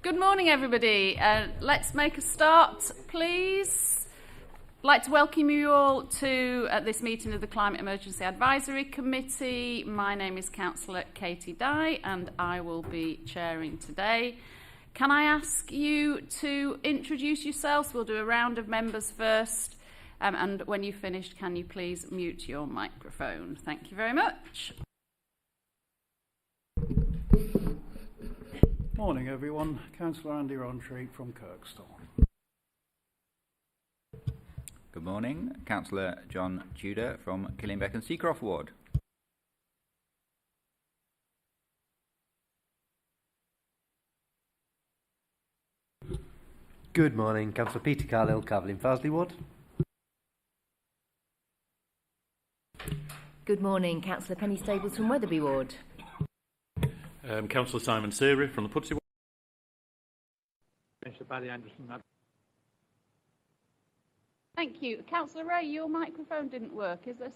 Good morning, everybody. Let's make a start, please. I'd like to welcome you all to this meeting of the Climate Emergency Advisory Committee. My name is Councillor Katie Dye and I will be chairing today. Can I ask you to introduce yourselves? We'll do a round of members first. And when you've finished, can you please mute your microphone? Thank you very much. Morning everyone, Councillor Andy Rowntree from Kirkstone. Good morning, Councillor John Tudor from Killingbeck and Seacroft Ward. Good morning, Councillor Peter Carlill, Caverlin Farsley Ward. Good morning, Councillor Penny Stables from Wetherby Ward. Councillor Simon Seary from the Pudsey Ward. Councillor Barry Anderson. Thank you. Councillor Ray, your microphone didn't work. Is this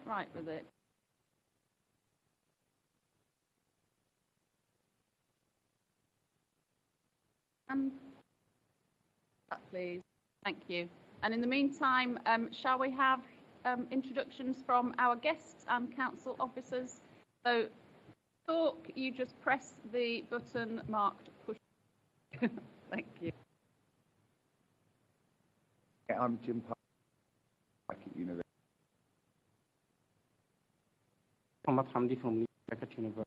right with it? Please. Thank you. And in the meantime, shall we have introductions from our guests and council officers? So, talk, you just press the button marked push. Thank you. I'm Jim Park at University. Muhammad Hamdi from Leeds at University.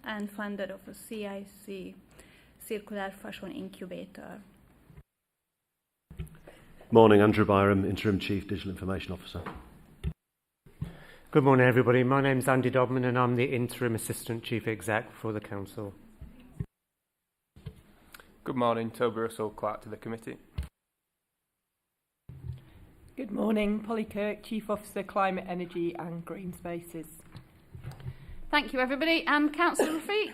And founder of a CIC, Circular Fashion Incubator. Morning, Andrew Byram, Interim Chief Digital Information Officer. Good morning, everybody. My name's Andy Dobman and I'm the Interim Assistant Chief Exec for the Council. Good morning, Toby Russell, Clerk to the Committee. Good morning, Polly Kirk, Chief Officer, Climate, Energy and Green Spaces. Thank you, everybody. And Councillor Rafiq.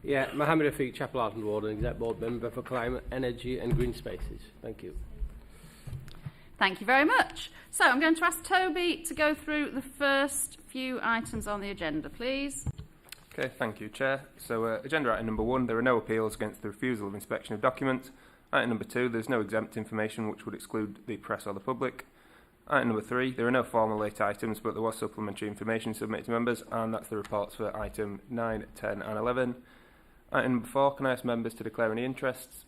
Yeah, Mohammed Rafiq, Chapel Arden Ward, and Exec Board Member for Climate, Energy and Green Spaces. Thank you. Thank you very much. So I'm going to ask Toby to go through the first few items on the agenda, please. Okay, thank you, Chair. So agenda item number 1, there are no appeals against the refusal of inspection of documents. Item number 2, there's no exempt information which would exclude the press or the public. Item number 3, there are no formal late items, but there was supplementary information submitted to members, and that's the reports for item 9, 10 and 11. Item number 4, can I ask members to declare any interests?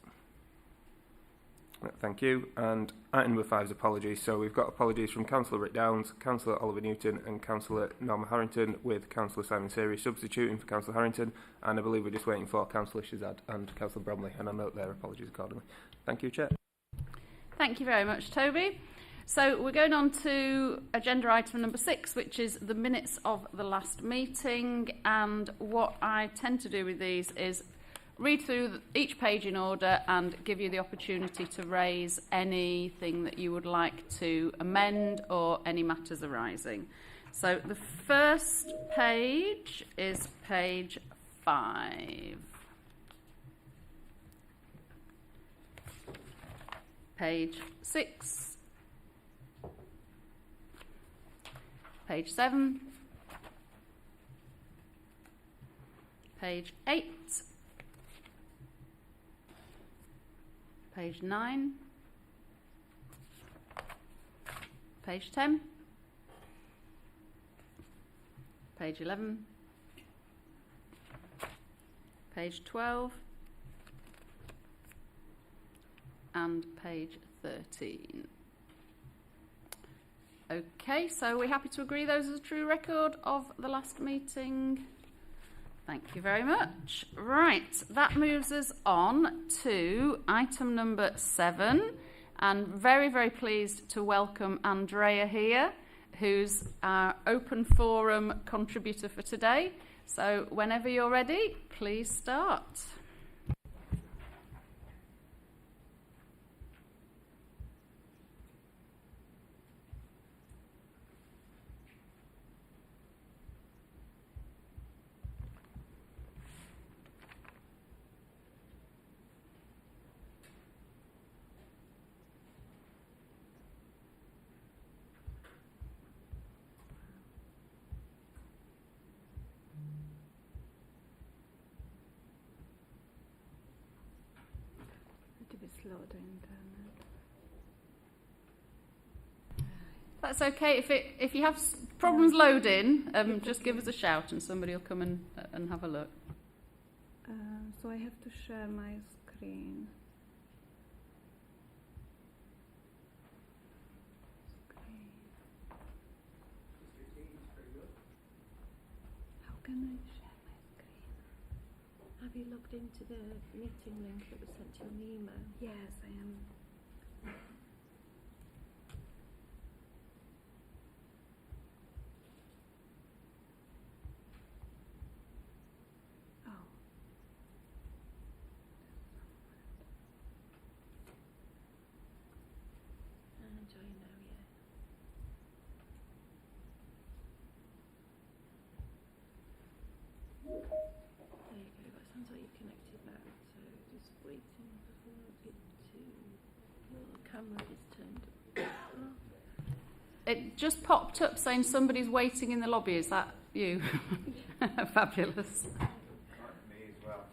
Thank you. And item number 5 is apologies. So we've got apologies from Councillor Rick Downs, Councillor Oliver Newton and Councillor Norma Harrington, with Councillor Simon Seary substituting for Councillor Harrington, and I believe we're just waiting for Councillor Shazad and Councillor Bromley, and I'll note their apologies accordingly. Thank you, Chair. Thank you very much, Toby. So we're going on to agenda item number 6, which is the minutes of the last meeting. And what I tend to do with these is read through each page in order and give you the opportunity to raise anything that you would like to amend or any matters arising. So the first page is page 5. Page 6. Page 7, page 8, page 9, page 10, page 11, page 12, and page 13. Okay, so we're happy to agree those are a true record of the last meeting. Thank you very much. Right, that moves us on to item number 7. And very, very pleased to welcome Andrea here, who's our open forum contributor for today. So whenever you're ready, please start. slow the internet. That's okay. If you have problems loading, just give us a shout and somebody will come and have a look. So I have to share my screen. How can I share my screen? Have you logged into the meeting link that was sent to you in the email? Yes, I am. Oh. Join now, yeah. There you go, that sounds like you've connected now, so just waiting for it to... Your camera is turned off. It just popped up saying somebody's waiting in the lobby. Is that you? Fabulous. Me as well.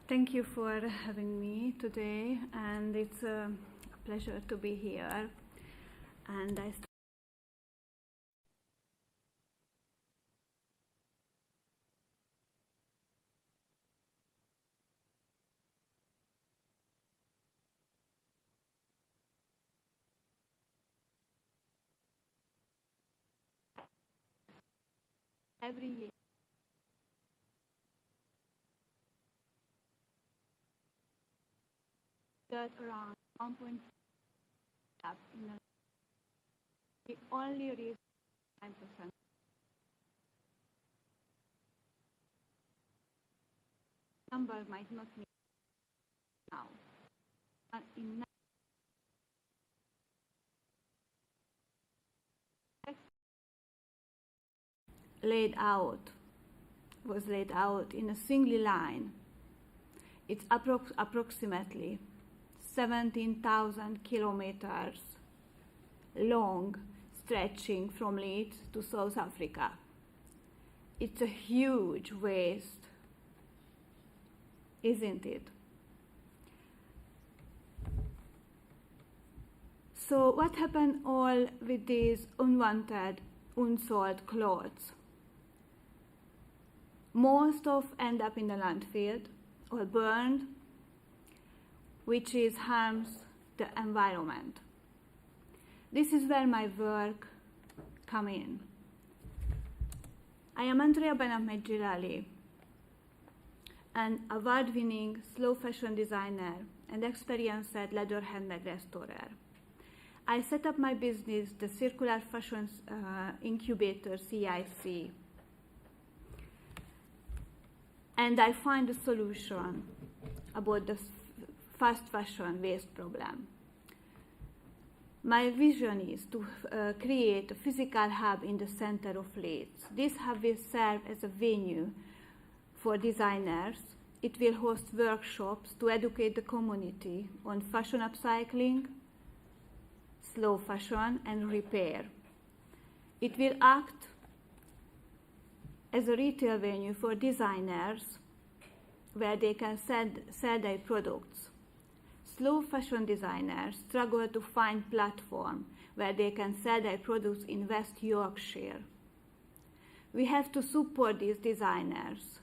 Thank you for having me today, and it's a pleasure to be here. And every year that around 1.5 up in the only reason 9%. Number might not be now, but in was laid out in a single line. It's approximately 17,000 kilometers long, stretching from Leeds to South Africa. It's a huge waste, isn't it? So what happened all with these unwanted, unsold clothes? Most of end up in the landfill or burned, which harms the environment. This is where my work comes in. I am Andrea Benamedjilali, an award-winning slow fashion designer and experienced leather handbag restorer. I set up my business, the Circular Fashion Incubator, CIC, and I find a solution about the fast fashion waste problem. My vision is to create a physical hub in the center of Leeds. This hub will serve as a venue for designers it will host workshops to educate the community on fashion upcycling, slow fashion, and repair. It will act as a retail venue for designers where they can sell their products. Slow fashion designers struggle to find platform where they can sell their products in West Yorkshire. We have to support these designers.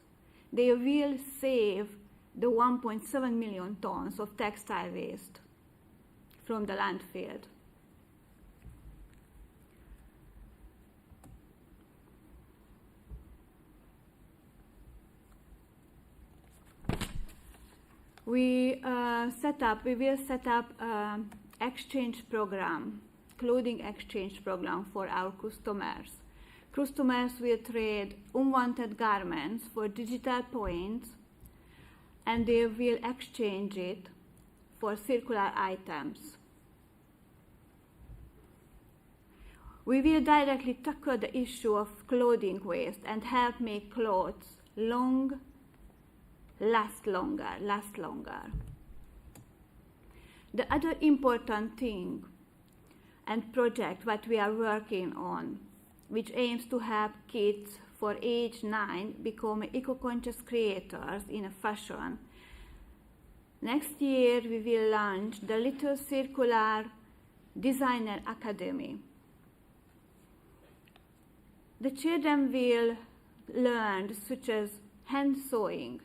They will save the 1.7 million tons of textile waste from the landfill. We will set up exchange program, clothing exchange program for our customers. Customers will trade unwanted garments for digital points, and they will exchange it for circular items. We will directly tackle the issue of clothing waste and help make clothes last longer. The other important thing and project that we are working on, which aims to help kids for age 9 become eco-conscious creators in a fashion. Next year we will launch the Little Circular Designer Academy. The children will learn such as hand sewing,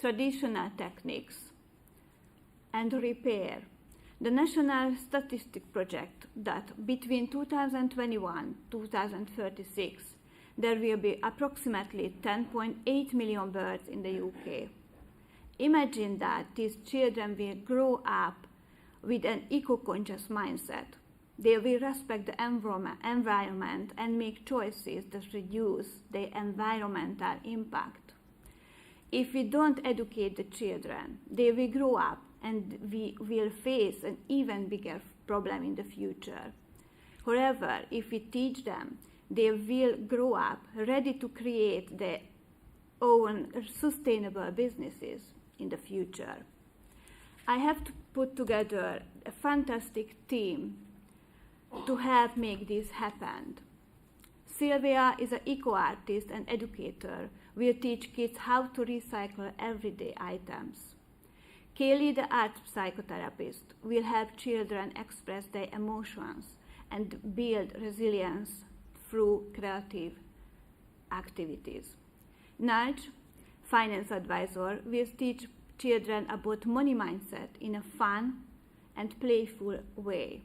traditional techniques, and repair. The National Statistic Project that between 2021 and 2036 there will be approximately 10.8 million birds in the UK. Imagine that these children will grow up with an eco-conscious mindset. They will respect the environment and make choices that reduce their environmental impact. If we don't educate the children, they will grow up and we will face an even bigger problem in the future. However, if we teach them, they will grow up ready to create their own sustainable businesses in the future. I have to put together a fantastic team to help make this happen. Sylvia is an eco-artist and educator. Will teach kids how to recycle everyday items. Kaylee, the art psychotherapist, will help children express their emotions and build resilience through creative activities. Nudge, finance advisor, will teach children about money mindset in a fun and playful way.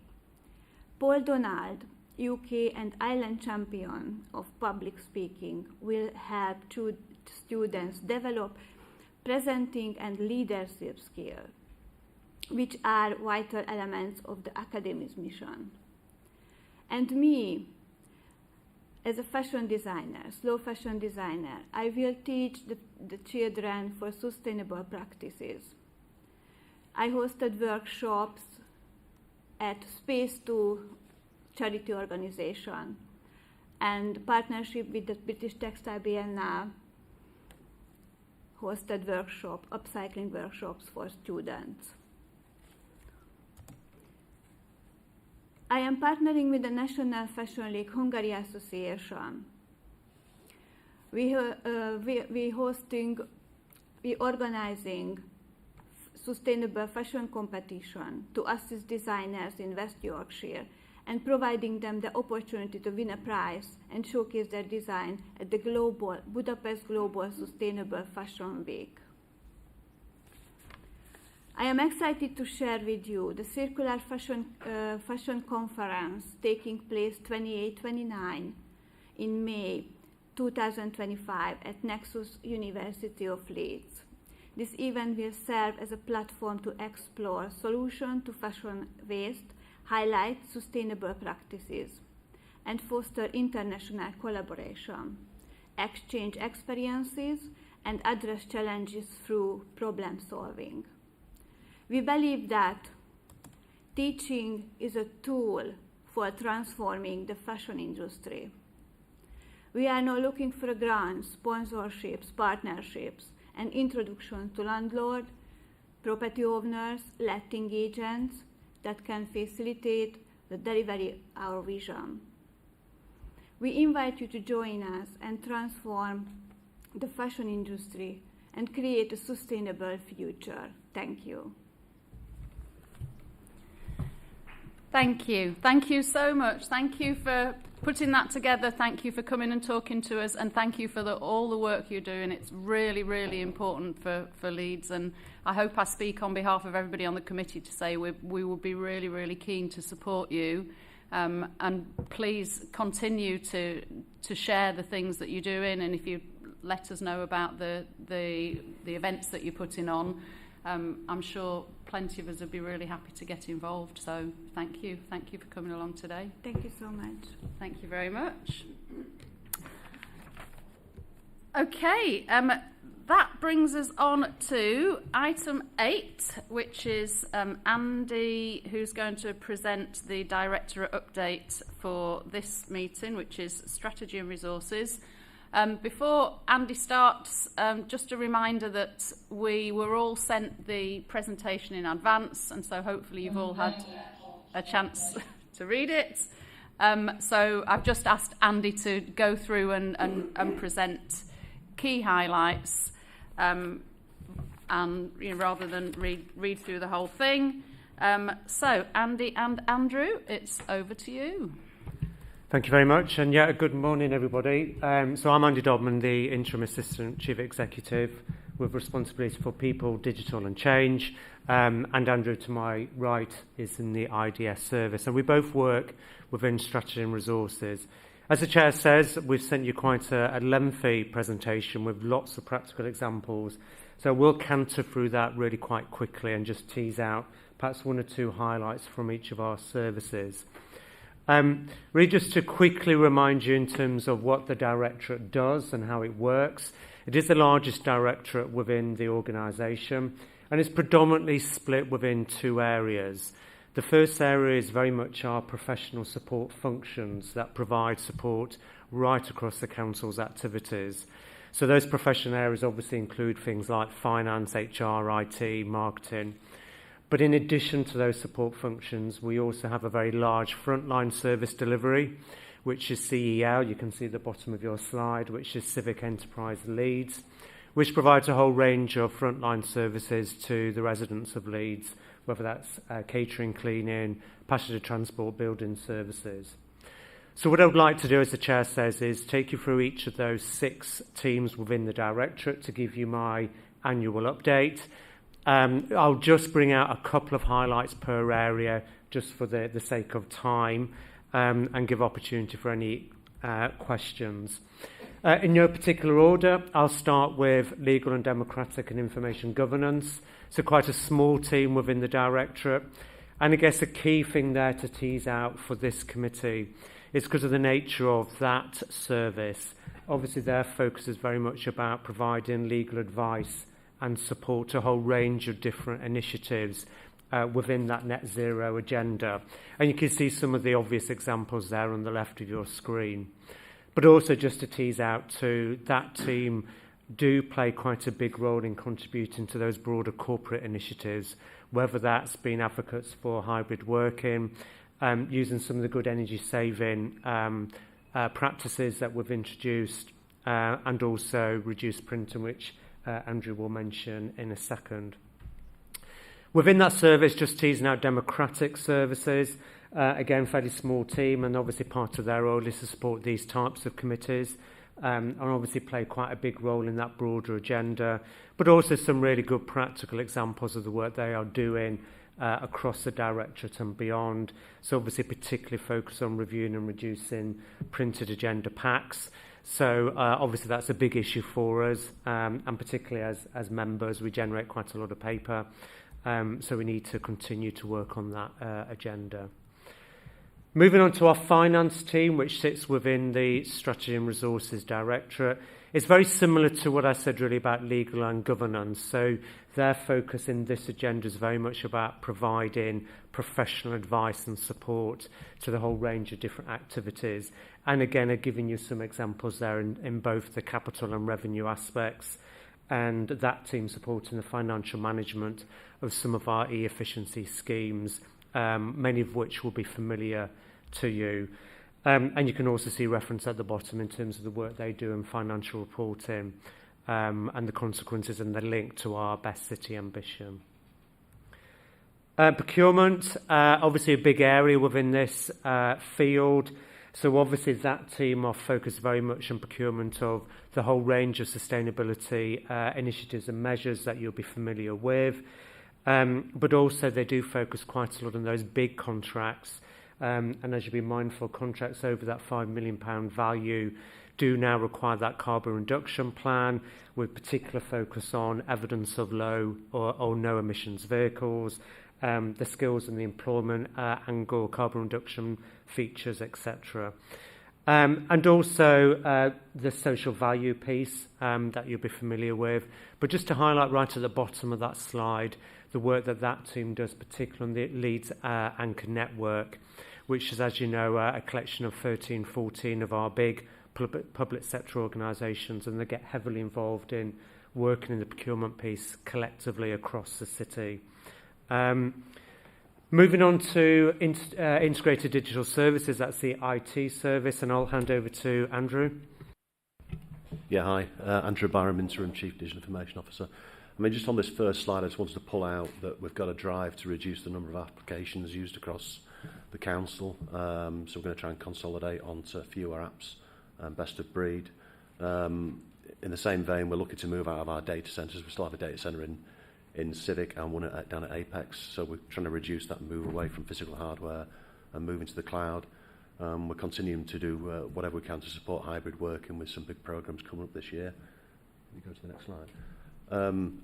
Paul Donald, UK and Ireland champion of public speaking, will help students develop presenting and leadership skills, which are vital elements of the academy's mission. And me, as a fashion designer, slow fashion designer, I will teach the children for sustainable practices. I hosted workshops at Space 2 charity organization and partnership with the British Textile Biennale hosted upcycling workshops for students. I am partnering with the National Fashion League Hungary Association. We organizing sustainable fashion competition to assist designers in West Yorkshire and providing them the opportunity to win a prize and showcase their design at the Budapest Global Sustainable Fashion Week. I am excited to share with you the Circular Fashion Conference taking place 28-29 in May 2025 at Nexus University of Leeds. This event will serve as a platform to explore solutions to fashion waste, highlight sustainable practices, and foster international collaboration, exchange experiences, and address challenges through problem solving. We believe that teaching is a tool for transforming the fashion industry. We are now looking for grants, sponsorships, partnerships, and introduction to landlord, property owners, letting agents that can facilitate the delivery of our vision. We invite you to join us and transform the fashion industry and create a sustainable future. Thank you. Thank you. Thank you so much. Thank you for putting that together. Thank you for coming and talking to us, and thank you for all the work you're doing. It's really, really important for Leeds, and I hope I speak on behalf of everybody on the committee to say we will be really, really keen to support you, and please continue to share the things that you're doing, and if you let us know about the events that you're putting on, I'm sure plenty of us would be really happy to get involved. So thank you for coming along today. Thank you so much. Thank you very much. Okay, that brings us on to item 8, which is Andy, who's going to present the directorate update for this meeting, which is strategy and resources. Before Andy starts, just a reminder that we were all sent the presentation in advance, and so hopefully you've all had a chance to read it. So I've just asked Andy to go through and present key highlights, and rather than read through the whole thing. So Andy and Andrew, it's over to you. Thank you very much, and good morning, everybody. So I'm Andy Dobman, the Interim Assistant Chief Executive with responsibility for people, digital and change, and Andrew to my right is in the IDS service, and we both work within strategy and resources. As the Chair says, we've sent you quite a lengthy presentation with lots of practical examples, so we'll canter through that really quite quickly and just tease out perhaps one or two highlights from each of our services. Really just to quickly remind you in terms of what the directorate does and how it works. It is the largest directorate within the organisation, and it's predominantly split within two areas. The first area is very much our professional support functions that provide support right across the council's activities. So those professional areas obviously include things like finance, HR, IT, marketing. But in addition to those support functions, we also have a very large frontline service delivery, which is CEL, you can see at the bottom of your slide, which is Civic Enterprise Leeds, which provides a whole range of frontline services to the residents of Leeds, whether that's catering, cleaning, passenger transport, building services. So what I would like to do, as the Chair says, is take you through each of those 6 teams within the directorate to give you my annual update. I'll just bring out a couple of highlights per area just for the sake of time, and give opportunity for any questions. In no particular order, I'll start with legal and democratic and information governance. So quite a small team within the directorate. And I guess a key thing there to tease out for this committee is because of the nature of that service. Obviously their focus is very much about providing legal advice and support a whole range of different initiatives within that net zero agenda. And you can see some of the obvious examples there on the left of your screen. But also just to tease out too, that team do play quite a big role in contributing to those broader corporate initiatives, whether that's being advocates for hybrid working, using some of the good energy saving practices that we've introduced, and also reduced printing, which Andrew will mention in a second. Within that service, just teasing out democratic services, again, fairly small team, and obviously part of their role is to support these types of committees, and obviously play quite a big role in that broader agenda, but also some really good practical examples of the work they are doing across the directorate and beyond. So obviously particularly focused on reviewing and reducing printed agenda packs. So obviously that's a big issue for us, and particularly as members, we generate quite a lot of paper. So we need to continue to work on that agenda. Moving on to our finance team, which sits within the Strategy and Resources Directorate. It's very similar to what I said really about legal and governance. So their focus in this agenda is very much about providing professional advice and support to the whole range of different activities. And again, I've given you some examples there in both the capital and revenue aspects. and that team supporting the financial management of some of our e-efficiency schemes, many of which will be familiar to you. And you can also see reference at the bottom in terms of the work they do in financial reporting, and the consequences and the link to our Best City ambition. Procurement, obviously a big area within this field. So obviously that team are focused very much on procurement of the whole range of sustainability initiatives and measures that you'll be familiar with. But also they do focus quite a lot on those big contracts. And as you'll be mindful, contracts over that £5 million value do now require that carbon reduction plan, with particular focus on evidence of low or no emissions vehicles, the skills and the employment angle, carbon reduction features, etc. And also the social value piece that you'll be familiar with. But just to highlight right at the bottom of that slide, the work that that team does, particularly on the Leeds Anchor Network, which is, as you know, a collection of 13, 14 of our big public sector organisations, and they get heavily involved in working in the procurement piece collectively across the city. Moving on to integrated digital services, that's the IT service, and I'll hand over to Andrew. Yeah, hi. Andrew Byram, Interim Chief Digital Information Officer. I mean, just on this first slide, I just wanted to pull out that we've got a drive to reduce the number of applications used across the council. So we're going to try and consolidate onto fewer apps, best of breed. In the same vein, we're looking to move out of our data centres. We still have a data centre in Civic and one down at Apex. So we're trying to reduce that and move away from physical hardware and move into the cloud. We're continuing to do whatever we can to support hybrid working with some big programmes coming up this year. Can you go to the next slide?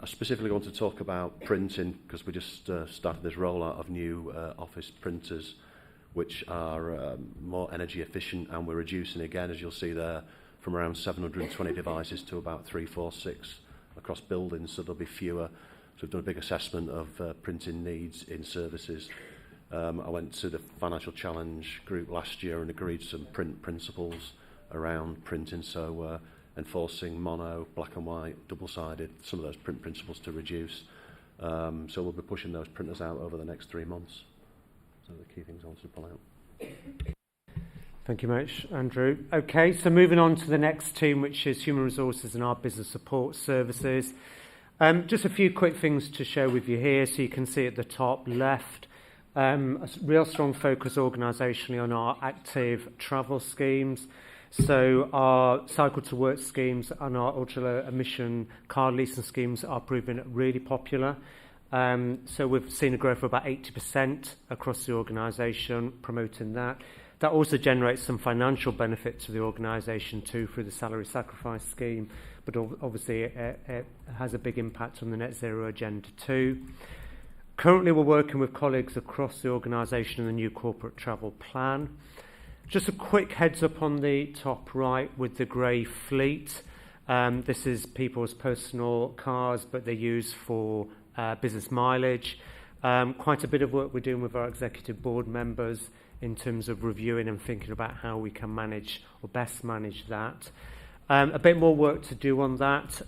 I specifically want to talk about printing because we just started this rollout of new office printers which are more energy efficient, and we're reducing again, as you'll see there, from around 720 devices to about 346 across buildings, so there'll be fewer. So we've done a big assessment of printing needs in services. I went to the Financial Challenge group last year and agreed some print principles around printing, so enforcing mono, black and white, double-sided, some of those print principles to reduce. So we'll be pushing those printers out over the next 3 months. So the key things I wanted to pull out. Thank you much, Andrew. Okay, so moving on to the next team, which is Human Resources and our Business Support Services. Just a few quick things to share with you here. So you can see at the top left, a real strong focus organisationally on our active travel schemes. So our cycle to work schemes and our ultra-low emission car leasing schemes are proving really popular. So we've seen a growth of about 80% across the organisation promoting that. That also generates some financial benefit to the organisation too through the salary sacrifice scheme, but obviously it has a big impact on the net zero agenda too. Currently we're working with colleagues across the organisation on the new corporate travel plan. Just a quick heads up on the top right with the grey fleet. This is people's personal cars, but they're used for business mileage. Quite a bit of work we're doing with our executive board members in terms of reviewing and thinking about how we can manage or best manage that. A bit more work to do on that,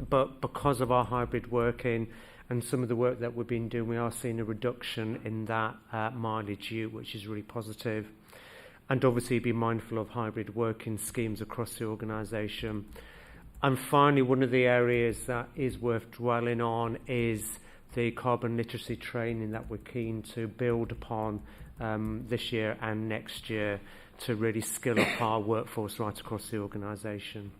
but because of our hybrid working and some of the work that we've been doing, we are seeing a reduction in that mileage use, which is really positive. And obviously be mindful of hybrid working schemes across the organisation. And finally, one of the areas that is worth dwelling on is the carbon literacy training that we're keen to build upon this year and next year to really skill up our workforce right across the organisation.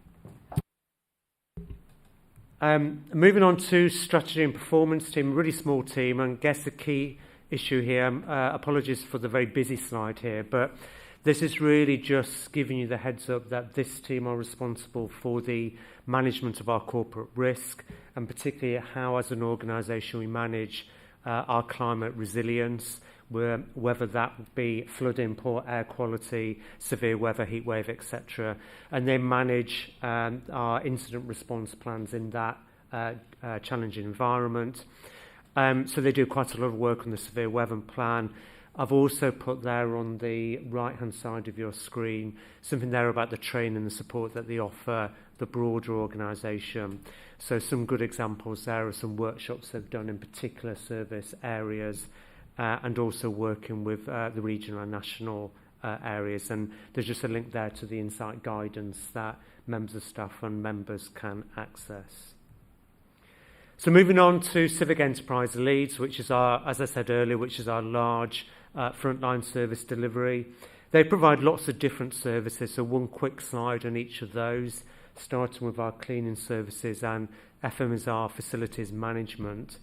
Moving on to strategy and performance team, really small team, and I guess the key issue here, apologies for the very busy slide here, but this is really just giving you the heads up that this team are responsible for the management of our corporate risk, and particularly how as an organisation we manage our climate resilience, whether that be flooding, poor air quality, severe weather, heat wave, etc. And then manage our incident response plans in that challenging environment. So they do quite a lot of work on the severe weather plan. I've also put there on the right-hand side of your screen something there about the training and the support that they offer the broader organisation. So some good examples there of some workshops they've done in particular service areas and also working with the regional and national areas. And there's just a link there to the insight guidance that members of staff and members can access. So moving on to Civic Enterprise Leeds, which is our, as I said earlier, which is our large frontline service delivery. They provide lots of different services, so one quick slide on each of those, starting with our cleaning services and FMSR facilities management.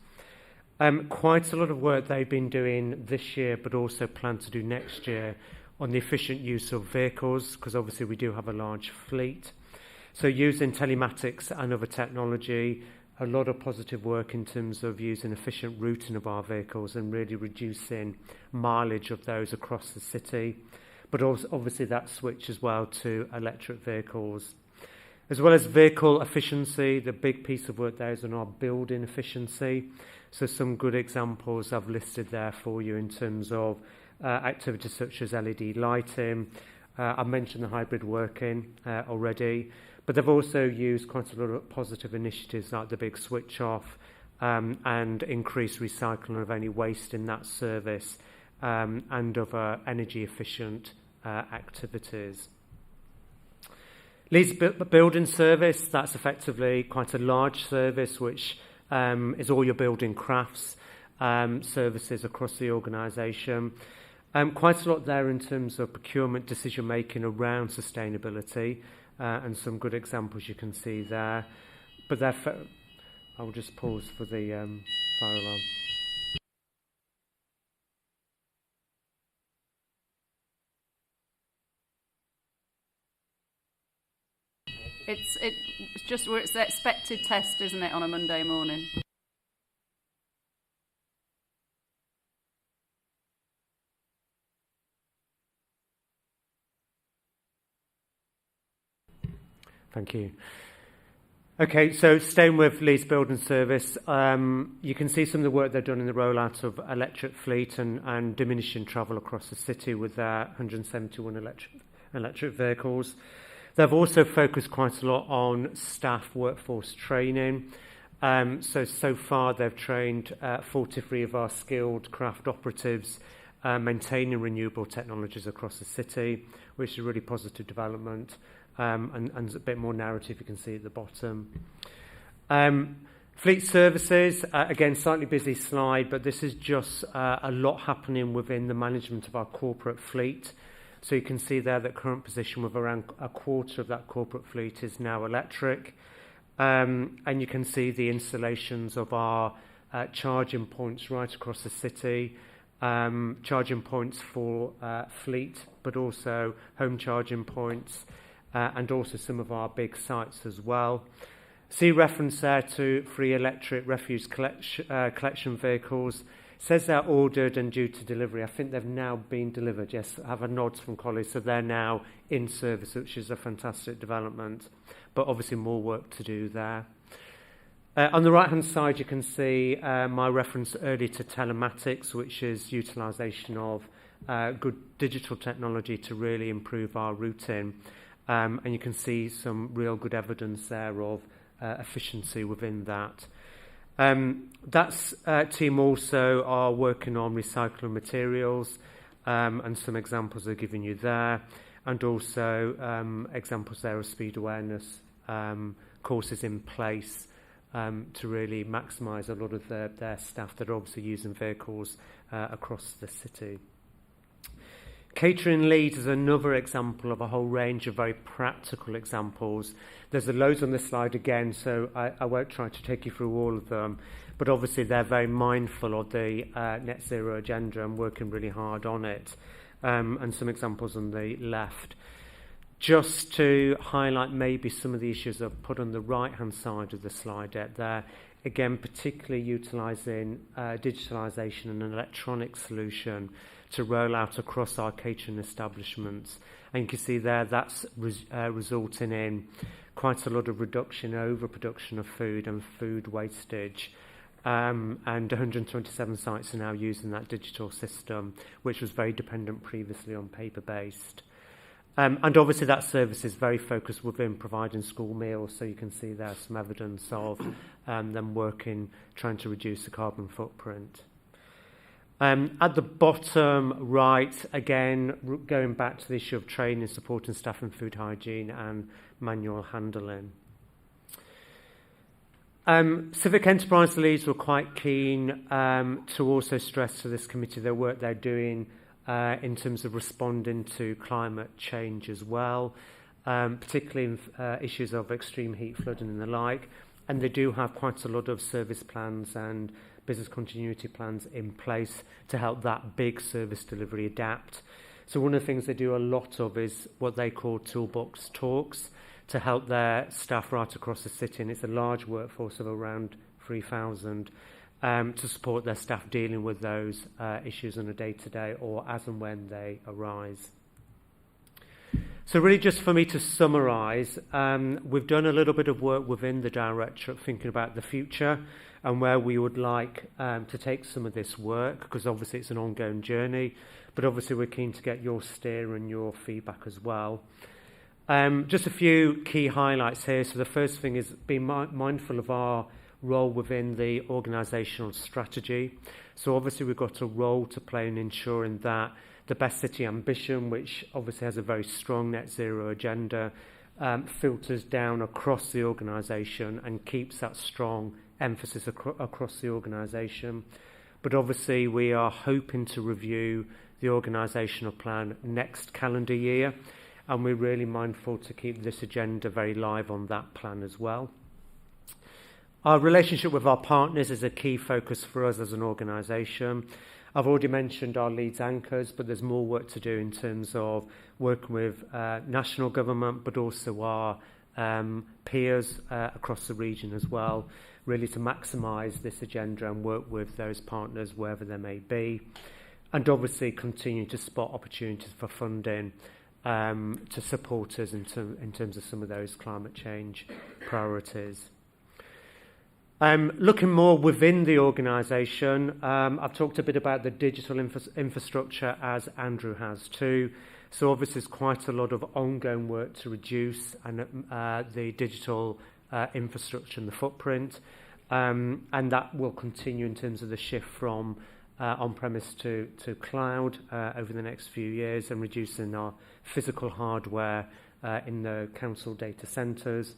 Quite a lot of work they've been doing this year, but also plan to do next year on the efficient use of vehicles, because obviously we do have a large fleet. So using telematics and other technology, a lot of positive work in terms of using efficient routing of our vehicles and really reducing mileage of those across the city. But also obviously that switch as well to electric vehicles. As well as vehicle efficiency, the big piece of work there is on our building efficiency. So some good examples I've listed there for you in terms of activities such as LED lighting. I mentioned the hybrid working already, but they've also used quite a lot of positive initiatives like the big switch off and increased recycling of any waste in that service and other energy efficient activities. Leeds Building Service, that's effectively quite a large service which is all your building crafts services across the organisation. Quite a lot there in terms of procurement decision making around sustainability and some good examples you can see there. But I'll just pause for the fire alarm. It's just where it's the expected test, isn't it, on a Monday morning? Thank you. Okay, so staying with Leeds Building Service, you can see some of the work they've done in the rollout of electric fleet and diminishing travel across the city with their 171 electric vehicles. They've also focused quite a lot on staff workforce training. So far they've trained 43 of our skilled craft operatives maintaining renewable technologies across the city, which is a really positive development. And a bit more narrative you can see at the bottom. Fleet services, again, slightly busy slide, but this is just a lot happening within the management of our corporate fleet. So you can see there that current position with around a quarter of that corporate fleet is now electric. And you can see the installations of our charging points right across the city, charging points for fleet, but also home charging points, and also some of our big sites as well. See reference there to free electric refuse collection vehicles. It says they're ordered and due to delivery. I think they've now been delivered. Yes, I have a nod from colleagues, so they're now in service, which is a fantastic development, but obviously more work to do there. On the right-hand side, you can see my reference earlier to telematics, which is utilisation of good digital technology to really improve our routing. And you can see some real good evidence there of efficiency within that. That team also are working on recycling materials, and some examples they're giving you there, and also examples there of speed awareness courses in place to really maximise a lot of their staff that are obviously using vehicles across the city. Catering Leeds is another example of a whole range of very practical examples. There's loads on this slide again, so I won't try to take you through all of them, but obviously they're very mindful of the net zero agenda and working really hard on it, and some examples on the left. Just to highlight maybe some of the issues I've put on the right-hand side of the slide deck there, again, particularly utilising digitalisation and an electronic solution to roll out across our catering establishments. And you can see there that's resulting in quite a lot of reduction, overproduction of food and food wastage. and 127 sites are now using that digital system, which was very dependent previously on paper-based. And obviously that service is very focused within providing school meals, so you can see there's some evidence of them working, trying to reduce the carbon footprint. At the bottom right, again, going back to the issue of training, supporting staff in food hygiene and manual handling. Civic Enterprise Leeds were quite keen to also stress to this committee the work they're doing in terms of responding to climate change as well, particularly in issues of extreme heat, flooding and the like. And they do have quite a lot of service plans and business continuity plans in place to help that big service delivery adapt. So one of the things they do a lot of is what they call toolbox talks to help their staff right across the city, and it's a large workforce of around 3,000 to support their staff dealing with those issues on a day-to-day or as and when they arise. So really just for me to summarise, we've done a little bit of work within the Directorate thinking about the future and where we would like to take some of this work, because obviously it's an ongoing journey, but obviously we're keen to get your steer and your feedback as well. Just a few key highlights here. So the first thing is being mindful of our role within the organisational strategy. So obviously we've got a role to play in ensuring that the Best City Ambition, which obviously has a very strong net zero agenda, filters down across the organisation and keeps that strong emphasis across the organisation. But obviously we are hoping to review the organisational plan next calendar year, and we're really mindful to keep this agenda very live on that plan as well. Our relationship with our partners is a key focus for us as an organisation. I've already mentioned our Leeds anchors, but there's more work to do in terms of working with national government, but also our peers across the region as well, really to maximise this agenda and work with those partners wherever they may be. And obviously continue to spot opportunities for funding to support us in terms of some of those climate change priorities. Looking more within the organisation, I've talked a bit about the digital infrastructure, as Andrew has too. So obviously there's quite a lot of ongoing work to reduce the digital infrastructure and the footprint, and that will continue in terms of the shift from on-premise to cloud over the next few years, and reducing our physical hardware in the council data centres.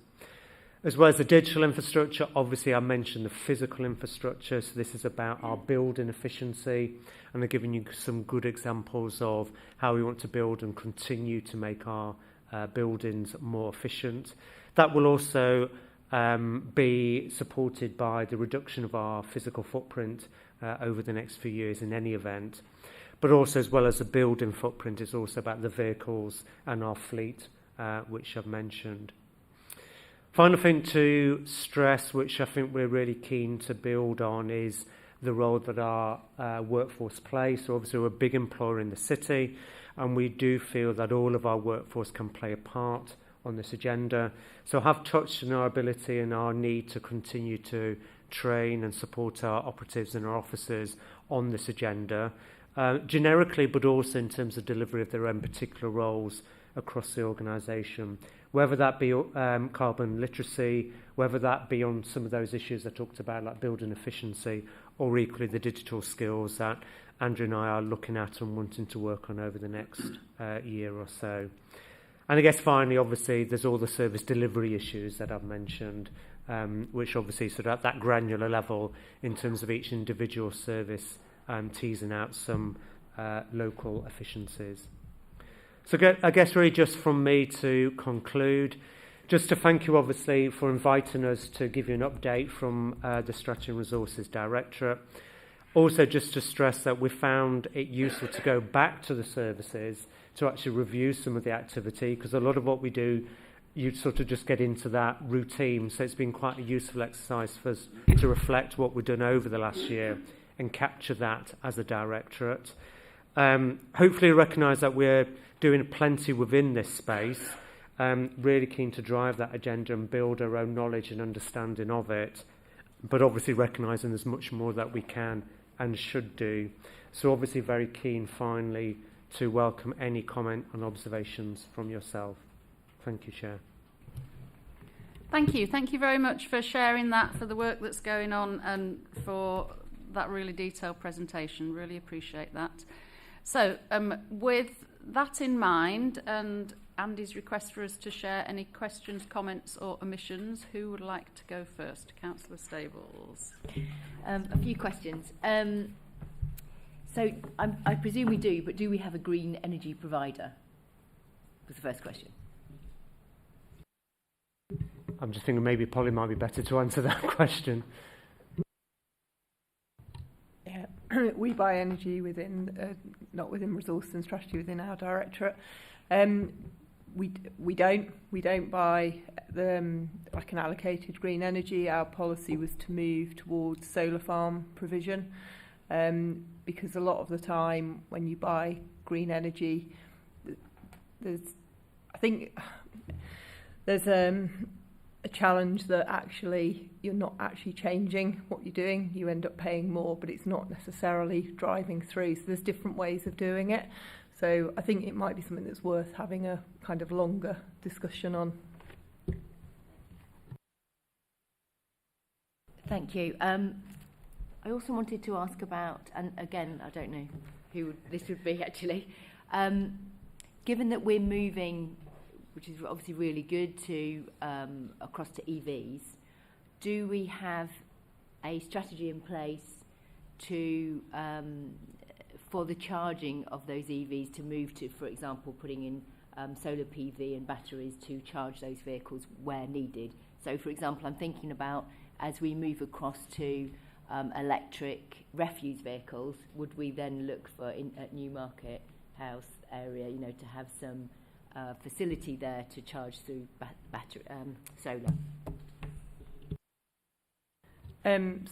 As well as the digital infrastructure, obviously I mentioned the physical infrastructure, so this is about our building efficiency, and I've given you some good examples of how we want to build and continue to make our buildings more efficient. That will also be supported by the reduction of our physical footprint over the next few years in any event. But also, as well as the building footprint, is also about the vehicles and our fleet, which I've mentioned. Final thing to stress, which I think we're really keen to build on, is the role that our workforce plays. So obviously we're a big employer in the city, and we do feel that all of our workforce can play a part on this agenda. So I have touched on our ability and our need to continue to train and support our operatives and our officers on this agenda, generically, but also in terms of delivery of their own particular roles across the organisation, whether that be carbon literacy, whether that be on some of those issues I talked about, like building efficiency, or equally the digital skills that Andrew and I are looking at and wanting to work on over the next year or so. And I guess finally, obviously, there's all the service delivery issues that I've mentioned, which obviously sort of at that granular level in terms of each individual service, teasing out some local efficiencies. So I guess really just from me to conclude, just to thank you obviously for inviting us to give you an update from the Strategy and Resources Directorate. Also just to stress that we found it useful to go back to the services to actually review some of the activity, because a lot of what we do, you sort of just get into that routine. So it's been quite a useful exercise for us to reflect what we've done over the last year and capture that as a directorate. Hopefully recognise that we're doing plenty within this space, really keen to drive that agenda and build our own knowledge and understanding of it, but obviously recognising there's much more that we can and should do. So obviously very keen, finally, to welcome any comment and observations from yourself. Thank you, Chair. Thank you. Thank you very much for sharing that, for the work that's going on, and for that really detailed presentation. Really appreciate that. So with that in mind, and Andy's request for us to share any questions, comments or omissions, who would like to go first? Councillor Stables. A few questions. So I presume we do, but do we have a green energy provider? Was the first question. I'm just thinking maybe Polly might be better to answer that question. Yeah, we buy energy within, not within resource and strategy, within our directorate. We don't buy like an allocated green energy. Our policy was to move towards solar farm provision, because a lot of the time when you buy green energy, there's a challenge that actually you're not actually changing what you're doing. You end up paying more, but it's not necessarily driving through. So there's different ways of doing it. So I think it might be something that's worth having a kind of longer discussion on. Thank you. I also wanted to ask about, and again, I don't know who this would be actually, given that we're moving, which is obviously really good, to across to EVs, do we have a strategy in place to for the charging of those EVs to move to, for example, putting in solar PV and batteries to charge those vehicles where needed? So, for example, I'm thinking about as we move across to electric refuse vehicles, would we then look for at Newmarket House area, you know, to have some facility there to charge through battery solar?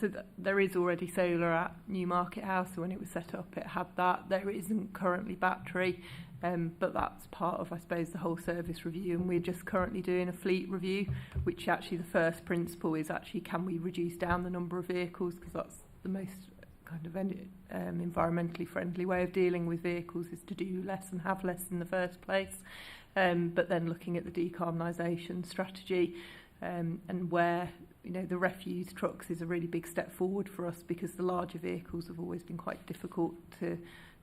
So there is already solar at Newmarket House. So when it was set up, it had that. There isn't currently battery, but that's part of, I suppose, the whole service review. And we're just currently doing a fleet review, which actually the first principle is actually, can we reduce down the number of vehicles? Because that's the most kind of environmentally friendly way of dealing with vehicles, is to do less and have less in the first place. But then looking at the decarbonisation strategy, and where, you know, the refuse trucks is a really big step forward for us, because the larger vehicles have always been quite difficult to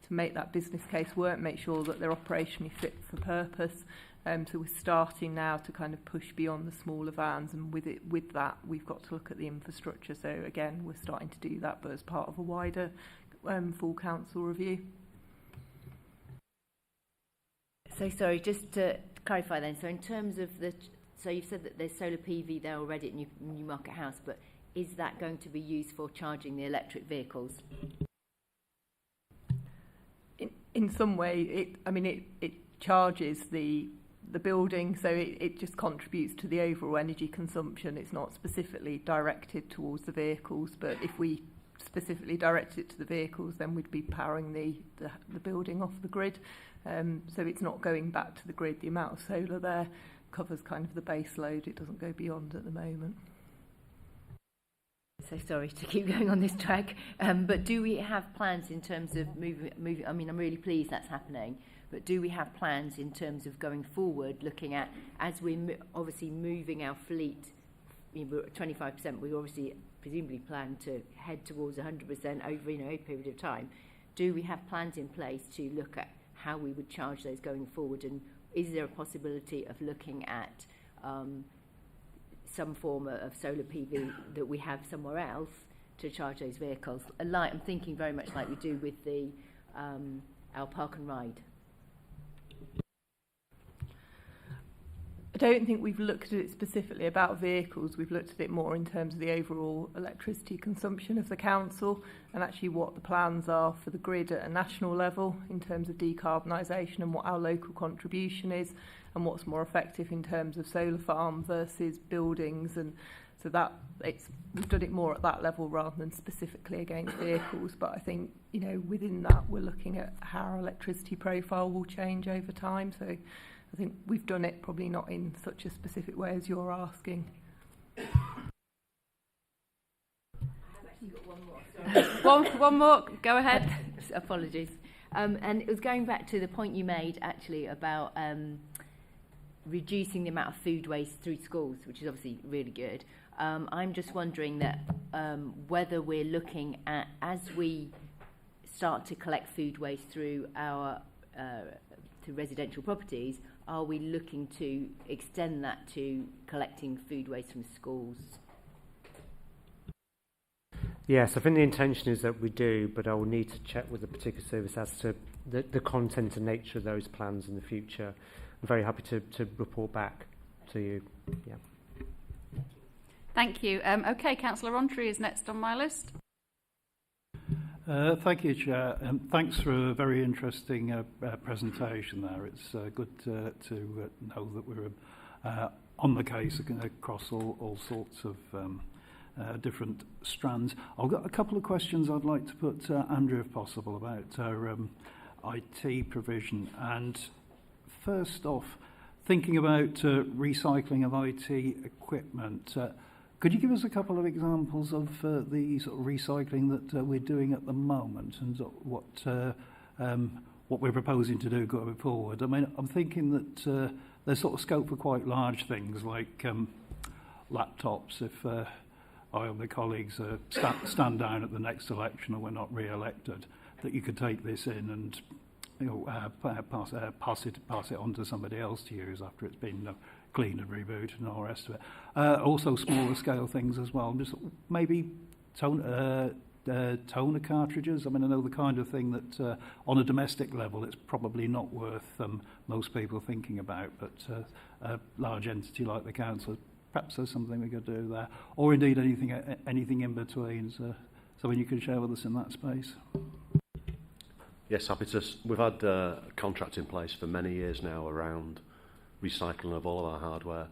make that business case work, make sure that they're operationally fit for purpose. So we're starting now to kind of push beyond the smaller vans, and with that we've got to look at the infrastructure. So again, we're starting to do that, but as part of a wider full council review. So sorry, just to clarify then, so in terms of so you've said that there's solar PV there already at Newmarket House, but is that going to be used for charging the electric vehicles? In some way, it charges the building, so it just contributes to the overall energy consumption. It's not specifically directed towards the vehicles, but if we specifically direct it to the vehicles, then we'd be powering the building off the grid. So it's not going back to the grid. The amount of solar there covers kind of the base load. It doesn't go beyond at the moment. So sorry to keep going on this track, but do we have plans in terms of moving? I mean, I'm really pleased that's happening, but do we have plans in terms of going forward, looking at, as we're obviously moving our fleet, you know, 25%, we obviously presumably plan to head towards 100% over, you know, a period of time. Do we have plans in place to look at how we would charge those going forward, and is there a possibility of looking at some form of solar PV that we have somewhere else to charge those vehicles? I'm thinking very much like we do with our park and ride. I don't think we've looked at it specifically about vehicles. We've looked at it more in terms of the overall electricity consumption of the council, and actually what the plans are for the grid at a national level in terms of decarbonisation, and what our local contribution is, and what's more effective in terms of solar farm versus buildings. And so we've done it more at that level rather than specifically against vehicles. But I think, you know, within that we're looking at how our electricity profile will change over time. So I think we've done it probably not in such a specific way as you're asking. You've got one more. one more. Go ahead. Apologies. And it was going back to the point you made actually about reducing the amount of food waste through schools, which is obviously really good. I'm just wondering that whether we're looking at, as we start to collect food waste through our to residential properties, are we looking to extend that to collecting food waste from schools? Yes, I think the intention is that we do, but I will need to check with the particular service as to the content and nature of those plans in the future. I'm very happy to report back to you. Yeah. Thank you. Okay, Councillor Rowntree is next on my list. Thank you, Chair, and thanks for a very interesting presentation there. It's good to know that we're on the case across all sorts of different strands. I've got a couple of questions I'd like to put to Andrew, if possible, about our IT provision. And first off, thinking about recycling of IT equipment, could you give us a couple of examples of the sort of recycling that we're doing at the moment and what we're proposing to do going forward? I mean, I'm thinking that there's sort of scope for quite large things like laptops. If I and my colleagues stand down at the next election or we're not re-elected, that you could take this in and pass it on to somebody else to use after it's been cleaned and rebooted and all the rest of it. Also smaller scale things as well. Just maybe toner cartridges. I mean, I know the kind of thing that on a domestic level it's probably not worth most people thinking about, but a large entity like the council, perhaps there's something we could do there, or indeed anything in between. So something you could share with us in that space. Yes, happy to. We've had a contract in place for many years now around recycling of all of our hardware.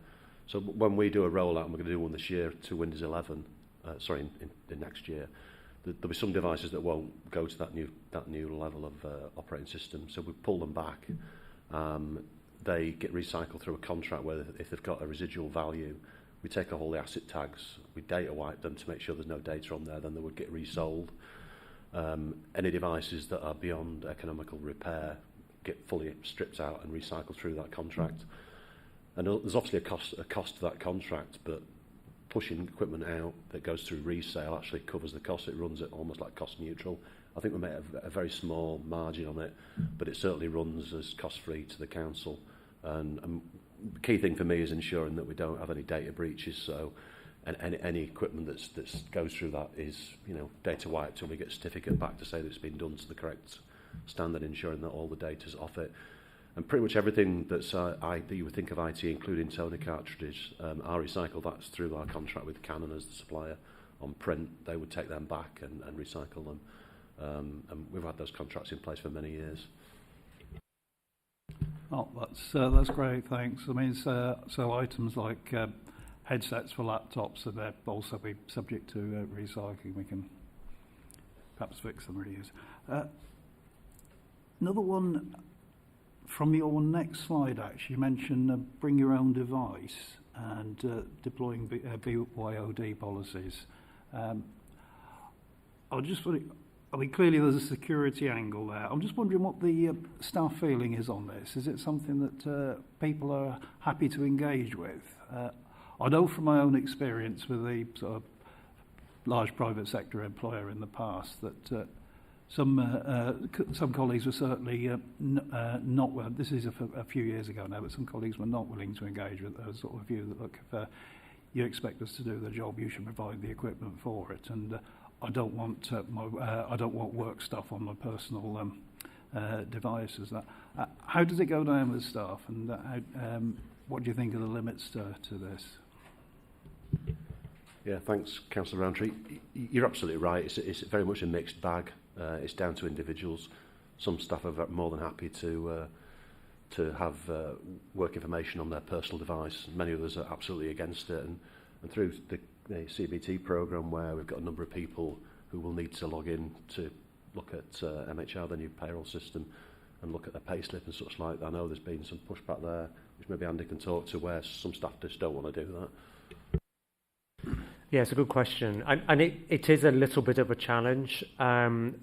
So when we do a rollout, and we're going to do one this year to Windows 11, in next year, there'll be some devices that won't go to that new level of operating system. So we pull them back. They get recycled through a contract where if they've got a residual value, we take all the asset tags, we data wipe them to make sure there's no data on there, then they would get resold. Any devices that are beyond economical repair get fully stripped out and recycled through that contract. And there's obviously a cost to that contract, but pushing equipment out that goes through resale actually covers the cost. It runs it almost like cost neutral. I think we made a very small margin on it, but it certainly runs as cost-free to the council. And the key thing for me is ensuring that we don't have any data breaches. So, and any equipment that goes through that is, data wiped till we get a certificate back to say that it's been done to the correct standard, ensuring that all the data's off it. And pretty much everything that you would think of IT, including toner cartridges, are recycled. That's through our contract with Canon as the supplier. On print, they would take them back and recycle them. And we've had those contracts in place for many years. Oh, that's great, thanks. I mean, so items like headsets for laptops, so they'll also be subject to recycling. We can perhaps fix them, reuse. Another one from your next slide, actually, you mentioned bring your own device and deploying BYOD policies. I mean, clearly there's a security angle there. I'm just wondering what the staff feeling is on this. Is it something that people are happy to engage with? I know from my own experience with the sort of large private sector employer in the past that some colleagues were certainly not well. This is a few years ago now, but some colleagues were not willing to engage with a sort of view that, look, if you expect us to do the job, you should provide the equipment for it. And I don't want work stuff on my personal devices. How does it go down with staff, and what do you think are the limits to this? Yeah, thanks, Councillor Rowntree. You're absolutely right. It's very much a mixed bag. It's down to individuals. Some staff are more than happy to have work information on their personal device. Many others are absolutely against it. And through the CBT programme, where we've got a number of people who will need to log in to look at MHR, the new payroll system, and look at their payslip and such like that. I know there's been some pushback there, which maybe Andy can talk to, where some staff just don't want to do that. Yeah, it's a good question. And it is a little bit of a challenge.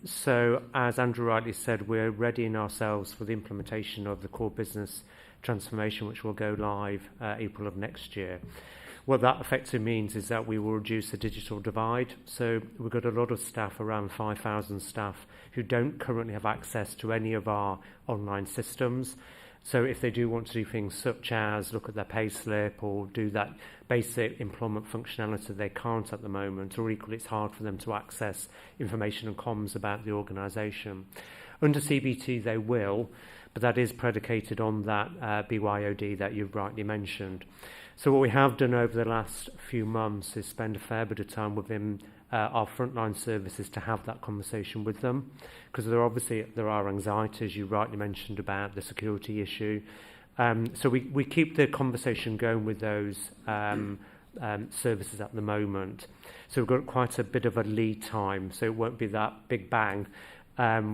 So as Andrew rightly said, we're readying ourselves for the implementation of the core business transformation, which will go live April of next year. What that effectively means is that we will reduce the digital divide. So we've got a lot of staff, around 5,000 staff, who don't currently have access to any of our online systems. So if they do want to do things such as look at their pay slip or do that basic employment functionality, they can't at the moment, or equally it's hard for them to access information and comms about the organisation. Under CBT they will, but that is predicated on that BYOD that you've rightly mentioned. So what we have done over the last few months is spend a fair bit of time within our frontline services to have that conversation with them, because there are anxieties you rightly mentioned about the security issue. So we keep the conversation going with those services at the moment. So we've got quite a bit of a lead time, so it won't be that big bang.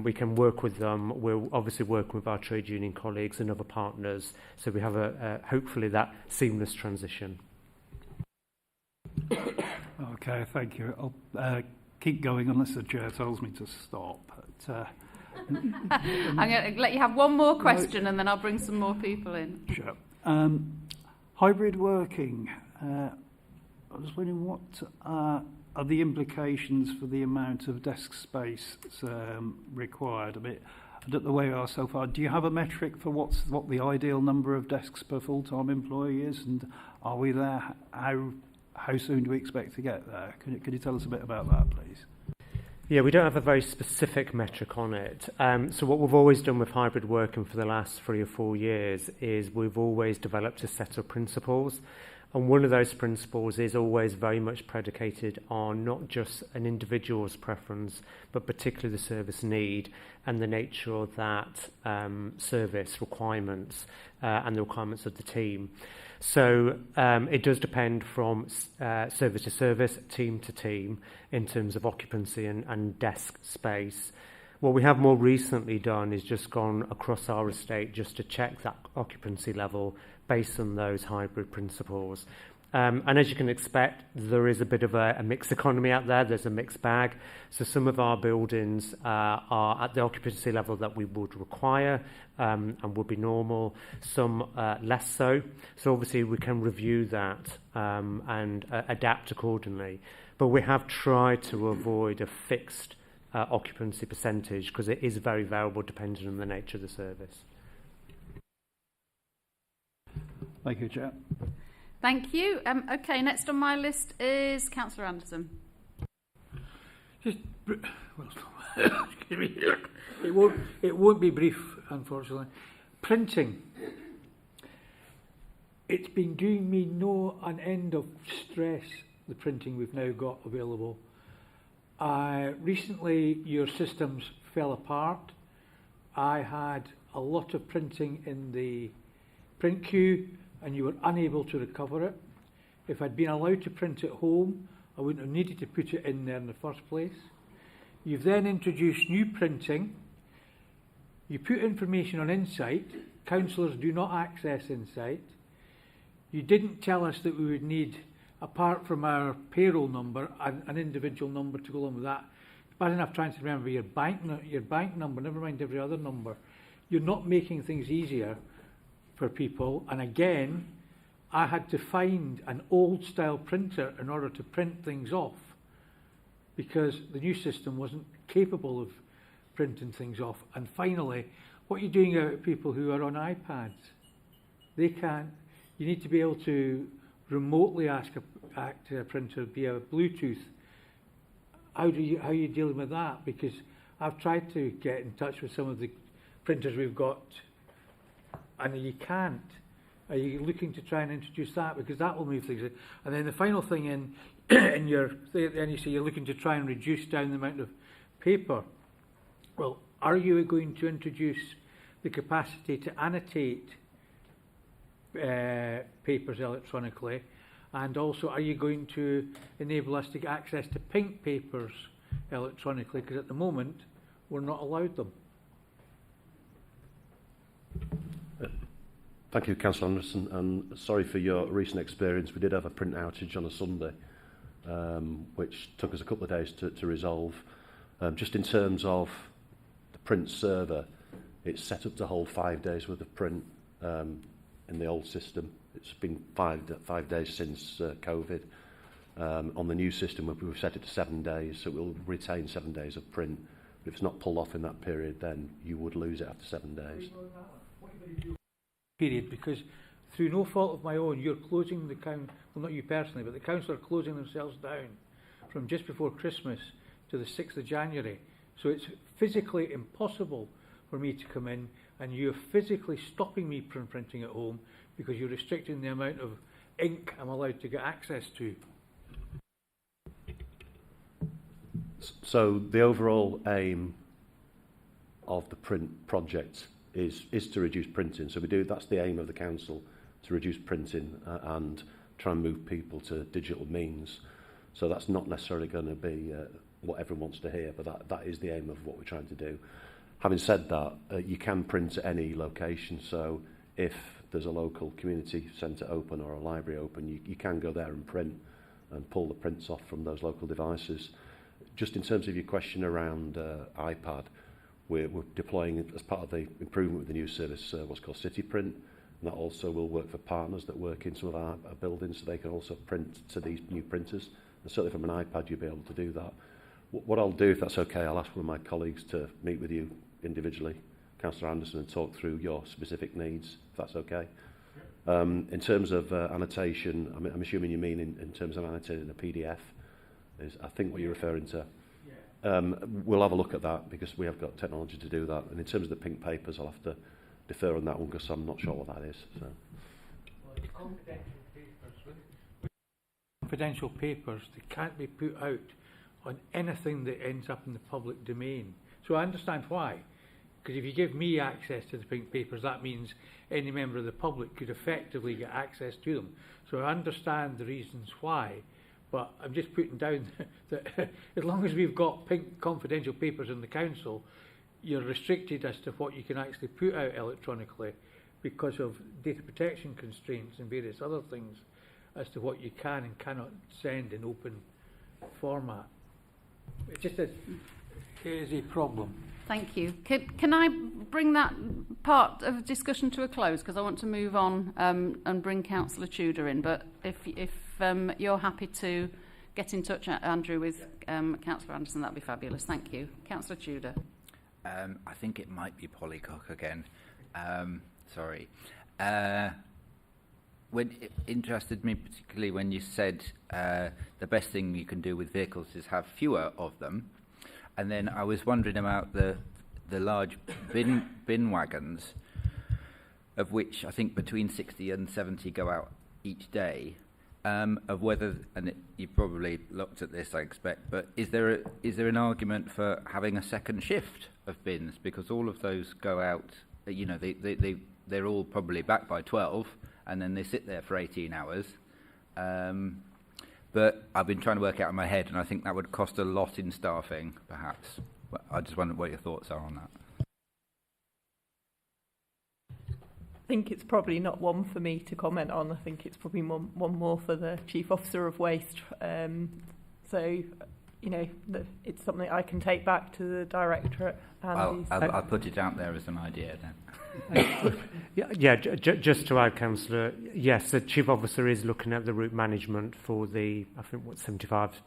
We can work with them. We'll obviously work with our trade union colleagues and other partners, so we have hopefully that seamless transition. Okay, thank you. I'll keep going unless the chair tells me to stop. But, I'm going to let you have one more question and then I'll bring some more people in. Sure. Hybrid working. I was wondering what are the implications for the amount of desk space required? I don't know where you are so far. Do you have a metric for what the ideal number of desks per full-time employee is, and are we there? How soon do we expect to get there? Could you tell us a bit about that, please? Yeah, we don't have a very specific metric on it. So what we've always done with hybrid working for the last 3 or 4 years is we've always developed a set of principles. And one of those principles is always very much predicated on not just an individual's preference, but particularly the service need and the nature of that service requirements and the requirements of the team. So it does depend from service to service, team to team, in terms of occupancy and desk space. What we have more recently done is just gone across our estate just to check that occupancy level based on those hybrid principles. And as you can expect, there is a bit of a mixed economy out there. There's a mixed bag. So some of our buildings are at the occupancy level that we would require and would be normal, some less so. So obviously we can review that and adapt accordingly. But we have tried to avoid a fixed occupancy percentage because it is very variable depending on the nature of the service. Thank you, Chair. Thank you. Okay, next on my list is Councillor Anderson. Excuse me. It won't be brief, unfortunately. Printing. It's been doing me an end of stress, the printing we've now got available. Recently, your systems fell apart. I had a lot of printing in the print queue, and you were unable to recover it. If I'd been allowed to print at home, I wouldn't have needed to put it in there in the first place. You've then introduced new printing. You put information on Insight. Councillors do not access Insight. You didn't tell us that we would need, apart from our payroll number, an individual number to go along with that. It's bad enough trying to remember your bank number, never mind every other number. You're not making things easier for people, and again I had to find an old style printer in order to print things off because the new system wasn't capable of printing things off. And finally, what are you doing about people who are on iPads? They can't. You need to be able to remotely act a printer via Bluetooth. How are you dealing with that? Because I've tried to get in touch with some of the printers we've got, and you can't. Are you looking to try and introduce that? Because that will move things. And then the final thing in your thing, then you say you're looking to try and reduce down the amount of paper. Well, are you going to introduce the capacity to annotate papers electronically? And also, are you going to enable us to get access to pink papers electronically? Because at the moment, we're not allowed them. Thank you, Councillor Anderson, and sorry for your recent experience. We did have a print outage on a Sunday, which took us a couple of days to resolve. Just in terms of the print server, it's set up to hold 5 days worth of print in the old system. It's been five days since COVID. On the new system, we've set it to 7 days, so it will retain 7 days of print. But if it's not pulled off in that period, then you would lose it after 7 days. Period, because through no fault of my own, you're closing the council, well, not you personally, but the council are closing themselves down from just before Christmas to the 6th of January. So it's physically impossible for me to come in, and you're physically stopping me from printing at home because you're restricting the amount of ink I'm allowed to get access to. So the overall aim of the print project is to reduce printing. So that's the aim of the council, to reduce printing and try and move people to digital means. So that's not necessarily going to be what everyone wants to hear, but that is the aim of what we're trying to do. Having said that, you can print at any location. So if there's a local community centre open or a library open, you can go there and print and pull the prints off from those local devices. Just in terms of your question around iPad, we're deploying, as part of the improvement with the new service, what's called City Print, and that also will work for partners that work in some of our buildings, so they can also print to these new printers. And certainly from an iPad, you'll be able to do that. What I'll do, if that's okay, I'll ask one of my colleagues to meet with you individually, Councillor Anderson, and talk through your specific needs, if that's okay. In terms of annotation, I'm assuming you mean in terms of annotating a PDF, is I think what you're referring to. We'll have a look at that because we have got technology to do that. And in terms of the pink papers, I'll have to defer on that one because I'm not sure what that is. So. Confidential papers, they can't be put out on anything that ends up in the public domain. So I understand why. Because if you give me access to the pink papers, that means any member of the public could effectively get access to them. So I understand the reasons why. But I'm just putting down that as long as we've got pink confidential papers in the council, you're restricted as to what you can actually put out electronically because of data protection constraints and various other things as to what you can and cannot send in open format. It's just it is a problem. Thank you. Can I bring that part of discussion to a close, because I want to move on and bring Councillor Tudor in. But if you're happy to get in touch, Andrew, with Councillor Anderson, that'd be fabulous. Thank you. Councillor Tudor. I think it might be Polycock again. Sorry. It interested me particularly when you said the best thing you can do with vehicles is have fewer of them. And then I was wondering about the large bin wagons, of which I think between 60 and 70 go out each day, of whether, and you've probably looked at this, I expect, but is there an argument for having a second shift of bins? Because all of those go out, you know, they're all probably back by 12, and then they sit there for 18 hours. But I've been trying to work out in my head, and I think that would cost a lot in staffing, perhaps. But I just wonder what your thoughts are on that. I think it's probably not one for me to comment on. I think it's probably one more for the Chief Officer of Waste. So, you know, it's something I can take back to the Directorate. And I'll put it out there as an idea then. Just to add, Councillor, yes, the Chief Officer is looking at the route management for the, I think, 75,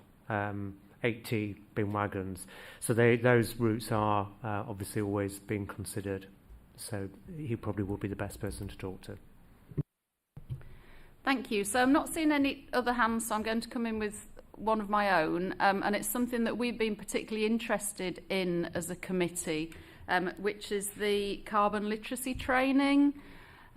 80 bin wagons. So those routes are obviously always being considered. So he probably will be the best person to talk to. Thank you. So I'm not seeing any other hands, so I'm going to come in with one of my own, and it's something that we've been particularly interested in as a committee, which is the carbon literacy training.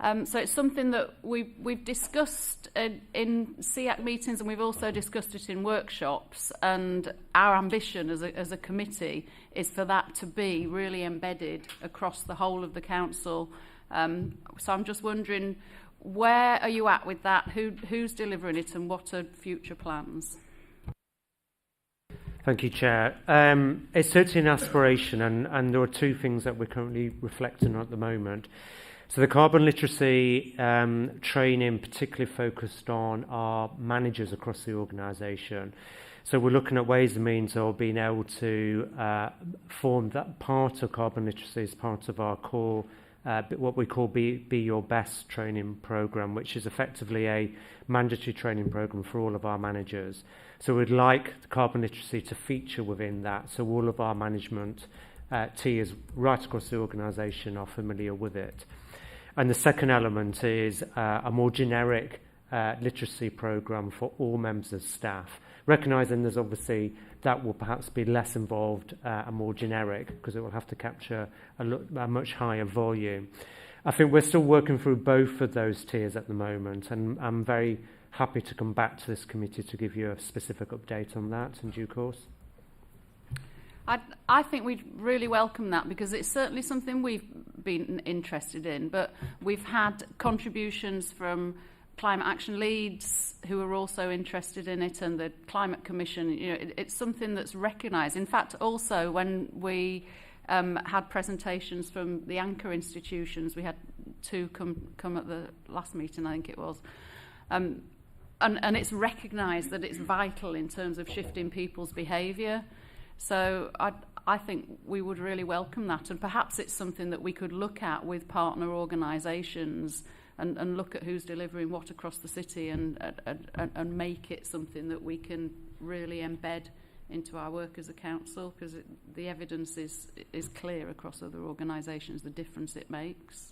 So it's something that we've discussed in SEAC meetings, and we've also discussed it in workshops, and our ambition as a committee is for that to be really embedded across the whole of the council. So I'm just wondering, where are you at with that? Who's delivering it, and what are future plans? Thank you, Chair. It's certainly an aspiration, and there are two things that we're currently reflecting on at the moment. So the carbon literacy training particularly focused on our managers across the organisation. So we're looking at ways and means of being able to form that part of carbon literacy as part of our core, what we call Be Your Best training programme, which is effectively a mandatory training programme for all of our managers. So we'd like the carbon literacy to feature within that, so all of our management tiers right across the organisation are familiar with it. And the second element is a more generic literacy programme for all members of staff, recognising there's obviously that will perhaps be less involved and more generic because it will have to capture a much higher volume. I think we're still working through both of those tiers at the moment, and I'm very happy to come back to this committee to give you a specific update on that in due course. I think we'd really welcome that because it's certainly something we've been interested in, but we've had contributions from Climate Action Leeds, who are also interested in it, and the Climate Commission. You know, it's something that's recognised. In fact, also when we had presentations from the anchor institutions, we had two come at the last meeting, I think it was, and it's recognised that it's vital in terms of shifting people's behaviour. So I think we would really welcome that, and perhaps it's something that we could look at with partner organisations and look at who's delivering what across the city and make it something that we can really embed into our work as a council, because the evidence is clear across other organisations, the difference it makes.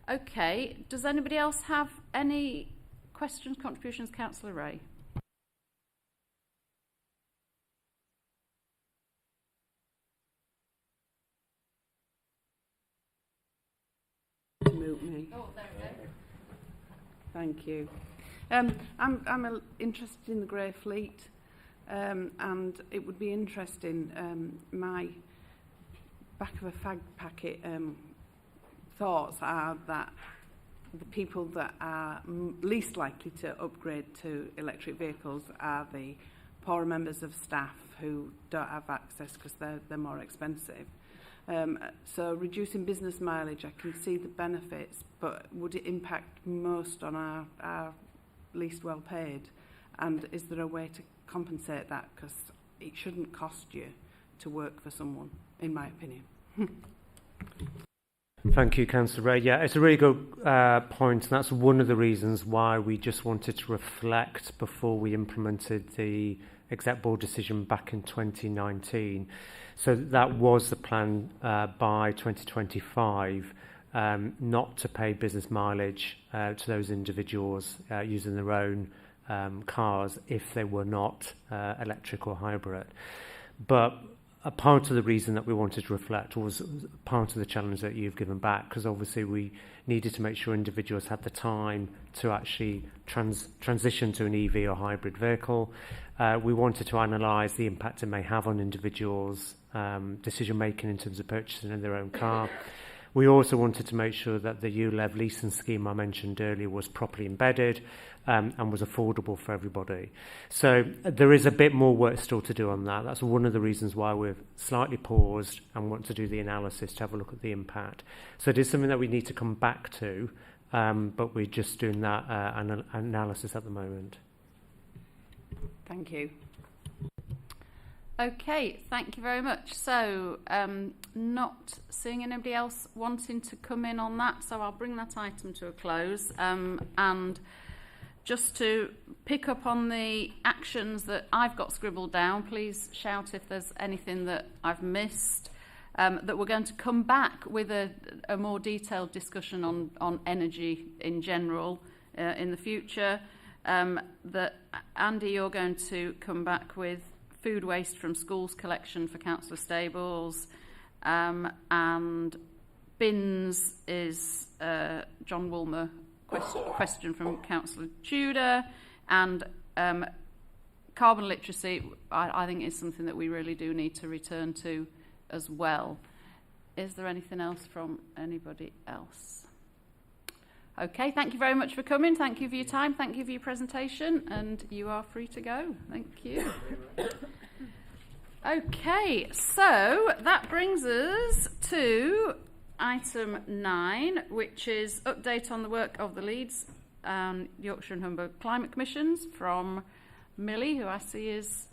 Okay, does anybody else have any questions, contributions? Councillor Ray. Mute me. Oh, there we go. Thank you. I'm interested in the grey fleet, and it would be interesting. My back of a fag packet thoughts are that the people that are least likely to upgrade to electric vehicles are the poorer members of staff who don't have access because they're more expensive. So reducing business mileage, I can see the benefits, but would it impact most on our least well paid? And is there a way to compensate that? Because it shouldn't cost you to work for someone, in my opinion. Thank you, Councillor Ray. Yeah, it's a really good point, and that's one of the reasons why we just wanted to reflect before we implemented the Exec Board decision back in 2019. So that was the plan by 2025, not to pay business mileage to those individuals using their own cars if they were not electric or hybrid. But a part of the reason that we wanted to reflect was part of the challenge that you've given back, because obviously we needed to make sure individuals had the time to actually transition to an EV or hybrid vehicle. We wanted to analyse the impact it may have on individuals' decision making in terms of purchasing their own car. We also wanted to make sure that the ULEV leasing scheme I mentioned earlier was properly embedded and was affordable for everybody. So there is a bit more work still to do on that. That's one of the reasons why we've slightly paused and want to do the analysis to have a look at the impact. So it is something that we need to come back to, but we're just doing that analysis at the moment. Thank you. Okay, thank you very much. So, not seeing anybody else wanting to come in on that, so I'll bring that item to a close. And just to pick up on the actions that I've got scribbled down, please shout if there's anything that I've missed. That we're going to come back with a more detailed discussion on energy in general in the future. That Andy, you're going to come back with food waste from schools collection for council stables, and bins is John Woolmer question from Councillor Tudor, and carbon literacy I think is something that we really do need to return to as well. Is there anything else from anybody else? Okay, thank you very much for coming. Thank you for your time. Thank you for your presentation. And you are free to go. Thank you. Okay, so that brings us to item 9, which is update on the work of the Leeds and Yorkshire and Humber Climate Commissions from Millie, who I see is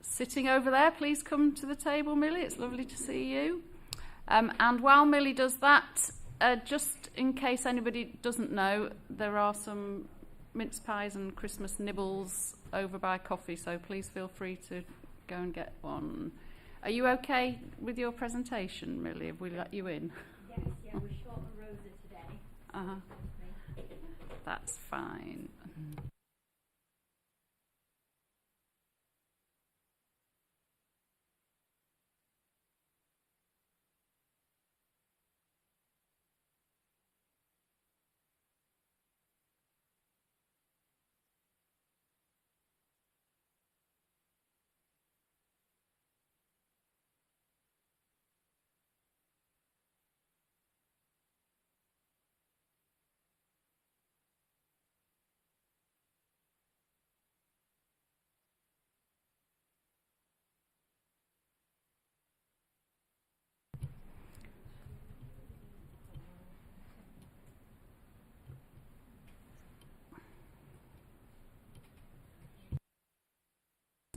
sitting over there. Please come to the table, Millie. It's lovely to see you. And while Millie does that, just in case anybody doesn't know, there are some mince pies and Christmas nibbles over by coffee, so please feel free to go and get one. Are you okay with your presentation, Millie? Have we let you in? Yes, yeah, we're short of Rosa today. Uh-huh. That's fine.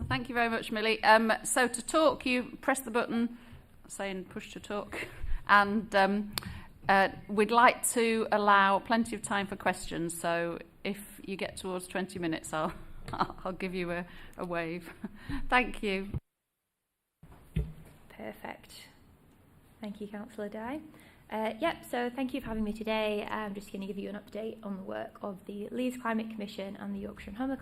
Thank you very much, Millie. So to talk, you press the button saying push to talk, and we'd like to allow plenty of time for questions. So if you get towards 20 minutes, I'll give you a wave. Thank you. Perfect. Thank you, Councillor Dye. So thank you for having me today. I'm just going to give you an update on the work of the Leeds Climate Commission and the Yorkshire and Humber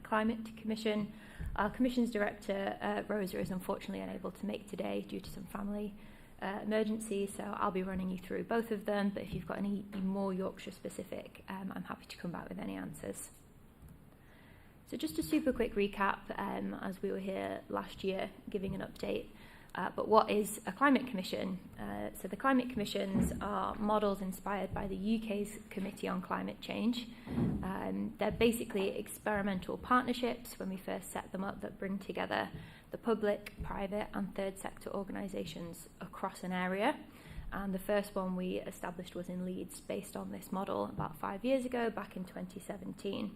Climate Commission. Our Commission's Director, Rosa, is unfortunately unable to make today due to some family emergencies, so I'll be running you through both of them, but if you've got any more Yorkshire specific, I'm happy to come back with any answers. So just a super quick recap, as we were here last year giving an update. But what is a climate commission? So the climate commissions are models inspired by the UK's Committee on Climate Change. They're basically experimental partnerships when we first set them up that bring together the public, private and third sector organisations across an area. And the first one we established was in Leeds based on this model about 5 years ago, back in 2017.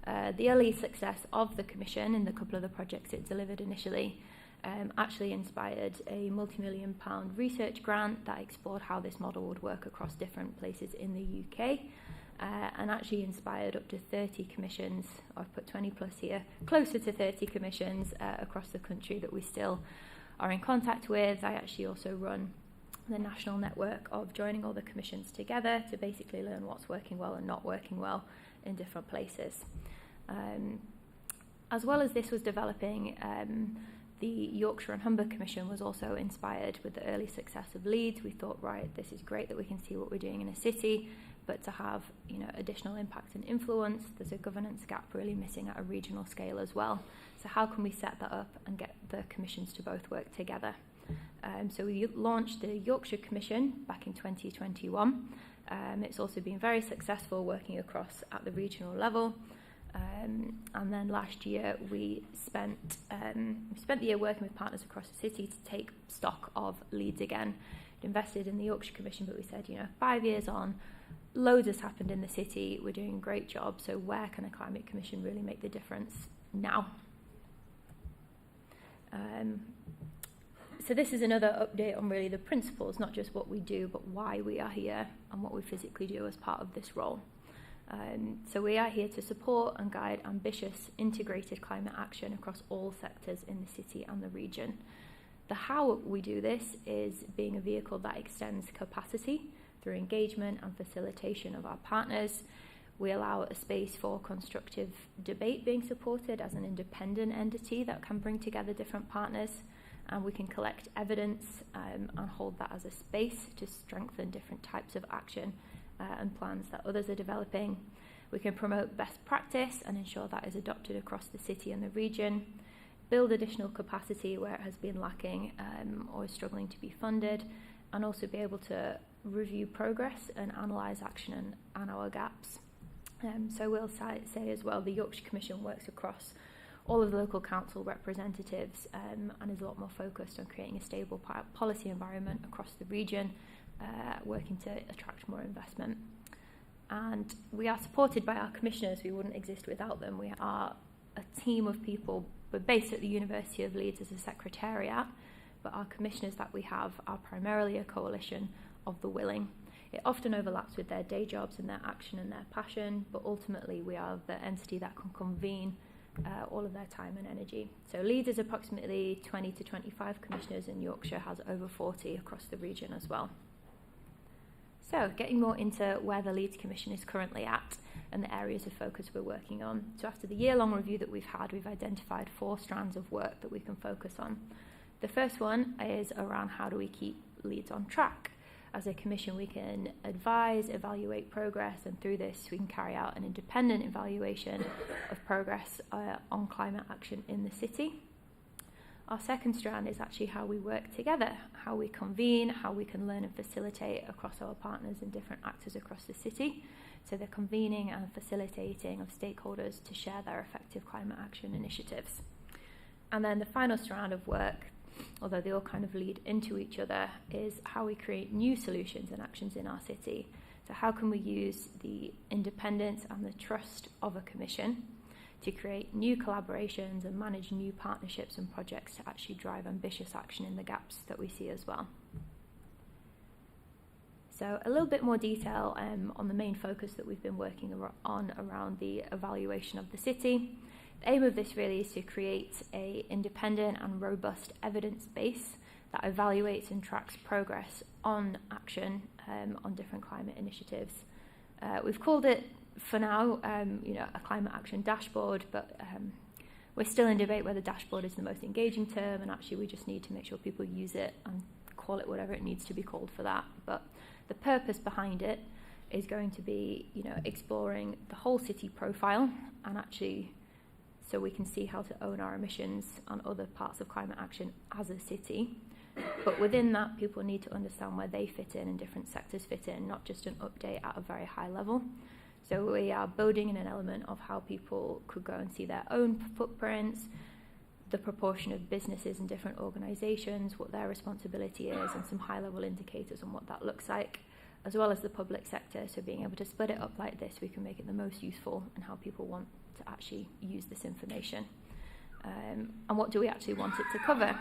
The early success of the commission in the couple of the projects it delivered initially actually inspired a multi-million-pound research grant that explored how this model would work across different places in the UK, and actually inspired up to 30 commissions. I've put 20 plus here, closer to 30 commissions across the country that we still are in contact with. I actually also run the national network of joining all the commissions together to basically learn what's working well and not working well in different places. As well as this was developing, the Yorkshire and Humber Commission was also inspired with the early success of Leeds. We thought, right, this is great that we can see what we're doing in a city, but to have, additional impact and influence, there's a governance gap really missing at a regional scale as well. So how can we set that up and get the commissions to both work together? So we launched the Yorkshire Commission back in 2021. It's also been very successful working across at the regional level. And then last year we spent the year working with partners across the city to take stock of Leeds again. We invested in the Yorkshire Commission, but we said, 5 years on, loads has happened in the city, we're doing a great job, so where can a climate commission really make the difference now? So this is another update on really the principles, not just what we do, but why we are here and what we physically do as part of this role. So we are here to support and guide ambitious, integrated climate action across all sectors in the city and the region. The how we do this is being a vehicle that extends capacity through engagement and facilitation of our partners. We allow a space for constructive debate being supported as an independent entity that can bring together different partners, and we can collect evidence and hold that as a space to strengthen different types of action and plans that others are developing. We can promote best practice and ensure that is adopted across the city and the region, build additional capacity where it has been lacking or is struggling to be funded, and also be able to review progress and analyse action and our gaps. So we'll say as well, the Yorkshire Commission works across all of the local council representatives and is a lot more focused on creating a stable policy environment across the region working to attract more investment. And we are supported by our commissioners. We wouldn't exist without them. We are a team of people. We're based at the University of Leeds as a secretariat, but our commissioners that we have are primarily a coalition of the willing. It often overlaps with their day jobs and their action and their passion, but ultimately we are the entity that can convene all of their time and energy. So Leeds is approximately 20 to 25 commissioners, and Yorkshire has over 40 across the region as well. So getting more into where the Leeds Commission is currently at and the areas of focus we're working on. So after the year-long review that we've had, we've identified 4 strands of work that we can focus on. The first one is around how do we keep Leeds on track. As a commission, we can advise, evaluate progress, and through this we can carry out an independent evaluation of progress on climate action in the city. Our second strand is actually how we work together, how we convene, how we can learn and facilitate across our partners and different actors across the city. So the convening and facilitating of stakeholders to share their effective climate action initiatives. And then the final strand of work, although they all kind of lead into each other, is how we create new solutions and actions in our city. So how can we use the independence and the trust of a commission to create new collaborations and manage new partnerships and projects to actually drive ambitious action in the gaps that we see as well. So a little bit more detail on the main focus that we've been working on around the evaluation of the city. The aim of this really is to create an independent and robust evidence base that evaluates and tracks progress on action on different climate initiatives. We've called it, for now, a climate action dashboard, but we're still in debate whether dashboard is the most engaging term, and actually we just need to make sure people use it and call it whatever it needs to be called for that. But the purpose behind it is going to be, exploring the whole city profile, and actually so we can see how to own our emissions on other parts of climate action as a city. But within that, people need to understand where they fit in and different sectors fit in, not just an update at a very high level. So we are building in an element of how people could go and see their own footprints, the proportion of businesses and different organisations, what their responsibility is, and some high-level indicators on what that looks like, as well as the public sector. So being able to split it up like this, we can make it the most useful and how people want to actually use this information. And what do we actually want it to cover?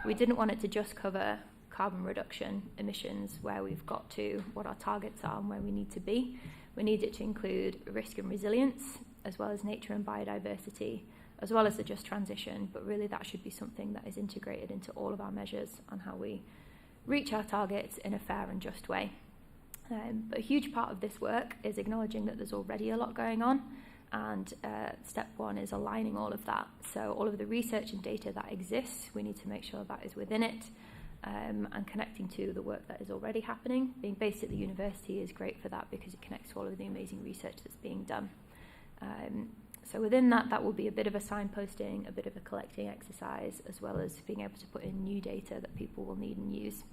We didn't want it to just cover carbon reduction emissions, where we've got to, what our targets are and where we need to be. We need it to include risk and resilience, as well as nature and biodiversity, as well as the just transition, but really that should be something that is integrated into all of our measures on how we reach our targets in a fair and just way. But a huge part of this work is acknowledging that there's already a lot going on, and step one is aligning all of that. So all of the research and data that exists, we need to make sure that is within it, and connecting to the work that is already happening. Being based at the university is great for that because it connects to all of the amazing research that's being done. So within that, that will be a bit of a signposting, a bit of a collecting exercise, as well as being able to put in new data that people will need and use.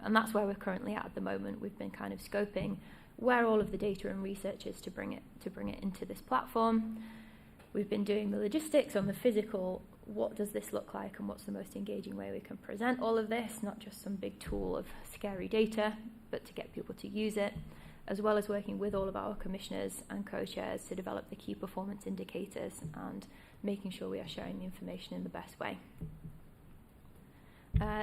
And that's where we're currently at the moment. We've been kind of scoping where all of the data and research is to bring it into this platform. We've been doing the logistics on the physical, what does this look like and what's the most engaging way we can present all of this, not just some big tool of scary data, but to get people to use it, as well as working with all of our commissioners and co-chairs to develop the key performance indicators and making sure we are sharing the information in the best way.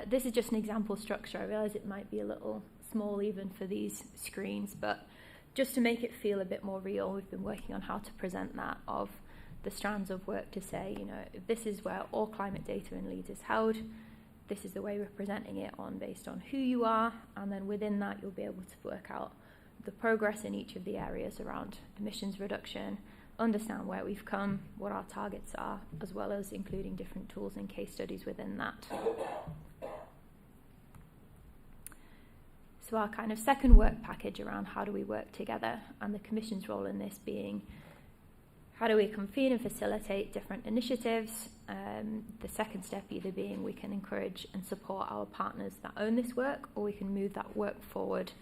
This is just an example structure. I realise it might be a little small even for these screens, but just to make it feel a bit more real, we've been working on how to present that of the strands of work to say, if this is where all climate data in Leeds is held, this is the way we're presenting it on based on who you are, and then within that you'll be able to work out the progress in each of the areas around emissions reduction, understand where we've come, what our targets are, as well as including different tools and case studies within that. So our kind of second work package around how do we work together, and the Commission's role in this being how do we convene and facilitate different initiatives. The second step either being we can encourage and support our partners that own this work, or we can move that work forward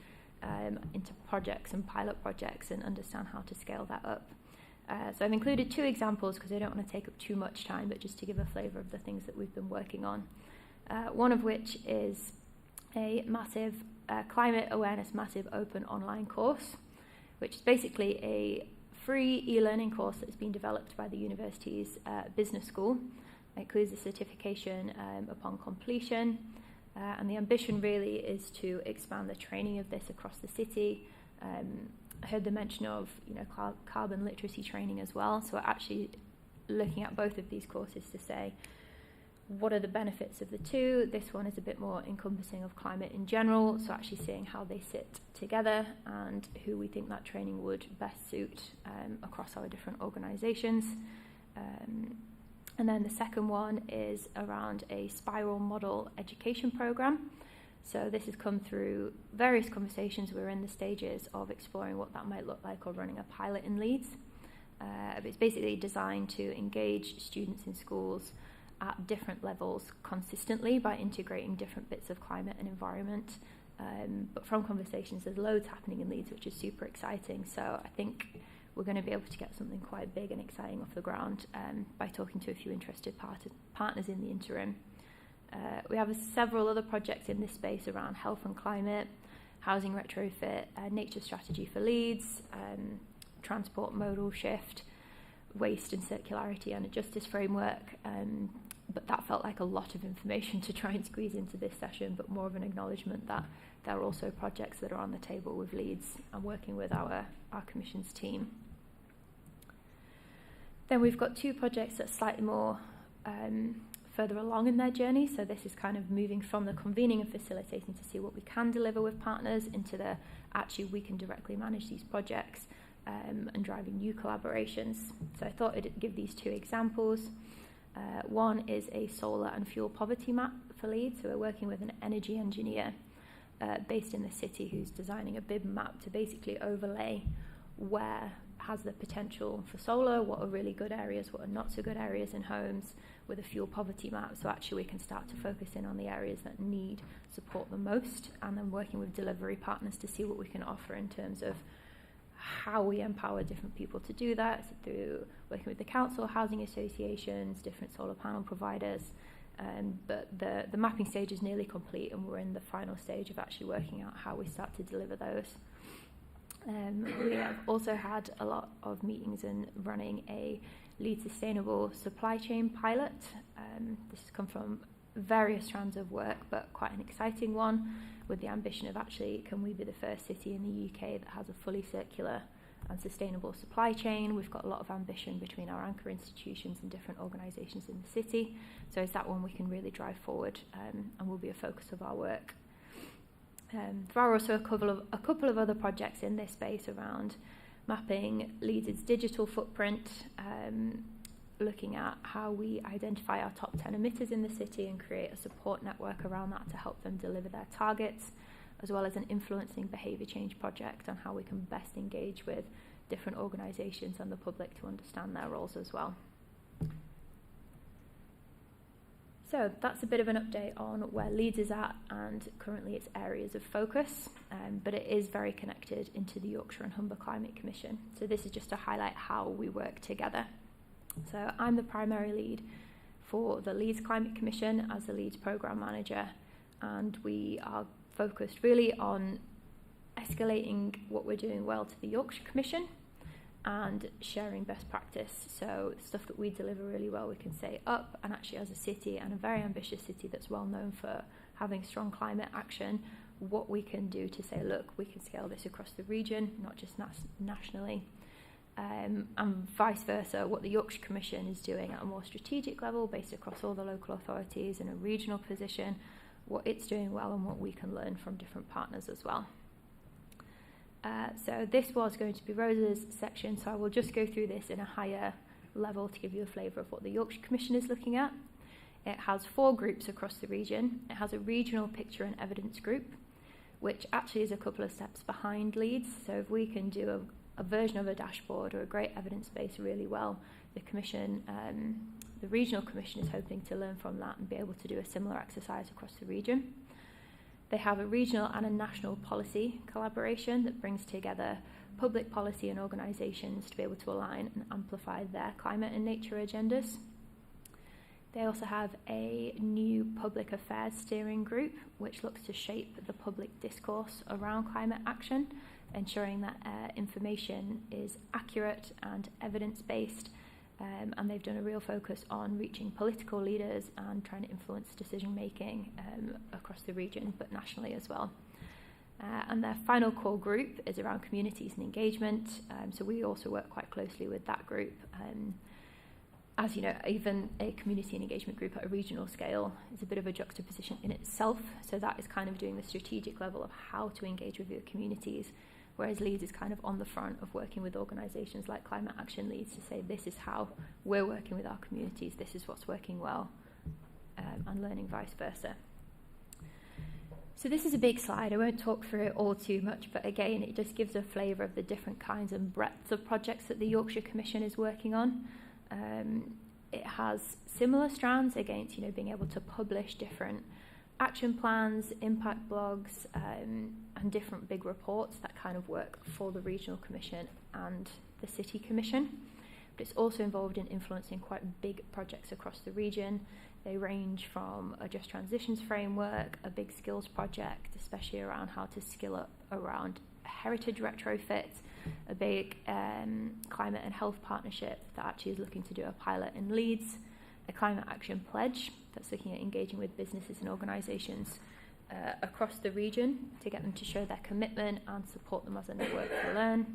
into projects and pilot projects and understand how to scale that up. So I've included 2 examples because I don't want to take up too much time, but just to give a flavour of the things that we've been working on. One of which is a massive Climate Awareness Massive Open Online course, which is basically a free e-learning course that's been developed by the university's business school. It includes a certification upon completion, and the ambition really is to expand the training of this across the city. I heard the mention of carbon literacy training as well, so we're actually looking at both of these courses to say what are the benefits of the two. This one is a bit more encompassing of climate in general, so actually seeing how they sit together and who we think that training would best suit across our different organisations. And then the second one is around a spiral model education programme. So this has come through various conversations. We're in the stages of exploring what that might look like or running a pilot in Leeds. It's basically designed to engage students in schools at different levels consistently by integrating different bits of climate and environment. But from conversations, there's loads happening in Leeds, which is super exciting. So I think we're going to be able to get something quite big and exciting off the ground by talking to a few interested partners in the interim. We have several other projects in this space around health and climate, housing retrofit, nature strategy for Leeds, transport modal shift, waste and circularity and a justice framework. But that felt like a lot of information to try and squeeze into this session, but more of an acknowledgement that there are also projects that are on the table with Leeds and working with our Commission's team. Then we've got two projects that are slightly more further along in their journey. So this is kind of moving from the convening and facilitating to see what we can deliver with partners into the actually we can directly manage these projects and driving new collaborations. So I thought I'd give these two examples. One is a solar and fuel poverty map for Leeds. So we're working with an energy engineer based in the city who's designing a BIM map to basically overlay where has the potential for solar, what are really good areas, what are not so good areas in homes, with a fuel poverty map. So actually we can start to focus in on the areas that need support the most, and then working with delivery partners to see what we can offer in terms of how we empower different people to do that, through working with the council, housing associations, different solar panel providers. But the mapping stage is nearly complete, and we're in the final stage of actually working out how we start to deliver those. We have also had a lot of meetings and running a Leeds Sustainable Supply Chain pilot. This has come from various strands of work, but quite an exciting one, with the ambition of actually, can we be the first city in the UK that has a fully circular and sustainable supply chain? We've got a lot of ambition between our anchor institutions and different organisations in the city. So is that one we can really drive forward and will be a focus of our work. There are also a couple of other projects in this space around mapping Leeds' digital footprint, looking at how we identify our top 10 emitters in the city and create a support network around that to help them deliver their targets, as well as an influencing behaviour change project on how we can best engage with different organisations and the public to understand their roles as well. So that's a bit of an update on where Leeds is at and currently its areas of focus, but it is very connected into the Yorkshire and Humber Climate Commission. So this is just to highlight how we work together. So I'm the primary lead for the Leeds Climate Commission as the Leeds Programme Manager, and we are focused really on escalating what we're doing well to the Yorkshire Commission and sharing best practice. So stuff that we deliver really well we can say up, and actually as a city, and a very ambitious city that's well known for having strong climate action, what we can do to say, look, we can scale this across the region, not just nationally. And vice versa, what the Yorkshire Commission is doing at a more strategic level based across all the local authorities in a regional position, what it's doing well and what we can learn from different partners as well. So this was going to be Rosa's section, so I will just go through this in a higher level to give you a flavour of what the Yorkshire Commission is looking at. It has 4 groups across the region. It has a regional picture and evidence group, which actually is a couple of steps behind Leeds. So if we can do a version of a dashboard or a great evidence base really well, the Commission, the Regional Commission is hoping to learn from that and be able to do a similar exercise across the region. They have a regional and a national policy collaboration that brings together public policy and organisations to be able to align and amplify their climate and nature agendas. They also have a new public affairs steering group, which looks to shape the public discourse around climate action, ensuring that information is accurate and evidence-based. And they've done a real focus on reaching political leaders and trying to influence decision-making across the region, but nationally as well. And their final core group is around communities and engagement. So we also work quite closely with that group. As you know, even a community and engagement group at a regional scale is a bit of a juxtaposition in itself. So that is kind of doing the strategic level of how to engage with your communities, whereas Leeds is kind of on the front of working with organisations like Climate Action Leeds to say this is how we're working with our communities, this is what's working well, and learning vice versa. So this is a big slide. I won't talk through it all too much, but again, it just gives a flavour of the different kinds and breadths of projects that the Yorkshire Commission is working on. It has similar strands against, being able to publish different action plans, impact blogs, and different big reports that kind of work for the Regional Commission and the City Commission. But it's also involved in influencing quite big projects across the region. They range from a Just Transitions framework, a big skills project, especially around how to skill up around heritage retrofit, a big climate and health partnership that actually is looking to do a pilot in Leeds, a climate action pledge that's looking at engaging with businesses and organisations across the region to get them to show their commitment and support them as a network to learn,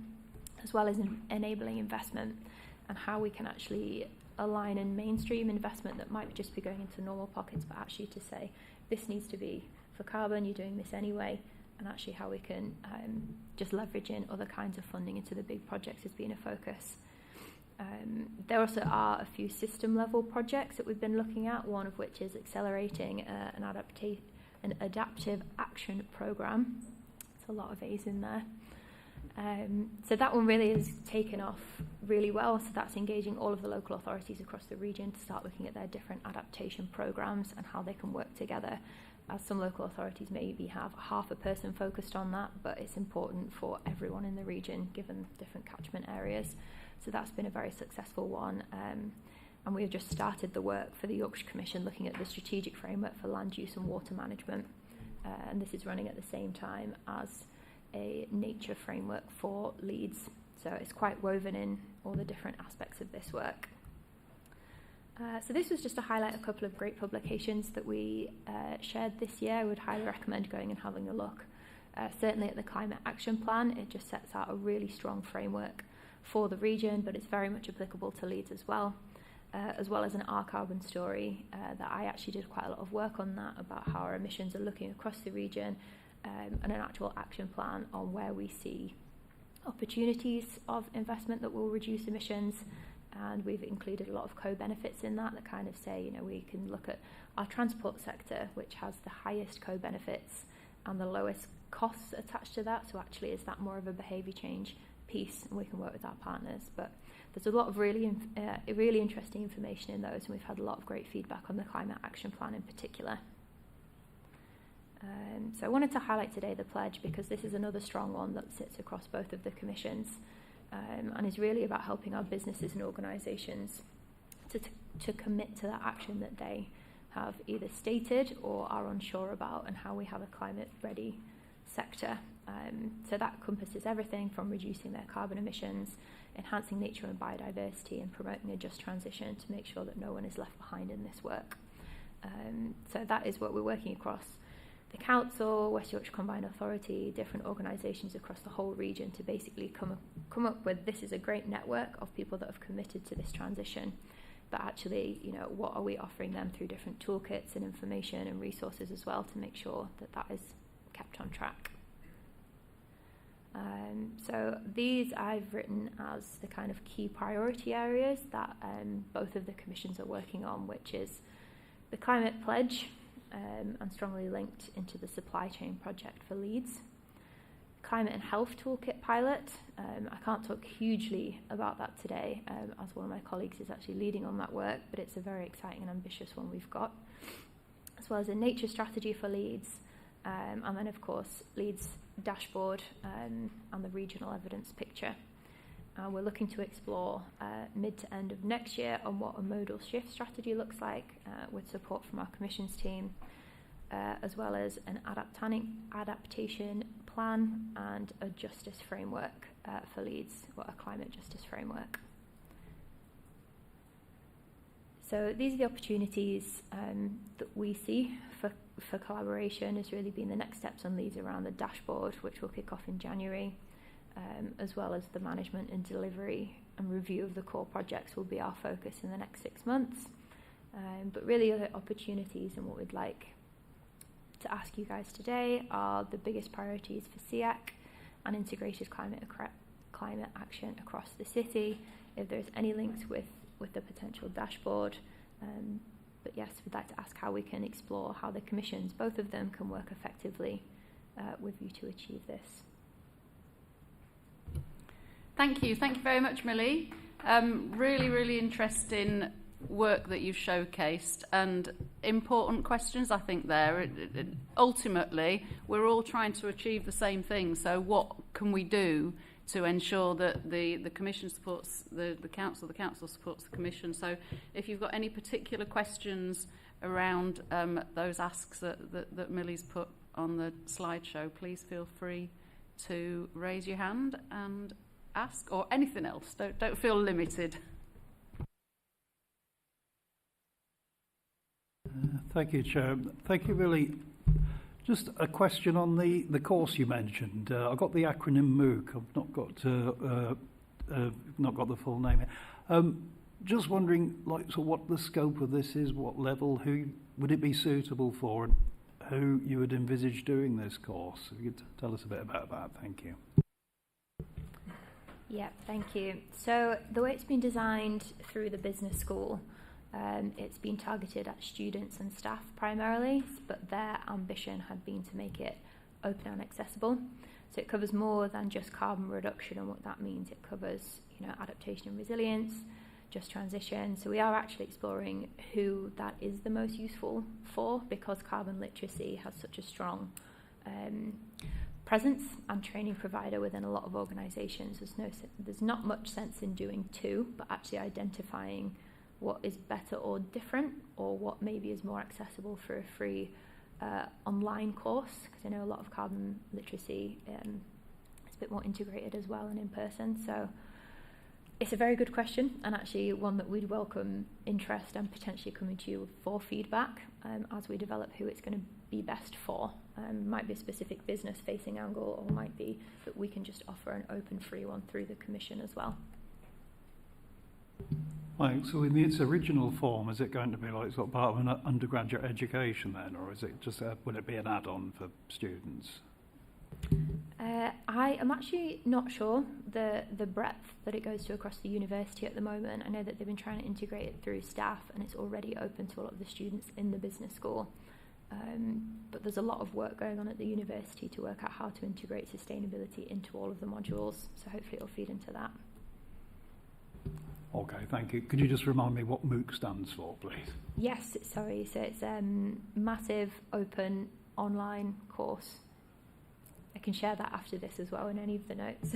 as well as enabling investment and how we can actually align and mainstream investment that might just be going into normal pockets, but actually to say this needs to be for carbon, you're doing this anyway, and actually how we can just leverage in other kinds of funding into the big projects has been a focus. There also are a few system level projects that we've been looking at, one of which is accelerating an adaptive action programme. It's a lot of A's in there. So that one really has taken off really well. So that's engaging all of the local authorities across the region to start looking at their different adaptation programmes and how they can work together, as some local authorities maybe have half a person focused on that, but it's important for everyone in the region given different catchment areas. So that's been a very successful one. And we've just started the work for the Yorkshire Commission looking at the strategic framework for land use and water management. And this is running at the same time as a nature framework for Leeds. So it's quite woven in all the different aspects of this work. So this was just to highlight a couple of great publications that we shared this year. I would highly recommend going and having a look. Certainly at the Climate Action Plan, it just sets out a really strong framework for the region, but it's very much applicable to Leeds as well as an Our Carbon Story that I actually did quite a lot of work on that, about how our emissions are looking across the region, and an actual action plan on where we see opportunities of investment that will reduce emissions. And we've included a lot of co-benefits in that kind of say, we can look at our transport sector, which has the highest co-benefits and the lowest costs attached to that. So actually, is that more of a behaviour change piece? And we can work with our partners. But there's a lot of really interesting information in those, and we've had a lot of great feedback on the Climate Action Plan in particular. So I wanted to highlight today the pledge because this is another strong one that sits across both of the commissions. And is really about helping our businesses and organisations to commit to that action that they have either stated or are unsure about, and how we have a climate-ready sector. So that encompasses everything from reducing their carbon emissions, enhancing nature and biodiversity, and promoting a just transition to make sure that no one is left behind in this work. So that is what we're working across the Council, West Yorkshire Combined Authority, different organisations across the whole region to basically come up with, this is a great network of people that have committed to this transition, but actually, what are we offering them through different toolkits and information and resources as well to make sure that that is kept on track. So these I've written as the kind of key priority areas that both of the commissions are working on, which is the Climate Pledge, and strongly linked into the supply chain project for Leeds. Climate and Health Toolkit pilot. I can't talk hugely about that today, as one of my colleagues is actually leading on that work, but it's a very exciting and ambitious one we've got. As well as a nature strategy for Leeds, and then of course Leeds dashboard and the regional evidence picture. We're looking to explore mid to end of next year on what a modal shift strategy looks like with support from our commissions team, as well as an adaptation plan and a justice framework for Leeds, or a climate justice framework. So these are the opportunities that we see for collaboration as really being the next steps on Leeds around the dashboard, which will kick off in January, as well as the management and delivery and review of the core projects will be our focus in the next 6 months. But really other opportunities and what we'd like to ask you guys today are the biggest priorities for SEAC and integrated climate action across the city, if there's any links with the potential dashboard. But yes, we'd like to ask how we can explore how the commissions, both of them, can work effectively with you to achieve this. Thank you very much, Millie. Really, really interesting work that you've showcased, and important questions, I think, there. Ultimately, we're all trying to achieve the same thing, so what can we do to ensure that the Commission supports the Council supports the Commission? So if you've got any particular questions around those asks that Millie's put on the slideshow, please feel free to raise your hand and ask, or anything else. Don't feel limited. Thank you, Chair. Thank you, Millie. Just a question on the course you mentioned. I've got the acronym MOOC. I've not got the full name here. Just wondering, so what the scope of this is, what level, who would it be suitable for, and who you would envisage doing this course? If you could tell us a bit about that, thank you. Yeah, thank you. So the way it's been designed through the business school, it's been targeted at students and staff primarily, but their ambition had been to make it open and accessible. So it covers more than just carbon reduction and what that means. It covers, adaptation and resilience, just transition. So we are actually exploring who that is the most useful for, because carbon literacy has such a strong presence and training provider within a lot of organisations. There's not much sense in doing two, but actually identifying what is better or different, or what maybe is more accessible for a free online course, because I know a lot of carbon literacy is a bit more integrated as well and in person. So it's a very good question, and actually one that we'd welcome interest and potentially coming to you for feedback as we develop who it's going to be best for. Might be a specific business facing angle, or might be that we can just offer an open free one through the Commission as well. Right, so in its original form, is it going to be like sort of part of an undergraduate education then, or is it just would it be an add-on for students? I am actually not sure the breadth that it goes to across the university at the moment. I know that they've been trying to integrate it through staff, and it's already open to a lot of the students in the business school. But there's a lot of work going on at the university to work out how to integrate sustainability into all of the modules, so hopefully it'll feed into that. Okay, thank you. Could you just remind me what MOOC stands for, please? Yes, sorry. So it's massive open online course. I can share that after this as well in any of the notes.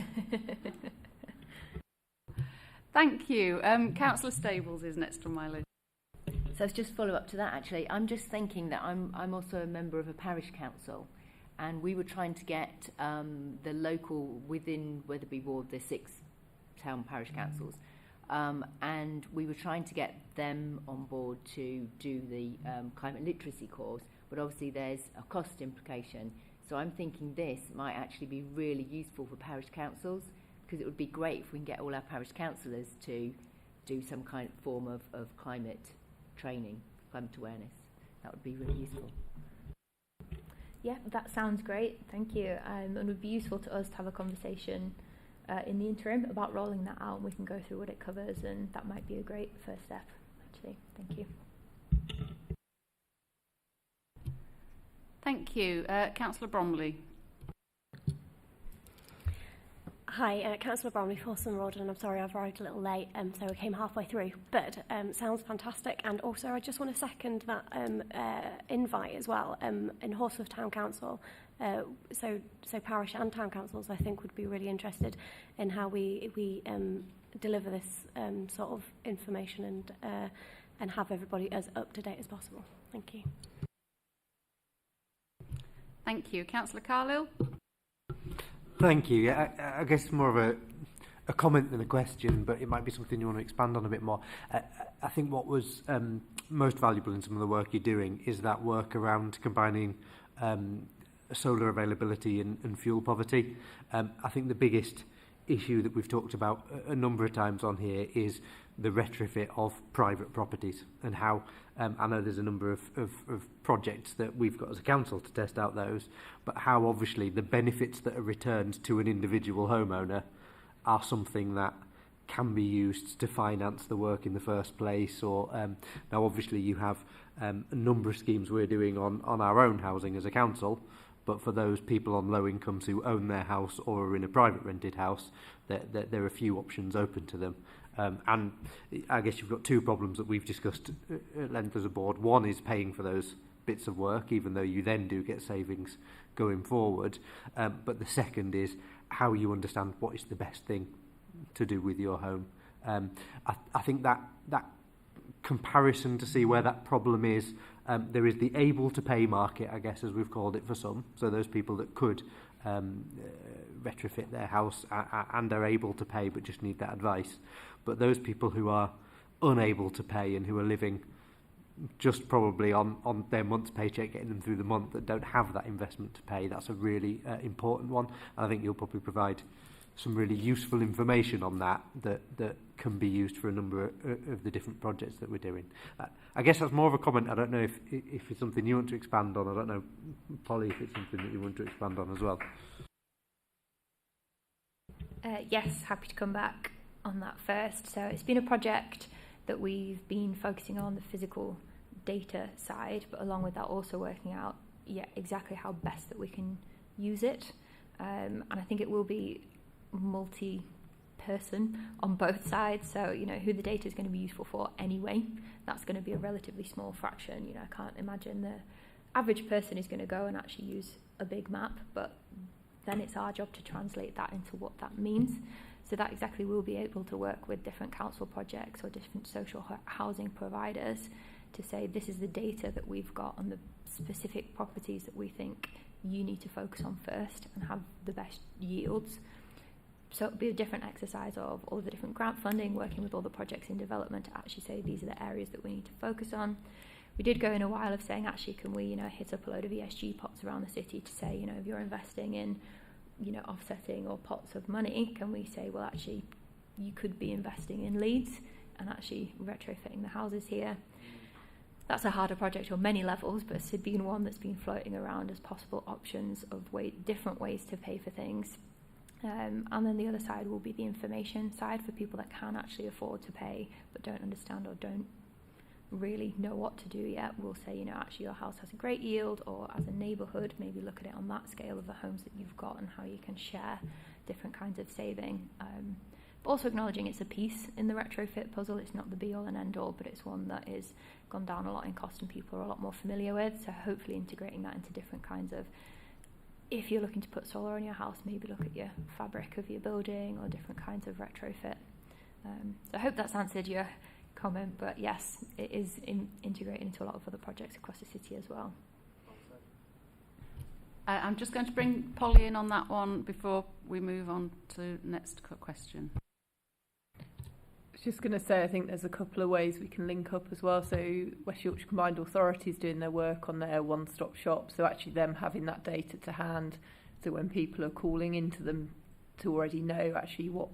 Thank you. Councillor Stables is next on my list. So just follow up to that, actually. I'm just thinking that I'm also a member of a parish council, and we were trying to get the local, within Wetherby Ward, the 6 town parish councils, and we were trying to get them on board to do the climate literacy course, but obviously there's a cost implication. So I'm thinking this might actually be really useful for parish councils, because it would be great if we can get all our parish councillors to do some kind of form of climate training, climate awareness. That would be really useful. Yeah, that sounds great. Thank you. And it would be useful to us to have a conversation in the interim about rolling that out, and we can go through what it covers, and that might be a great first step, actually. Thank you. Thank you. Councillor Bromley. Hi, Councillor Bromley, Forson Road, and I'm sorry I've arrived a little late, so I came halfway through, but sounds fantastic. And also I just want to second that invite as well. In Horsforth Town Council, So parish and town councils, I think, would be really interested in how we deliver this sort of information and have everybody as up to date as possible. Thank you. Thank you. Councillor Carlisle? Thank you. Yeah, I guess more of a comment than a question, but it might be something you want to expand on a bit more. I think what was most valuable in some of the work you're doing is that work around combining solar availability and fuel poverty. I think the biggest issue that we've talked about a number of times on here is the retrofit of private properties and how I know there's a number of projects that we've got as a council to test out those, but how obviously the benefits that are returned to an individual homeowner are something that can be used to finance the work in the first place. Or now obviously you have a number of schemes we're doing on our own housing as a council, but for those people on low incomes who own their house or are in a private rented house, there are few options open to them. And I guess you've got two problems that we've discussed at length as a board. One is paying for those bits of work, even though you then do get savings going forward. But the second is how you understand what is the best thing to do with your home. I think that comparison to see where that problem is, there is the able to pay market, I guess, as we've called it for some. So those people that could retrofit their house and are able to pay but just need that advice. But those people who are unable to pay and who are living just probably on their month's paycheck, getting them through the month, that don't have that investment to pay, that's a really important one. And I think you'll probably provide some really useful information on that can be used for a number of the different projects that we're doing. I guess that's more of a comment. I don't know if it's something you want to expand on. I don't know, Polly, if it's something that you want to expand on as well. Yes, happy to come back on that first. So it's been a project that we've been focusing on the physical data side, but along with that also working out exactly how best that we can use it. And I think it will be multi-person on both sides. So, who the data is going to be useful for anyway, that's going to be a relatively small fraction. I can't imagine the average person is going to go and actually use a big map, but then it's our job to translate that into what that means. So that exactly we'll be able to work with different council projects or different social housing providers to say this is the data that we've got on the specific properties that we think you need to focus on first and have the best yields. So it'll be a different exercise of all the different grant funding, working with all the projects in development to actually say these are the areas that we need to focus on. We did go in a while of saying, actually, can we, hit up a load of ESG pots around the city to say, if you're investing in, offsetting or pots of money, can we say, well, actually, you could be investing in Leeds and actually retrofitting the houses here. That's a harder project on many levels, but it's been one that's been floating around as possible options of different ways to pay for things. And then the other side will be the information side for people that can actually afford to pay but don't understand or don't really know what to do yet. We'll say, actually your house has a great yield, or as a neighbourhood, maybe look at it on that scale of the homes that you've got and how you can share different kinds of saving. But also acknowledging it's a piece in the retrofit puzzle. It's not the be-all and end-all, but it's one that is gone down a lot in cost and people are a lot more familiar with. So hopefully integrating that into different kinds of, if you're looking to put solar on your house, maybe look at your fabric of your building or different kinds of retrofit. So I hope that's answered your comment, but yes, it is integrated into a lot of other projects across the city as well. I'm just going to bring Polly in on that one before we move on to next question. I was just going to say, I think there's a couple of ways we can link up as well. So West Yorkshire Combined Authority is doing their work on their one-stop shop, so actually them having that data to hand, so when people are calling into them to already know actually what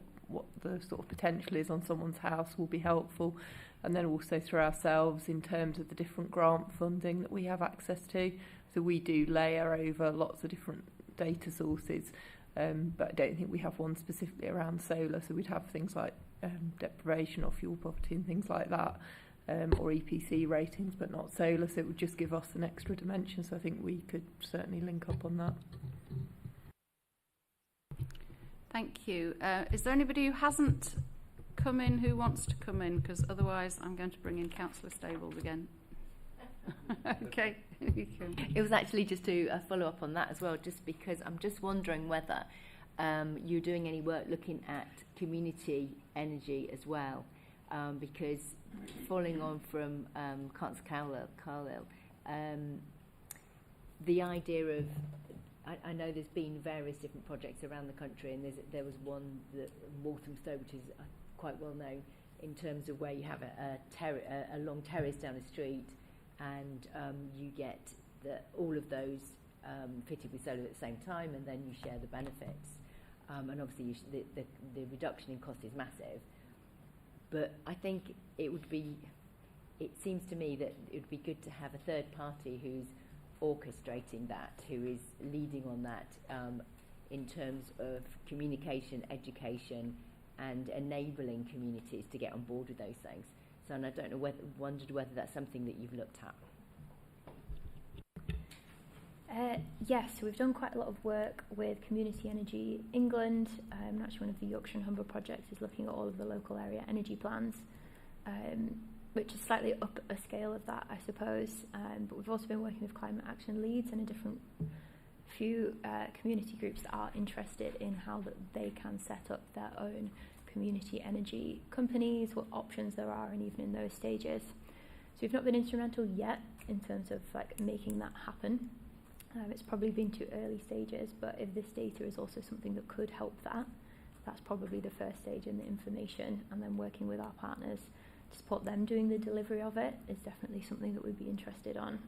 the sort of potential is on someone's house will be helpful. And then also through ourselves in terms of the different grant funding that we have access to. So we do layer over lots of different data sources, but I don't think we have one specifically around solar. So we'd have things like deprivation or fuel poverty and things like that, or EPC ratings, but not solar. So it would just give us an extra dimension. So I think we could certainly link up on that. Thank you. Is there anybody who hasn't come in who wants to come in? Because otherwise I'm going to bring in Councillor Stables again. Okay. It was actually just to follow up on that as well, just because I'm just wondering whether you're doing any work looking at community energy as well, because following on from Councillor Carlisle, the idea of, I know there's been various different projects around the country, and there was one that Walthamstow, which is quite well known, in terms of where you have a long terrace down the street, and you get all of those fitted with solar at the same time, and then you share the benefits. And obviously the reduction in cost is massive. But I think it seems to me that it would be good to have a third party who's orchestrating that, who is leading on that in terms of communication, education, and enabling communities to get on board with those things. So, and I don't know wondered whether that's something that you've looked at. Yes, so we've done quite a lot of work with Community Energy England. Actually, one of the Yorkshire and Humber projects is looking at all of the local area energy plans, which is slightly up a scale of that, I suppose. But we've also been working with Climate Action Leeds and a different few community groups that are interested in how that they can set up their own community energy companies, what options there are, and even in those stages. So we've not been instrumental yet in terms of like making that happen. It's probably been too early stages, but if this data is also something that could help that, that's probably the first stage in the information, and then working with our partners to support them doing the delivery of it is definitely something that we'd be interested on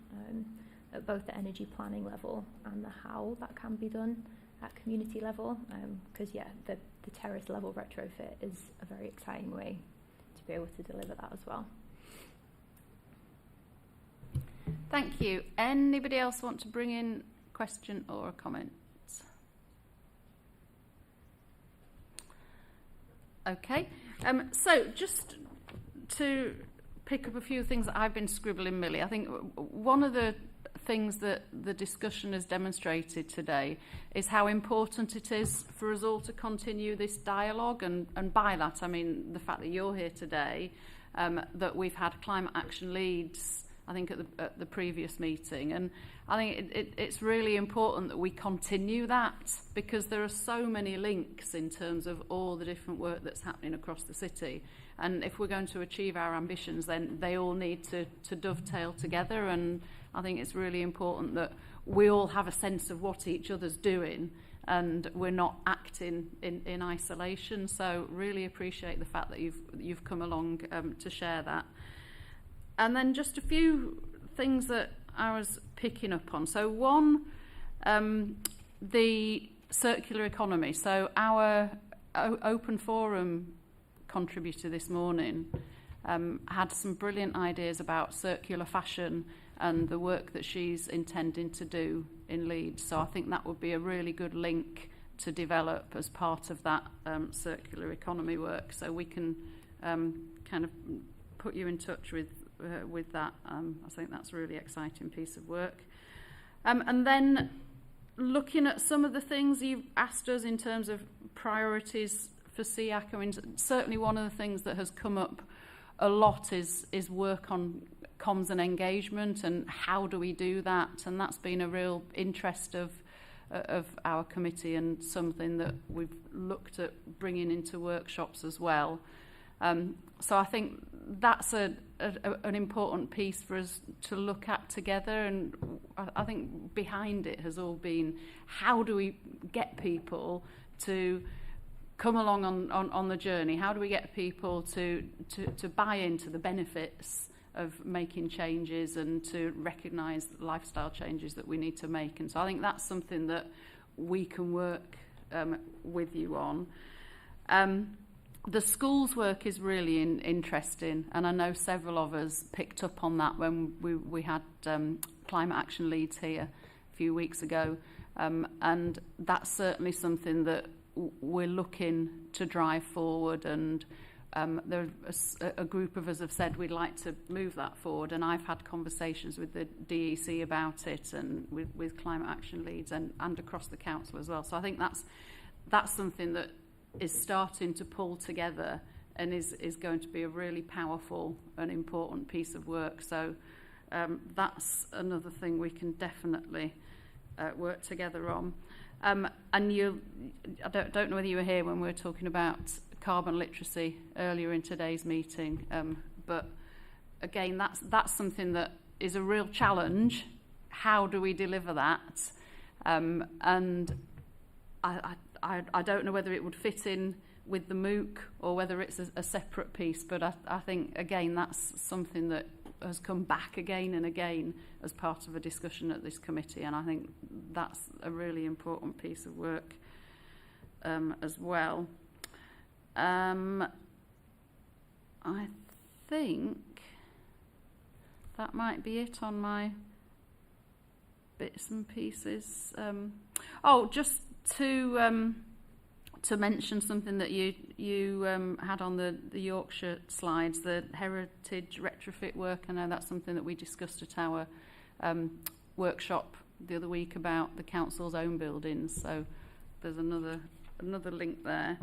at both the energy planning level and the how that can be done at community level, because the terrace level retrofit is a very exciting way to be able to deliver that as well. Thank you. Anybody else want to bring in a question or a comment? Okay. So just to pick up a few things that I've been scribbling, Millie, I think one of the things that the discussion has demonstrated today is how important it is for us all to continue this dialogue, and by that I mean the fact that you're here today, that we've had Climate Action Leeds, I think, at the previous meeting, and I think it's really important that we continue that, because there are so many links in terms of all the different work that's happening across the city, and if we're going to achieve our ambitions, then they all need to dovetail together, and I think it's really important that we all have a sense of what each other's doing and we're not acting in isolation. So really appreciate the fact that you've come along to share that. And then just a few things that I was picking up on. So one, the circular economy. So our open forum contributor this morning had some brilliant ideas about circular fashion and the work that she's intending to do in Leeds. So I think that would be a really good link to develop as part of that circular economy work. So we can kind of put you in touch with that. I think that's a really exciting piece of work. And then looking at some of the things you've asked us in terms of priorities for SEAC, I mean, certainly one of the things that has come up a lot is work on comms and engagement, and how do we do that, and that's been a real interest of our committee, and something that we've looked at bringing into workshops as well. So I think that's an important piece for us to look at together, and I think behind it has all been, how do we get people to come along on the journey? How do we get people to buy into the benefits of making changes and to recognise the lifestyle changes that we need to make? And so I think that's something that we can work with you on. The schools work is really interesting, and I know several of us picked up on that when we had Climate Action Leeds here a few weeks ago, and that's certainly something that we're looking to drive forward, and a group of us have said we'd like to move that forward, and I've had conversations with the DEC about it, and with Climate Action Leeds, and across the council as well. So I think that's something that is starting to pull together and is going to be a really powerful and important piece of work. So that's another thing we can definitely work together on. And I don't know whether you were here when we were talking about carbon literacy earlier in today's meeting, but again, that's something that is a real challenge. How do we deliver that? And I don't know whether it would fit in with the MOOC or whether it's a separate piece, but I think, again, that's something that has come back again and again as part of a discussion at this committee, and I think that's a really important piece of work as well. I think that might be it on my bits and pieces. Just to mention something that you had on the Yorkshire slides, the heritage retrofit work. I know that's something that we discussed at our workshop the other week about the council's own buildings. So there's another link there.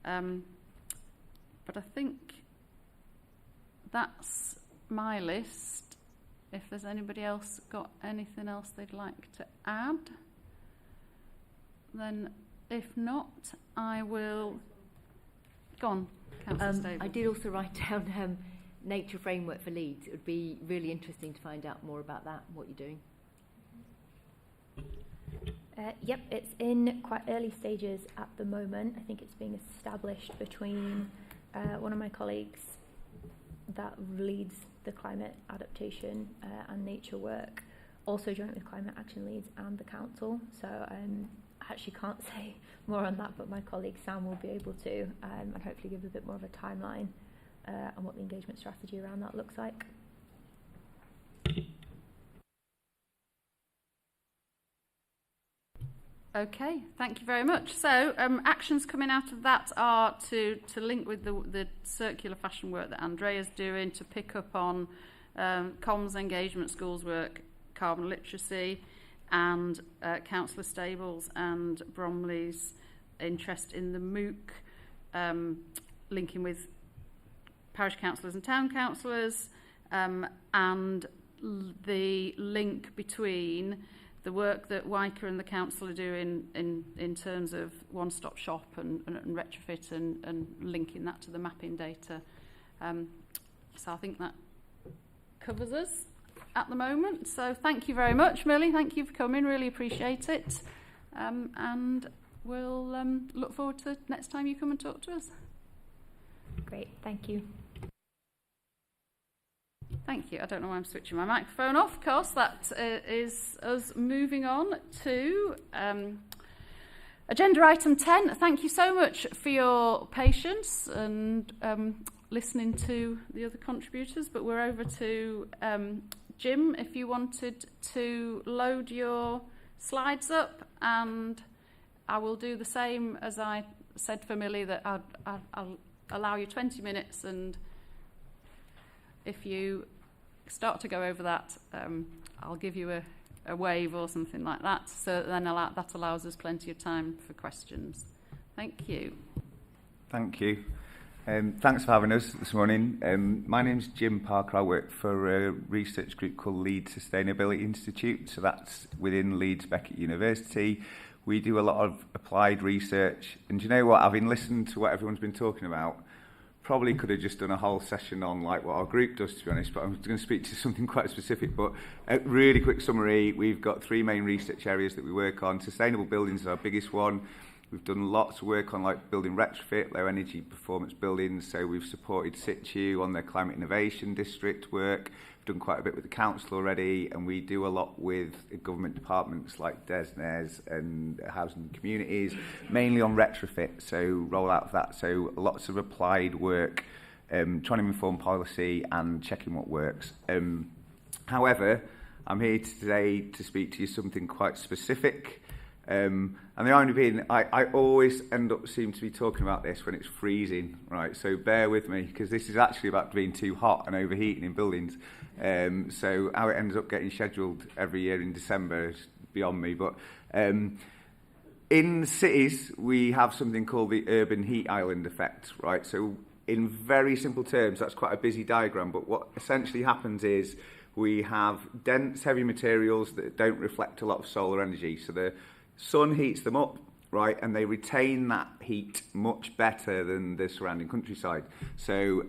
But I think that's my list. If there's anybody else got anything else they'd like to add, then if not, I will... Go on, Councillor Stable. I did also write down nature framework for Leeds. It would be really interesting to find out more about that and what you're doing. Yep, it's in quite early stages at the moment. I think it's being established between one of my colleagues that leads the climate adaptation and nature work, also joint with Climate Action Leeds and the council. So I actually can't say more on that, but my colleague Sam will be able to, and hopefully give a bit more of a timeline on what the engagement strategy around that looks like. Okay, thank you very much. So actions coming out of that are to link with the circular fashion work that Andrea's doing, to pick up on comms, engagement, schools work, carbon literacy, and Councillor Stables and Bromley's interest in the MOOC, linking with parish councillors and town councillors, and the link between the work that Wyker and the council are doing in terms of one-stop shop and retrofit and linking that to the mapping data. So I think that covers us at the moment. So thank you very much, Millie. Thank you for coming. Really appreciate it. And we'll look forward to next time you come and talk to us. Great. Thank you. Thank you. I don't know why I'm switching my microphone off. Of course, that is us moving on to agenda item 10. Thank you so much for your patience and listening to the other contributors. But we're over to Jim, if you wanted to load your slides up, and I will do the same as I said for Millie, that I'll allow you 20 minutes, and if you start to go over that, I'll give you a wave or something like that. So then that allows us plenty of time for questions. Thank you. Thank you. Thanks for having us this morning. My name's Jim Parker. I work for a research group called Leeds Sustainability Institute. So that's within Leeds Beckett University. We do a lot of applied research. And do you know what? Having listened to what everyone's been talking about, probably could have just done a whole session on like what our group does, to be honest, but I'm going to speak to something quite specific. But a really quick summary, we've got 3 main research areas that we work on. Sustainable buildings is our biggest one. We've done lots of work on like building retrofit, low energy performance buildings. So we've supported Situ on their climate innovation district work. We've done quite a bit with the council already, and we do a lot with government departments like DESNES and housing and communities, mainly on retrofit, so roll out of that. So lots of applied work, trying to inform policy and checking what works. However, I'm here today to speak to you something quite specific. And the irony being, I always end up seem to be talking about this when it's freezing, right? So bear with me, because this is actually about being too hot and overheating in buildings. So how it ends up getting scheduled every year in December is beyond me. But in cities, we have something called the urban heat island effect, right? So in very simple terms, that's quite a busy diagram, but what essentially happens is we have dense, heavy materials that don't reflect a lot of solar energy. So the sun heats them up, right, and they retain that heat much better than the surrounding countryside. So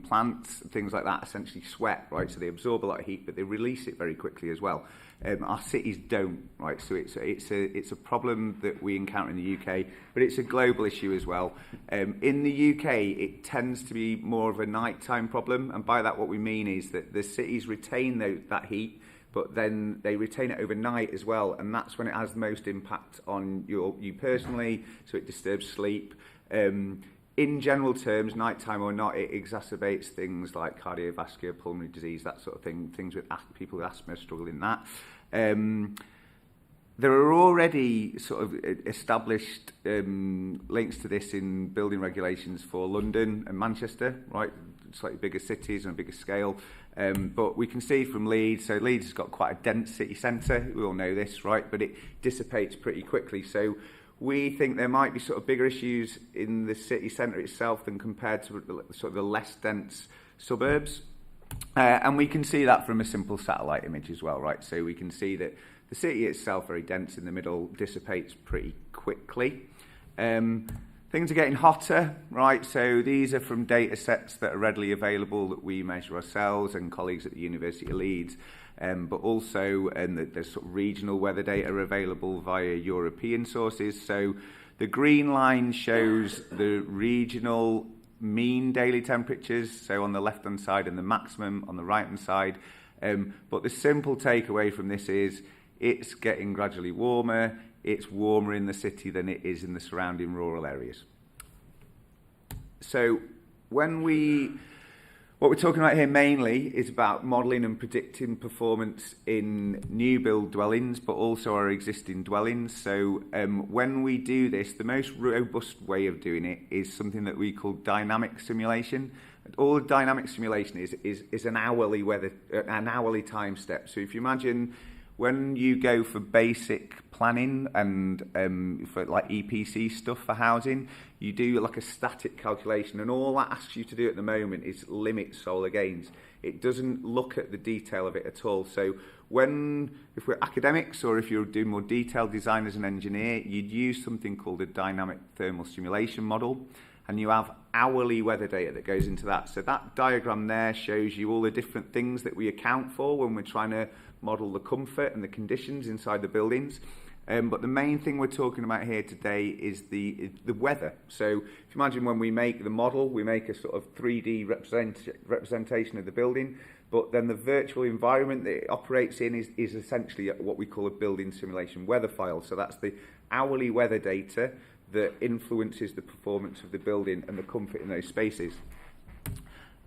plants, things like that, essentially sweat, right, so they absorb a lot of heat, but they release it very quickly as well. Our cities don't, right, so it's a problem that we encounter in the UK, but it's a global issue as well. In the UK, it tends to be more of a nighttime problem, and by that what we mean is that the cities retain that heat, but then they retain it overnight as well, and that's when it has the most impact on you personally, so it disturbs sleep. In general terms, nighttime or not, it exacerbates things like cardiovascular, pulmonary disease, that sort of thing, things with people with asthma struggle in that. There are already sort of established links to this in building regulations for London and Manchester, right? Slightly bigger cities on a bigger scale. But we can see from Leeds, so Leeds has got quite a dense city centre, we all know this, right? But it dissipates pretty quickly. So we think there might be sort of bigger issues in the city centre itself than compared to sort of the less dense suburbs. And we can see that from a simple satellite image as well, right? So we can see that the city itself, very dense in the middle, dissipates pretty quickly. Things are getting hotter, right? So these are from data sets that are readily available that we measure ourselves and colleagues at the University of Leeds. But also there's sort of regional weather data available via European sources. So the green line shows the regional mean daily temperatures, so on the left-hand side, and the maximum on the right-hand side. But the simple takeaway from this is it's getting gradually warmer. It's warmer in the city than it is in the surrounding rural areas. So what we're talking about here mainly is about modelling and predicting performance in new build dwellings, but also our existing dwellings. So when we do this, the most robust way of doing it is something that we call dynamic simulation. All dynamic simulation is an hourly time step. So if you imagine when you go for basic planning and for like EPC stuff for housing, you do like a static calculation, and all that asks you to do at the moment is limit solar gains. It doesn't look at the detail of it at all. So if we're academics or if you're doing more detailed design as an engineer, you'd use something called a dynamic thermal simulation model, and you have hourly weather data that goes into that. So that diagram there shows you all the different things that we account for when we're trying to model the comfort and the conditions inside the buildings. But the main thing we're talking about here today is the weather. So if you imagine when we make the model, we make a sort of 3D representation of the building, but then the virtual environment that it operates in is essentially what we call a building simulation weather file. So that's the hourly weather data that influences the performance of the building and the comfort in those spaces.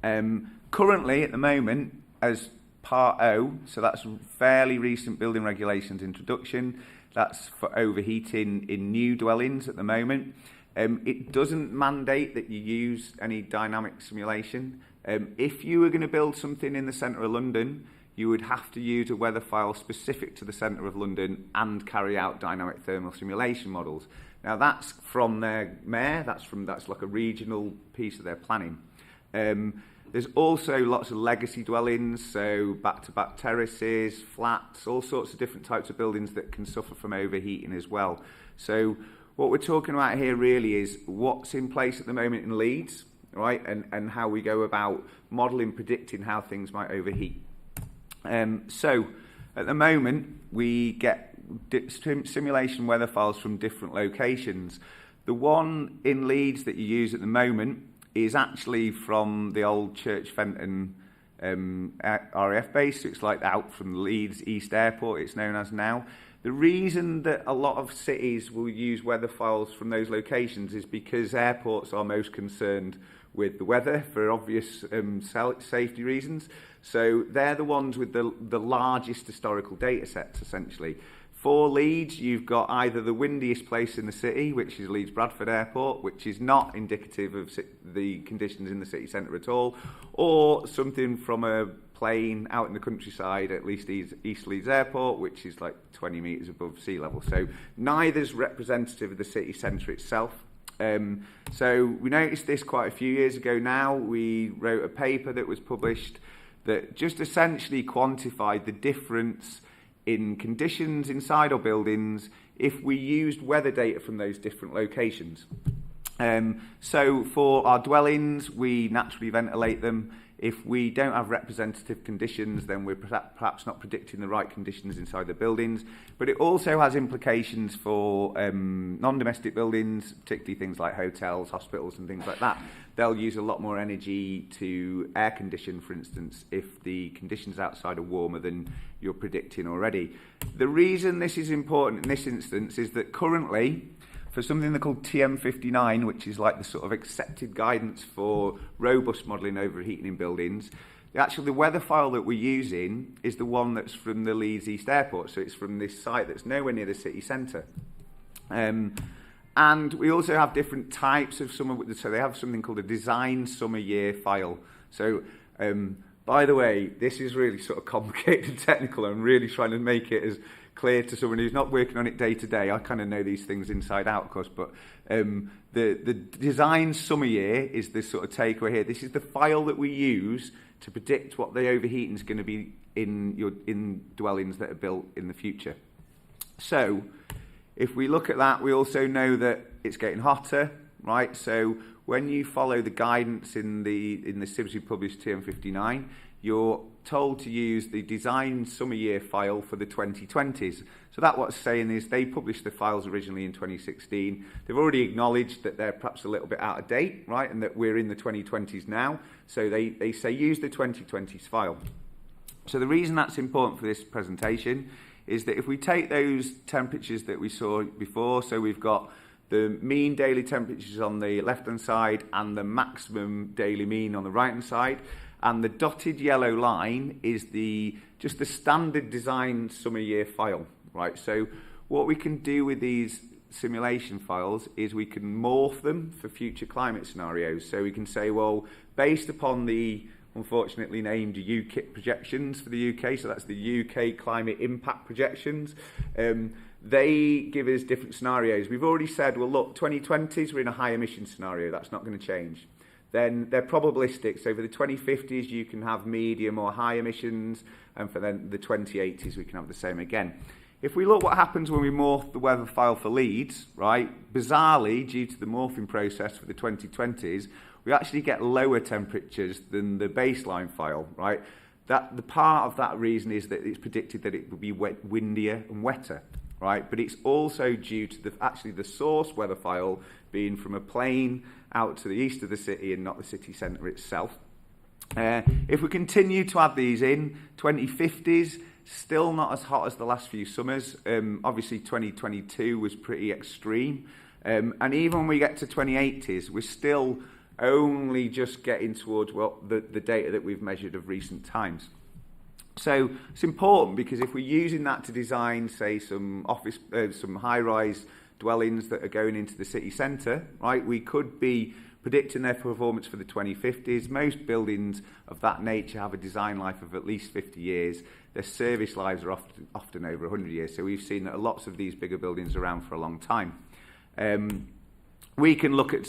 Currently, at the moment, as Part O, so that's fairly recent building regulations introduction, that's for overheating in new dwellings at the moment. It doesn't mandate that you use any dynamic simulation. If you were going to build something in the centre of London, you would have to use a weather file specific to the centre of London and carry out dynamic thermal simulation models. Now that's from their mayor, that's like a regional piece of their planning. There's also lots of legacy dwellings, so back-to-back terraces, flats, all sorts of different types of buildings that can suffer from overheating as well. So what we're talking about here really is what's in place at the moment in Leeds, right, and how we go about modelling, predicting how things might overheat. So at the moment, we get simulation weather files from different locations. The one in Leeds that you use at the moment is actually from the old Church Fenton RAF base. So it's like out from Leeds East Airport, it's known as now. The reason that a lot of cities will use weather files from those locations is because airports are most concerned with the weather for obvious safety reasons. So they're the ones with the largest historical data sets, essentially. For Leeds, you've got either the windiest place in the city, which is Leeds Bradford Airport, which is not indicative of the conditions in the city centre at all, or something from a plane out in the countryside, at least East Leeds Airport, which is like 20 metres above sea level. So neither's representative of the city centre itself. So we noticed this quite a few years ago now. We wrote a paper that was published that just essentially quantified the difference in conditions inside our buildings if we used weather data from those different locations. So for our dwellings, we naturally ventilate them. If we don't have representative conditions, then we're perhaps not predicting the right conditions inside the buildings. But it also has implications for non-domestic buildings, particularly things like hotels, hospitals and things like that. They'll use a lot more energy to air condition, for instance, if the conditions outside are warmer than you're predicting already. The reason this is important in this instance is that currently, for something they're called TM59, which is like the sort of accepted guidance for robust modelling overheating in buildings, actually the weather file that we're using is the one that's from the Leeds East Airport, so it's from this site that's nowhere near the city centre. And we also have different types of summer, so they have something called a design summer year file. So, by the way, this is really sort of complicated and technical. I'm really trying to make it as clear to someone who's not working on it day to day. I kind of know these things inside out, of course, but the design summer year is this sort of takeaway here. This is the file that we use to predict what the overheating is going to be in dwellings that are built in the future. So, if we look at that, we also know that it's getting hotter, right? So when you follow the guidance in the CIBS published TM59, you're told to use the design summer year file for the 2020s. So that what's saying is they published the files originally in 2016. They've already acknowledged that they're perhaps a little bit out of date, right? And that we're in the 2020s now. So they say use the 2020s file. So the reason that's important for this presentation is that if we take those temperatures that we saw before, so we've got the mean daily temperatures on the left-hand side and the maximum daily mean on the right-hand side, and the dotted yellow line is just the standard design summer year file, right? So what we can do with these simulation files is we can morph them for future climate scenarios. So we can say, well, based upon the unfortunately named UKIP projections for the UK, so that's the UK climate impact projections. They give us different scenarios. We've already said, well, look, 2020s, we're in a high emission scenario. That's not going to change. Then they're probabilistic. So for the 2050s, you can have medium or high emissions. And for then the 2080s, we can have the same again. If we look what happens when we morph the weather file for Leeds, right, bizarrely, due to the morphing process for the 2020s, we actually get lower temperatures than the baseline file, right? The part of that reason is that it's predicted that it will be windier and wetter, right? But it's also due to the source weather file being from a plain out to the east of the city and not the city centre itself. If we continue to add these in, 2050s, still not as hot as the last few summers. Obviously, 2022 was pretty extreme. And even when we get to 2080s, we're still only just getting towards the data that we've measured of recent times. So it's important because if we're using that to design, say, some high-rise dwellings that are going into the city centre, right, we could be predicting their performance for the 2050s. Most buildings of that nature have a design life of at least 50 years. Their service lives are often over 100 years. So we've seen that lots of these bigger buildings are around for a long time. We can look at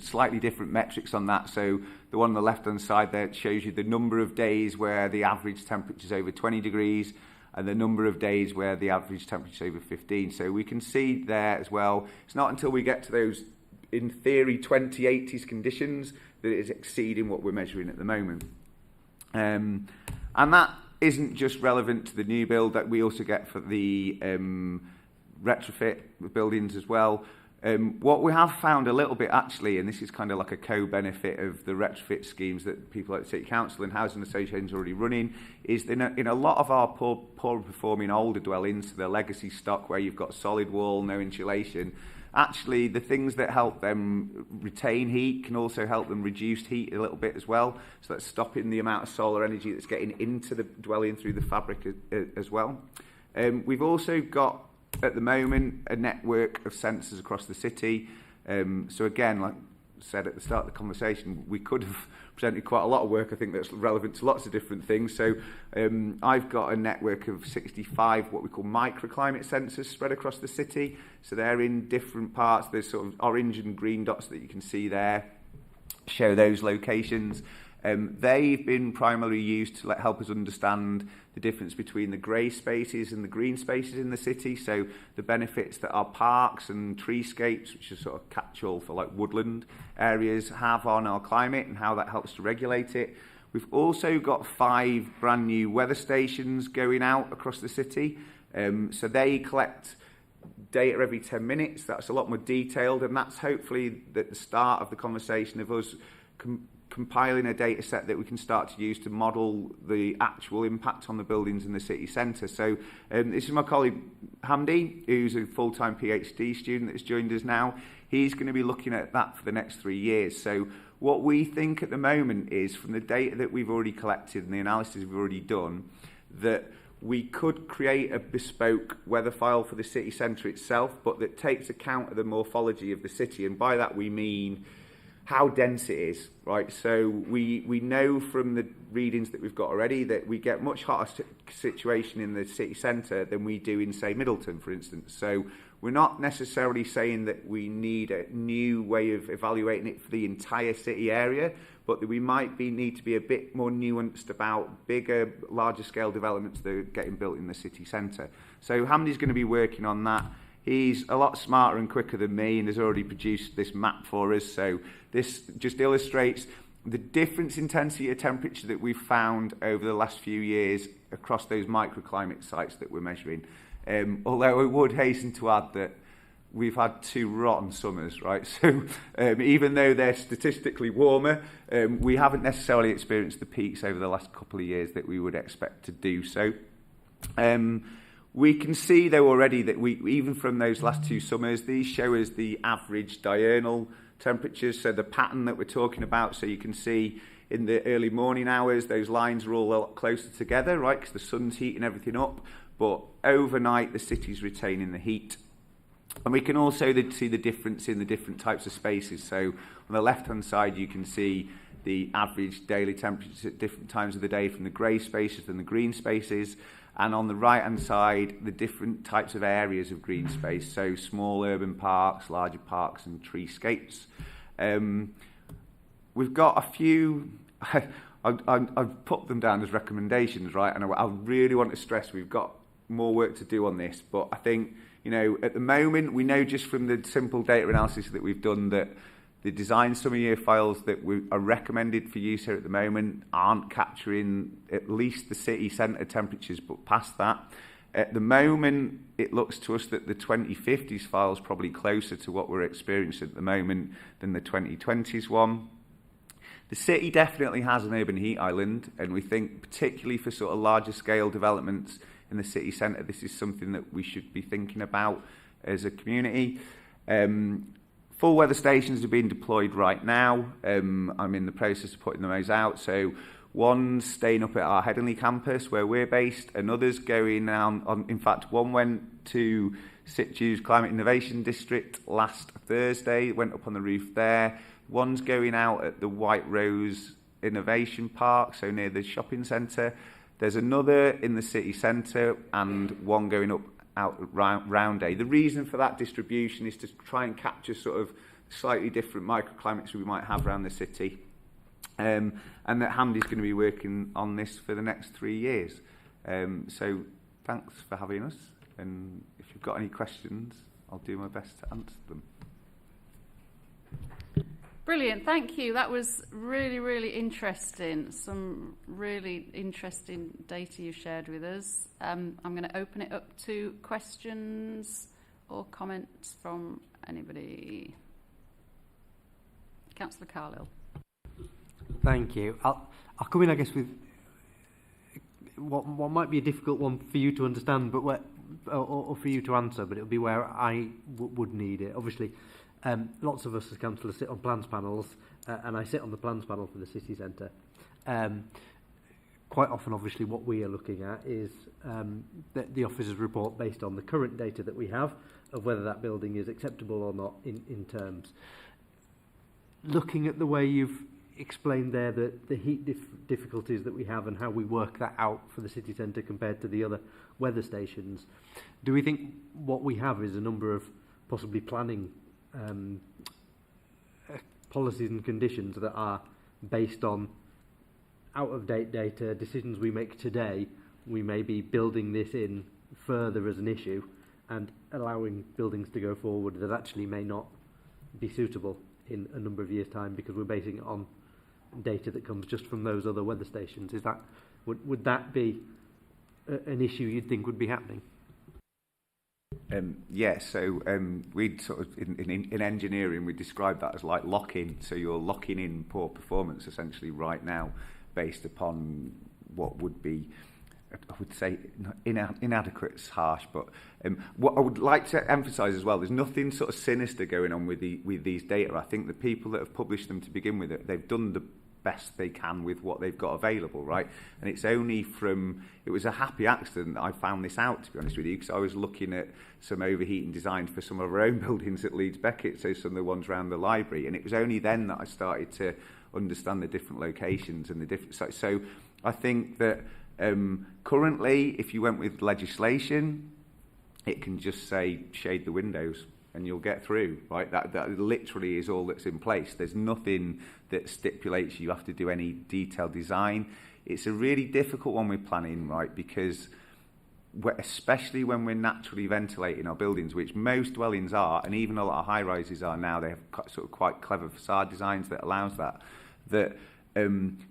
slightly different metrics on that. So the one on the left-hand side there shows you the number of days where the average temperature is over 20 degrees and the number of days where the average temperature is over 15. So we can see there as well. It's not until we get to those, in theory, 2080s conditions that it is exceeding what we're measuring at the moment. And that isn't just relevant to the new build, that we also get for the retrofit buildings as well. What we have found a little bit actually, and this is kind of like a co-benefit of the retrofit schemes that people like the City Council and Housing Associations are already running, is in a lot of our poor performing older dwellings, the legacy stock where you've got solid wall, no insulation, actually the things that help them retain heat can also help them reduce heat a little bit as well. So that's stopping the amount of solar energy that's getting into the dwelling through the fabric as well. We've also got, at the moment, a network of sensors across the city. So again, like said at the start of the conversation, we could have presented quite a lot of work, I think, that's relevant to lots of different things. So I've got a network of 65 what we call microclimate sensors spread across the city. So they're in different parts. There's sort of orange and green dots that you can see there, show those locations. They've been primarily used to help us understand the difference between the grey spaces and the green spaces in the city. So the benefits that our parks and treescapes, which are sort of catch-all for like woodland areas, have on our climate and how that helps to regulate it. We've also got 5 brand new weather stations going out across the city. So they collect data every 10 minutes. That's a lot more detailed, and that's hopefully at the start of the conversation of us compiling a data set that we can start to use to model the actual impact on the buildings in the city centre. So this is my colleague Hamdi, who's a full-time PhD student that's joined us now. He's going to be looking at that for the next 3 years. So what we think at the moment is, from the data that we've already collected and the analysis we've already done, that we could create a bespoke weather file for the city centre itself, but that takes account of the morphology of the city. And by that we mean how dense it is, right? So we know from the readings that we've got already that we get much hotter situation in the city centre than we do in, say, Middleton, for instance. So we're not necessarily saying that we need a new way of evaluating it for the entire city area, but that we might need to be a bit more nuanced about bigger, larger scale developments that are getting built in the city centre. So Hamdi's going to be working on that. He's a lot smarter and quicker than me and has already produced this map for us. So this just illustrates the difference in intensity of temperature that we've found over the last few years across those microclimate sites that we're measuring. Although I would hasten to add that we've had 2 rotten summers, right? So even though they're statistically warmer, we haven't necessarily experienced the peaks over the last couple of years that we would expect to do so. We can see, though, already that even from those last 2 summers, these show us the average diurnal temperatures, so the pattern that we're talking about. So you can see in the early morning hours, those lines are all a lot closer together, right, because the sun's heating everything up. But overnight, the city's retaining the heat. And we can also see the difference in the different types of spaces. So on the left-hand side, you can see the average daily temperatures at different times of the day from the grey spaces and the green spaces. And on the right-hand side, the different types of areas of green space, so small urban parks, larger parks and treescapes. We've got a few, I've put them down as recommendations, right? And I really want to stress we've got more work to do on this. But I think, at the moment, we know just from the simple data analysis that we've done that the design summer year files that are recommended for use here at the moment aren't capturing at least the city centre temperatures, but past that. At the moment, it looks to us that the 2050s file is probably closer to what we're experiencing at the moment than the 2020s one. The city definitely has an urban heat island, and we think particularly for sort of larger scale developments in the city centre, this is something that we should be thinking about as a community. Full weather stations are being deployed right now. I'm in the process of putting those out. So one's staying up at our Headingley campus where we're based, and others going on. In fact, one went to Situ's Climate Innovation District last Thursday, went up on the roof there. One's going out at the White Rose Innovation Park, so near the shopping centre. There's another in the city centre and one going up out round day. The reason for that distribution is to try and capture sort of slightly different microclimates we might have around the city. And that Hamdi's going to be working on this for the next 3 years. So thanks for having us. And if you've got any questions, I'll do my best to answer them. Brilliant, thank you. That was really, really interesting. Some really interesting data you shared with us. I'm going to open it up to questions or comments from anybody. Councillor Carlill. Thank you. I'll come in, I guess, with what might be a difficult one for you to understand, but or for you to answer, but it'll be where I would need it. Obviously, lots of us as councillors sit on plans panels, and I sit on the plans panel for the city centre. Quite often, obviously, what we are looking at is the officer's report based on the current data that we have of whether that building is acceptable or not in terms. looking at the way you've explained there the heat difficulties that we have and how we work that out for the city centre compared to the other weather stations, do we think what we have is a number of possibly planning policies and conditions that are based on out-of-date data, decisions we make today? We may be building this in further as an issue and allowing buildings to go forward that actually may not be suitable in a number of years' time because we're basing it on data that comes just from those other weather stations. Is that would that be an issue you'd think would be happening? So we'd sort of in engineering we describe that as like lock-in. So you're locking in poor performance essentially right now, based upon what would be, I would say, inadequate is harsh, but what I would like to emphasise as well, there's nothing sort of sinister going on with these data. I think the people that have published them to begin with, they've done the best they can with what they've got available, right? And it's only it was a happy accident that I found this out, to be honest with you, because I was looking at some overheating designs for some of our own buildings at Leeds Beckett, so some of the ones around the library, and it was only then that I started to understand the different locations and the different. So I think that currently, if you went with legislation, it can just say shade the windows and you'll get through, right? That literally is all that's in place. There's nothing that stipulates you have to do any detailed design. It's a really difficult one with planning, right? Because especially when we're naturally ventilating our buildings, which most dwellings are, and even a lot of high-rises are now, they have sort of quite clever facade designs that allows that